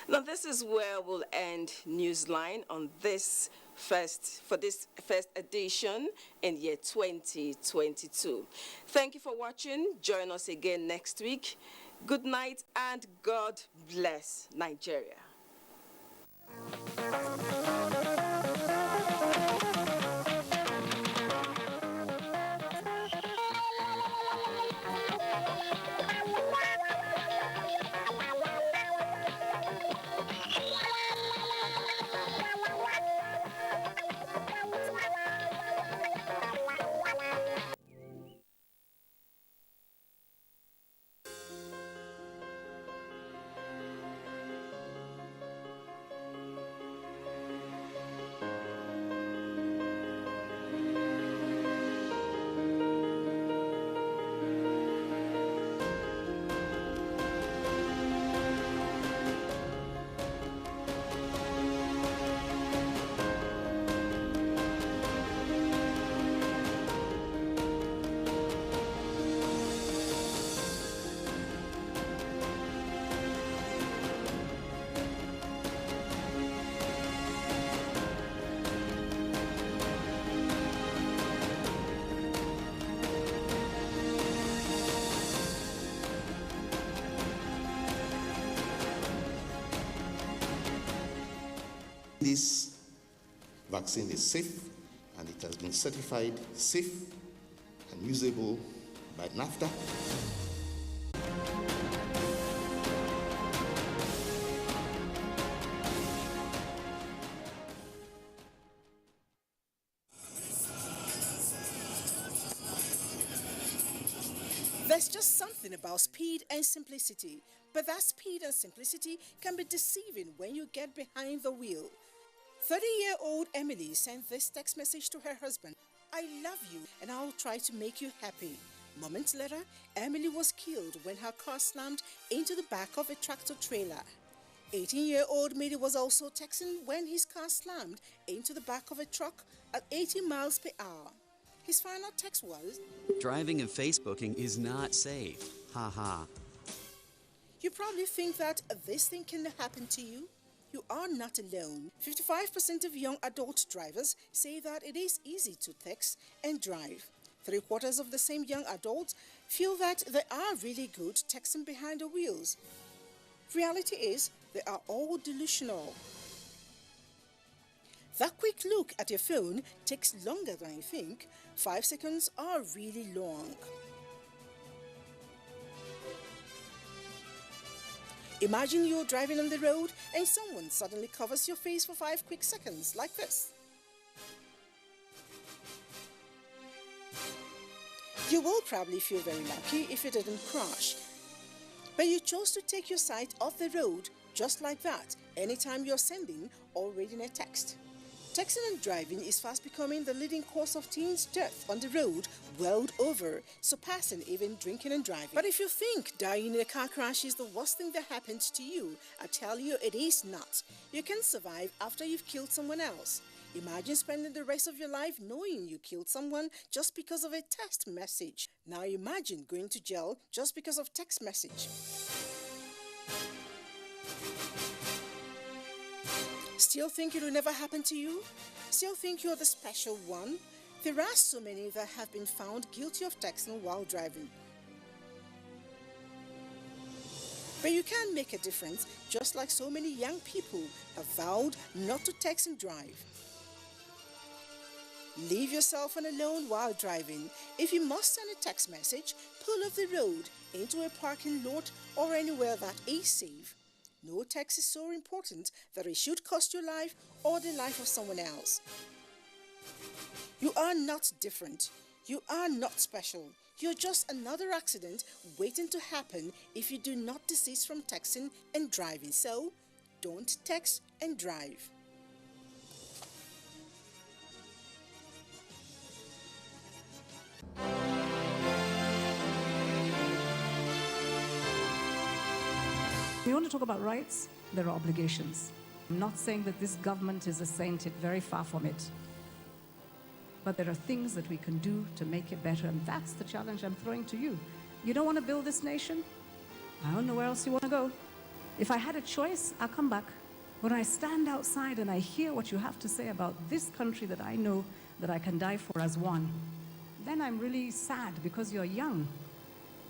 Now, this is where we'll end Newsline on this first edition in year 2022. Thank you for watching. Join us again next week. Good night and God bless Nigeria. This vaccine is safe and it has been certified safe and usable by NAFTA. There's just something about speed and simplicity, but that speed and simplicity can be deceiving when you get behind the wheel. 30-year-old Emily sent this text message to her husband: "I love you and I'll try to make you happy. Moments later, Emily was killed when her car slammed into the back of a tractor trailer. 18-year-old Midi was also texting when his car slammed into the back of a truck at 80 miles per hour. His final text was, "Driving and Facebooking is not safe. Ha ha." You probably think that this thing can happen to you. You are not alone. 55% of young adult drivers say that it is easy to text and drive. 3/4 of the same young adults feel that they are really good texting behind the wheels. Reality is, they are all delusional. That quick look at your phone takes longer than you think. 5 seconds are really long. Imagine you're driving on the road and someone suddenly covers your face for 5 quick seconds, like this. You will probably feel very lucky if you didn't crash. But you chose to take your sight off the road just like that anytime you're sending or reading a text. Texting and driving is fast becoming the leading cause of teens' death on the road world over, surpassing even drinking and driving. But if you think dying in a car crash is the worst thing that happens to you, I tell you it is not. You can survive after you've killed someone else. Imagine spending the rest of your life knowing you killed someone just because of a text message. Now imagine going to jail just because of text message. Still think it will never happen to you? Still think you're the special one? There are so many that have been found guilty of texting while driving. But you can make a difference, just like so many young people have vowed not to text and drive. Leave your cell phone alone while driving. If you must send a text message, pull off the road into a parking lot or anywhere that is safe. No text is so important that it should cost your life or the life of someone else. You are not different. You are not special. You're just another accident waiting to happen if you do not desist from texting and driving. So, don't text and drive. We want to talk about rights, there are obligations. I'm not saying that this government is a saint, it's very far from it. But there are things that we can do to make it better, and that's the challenge I'm throwing to you. You don't want to build this nation? I don't know where else you want to go. If I had a choice, I'll come back. When I stand outside and I hear what you have to say about this country that I know that I can die for as one, then I'm really sad because you're young.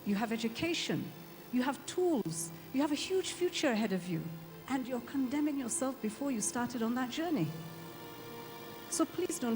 You have education. You have tools. You have a huge future ahead of you. And you're condemning yourself before you started on that journey. So please don't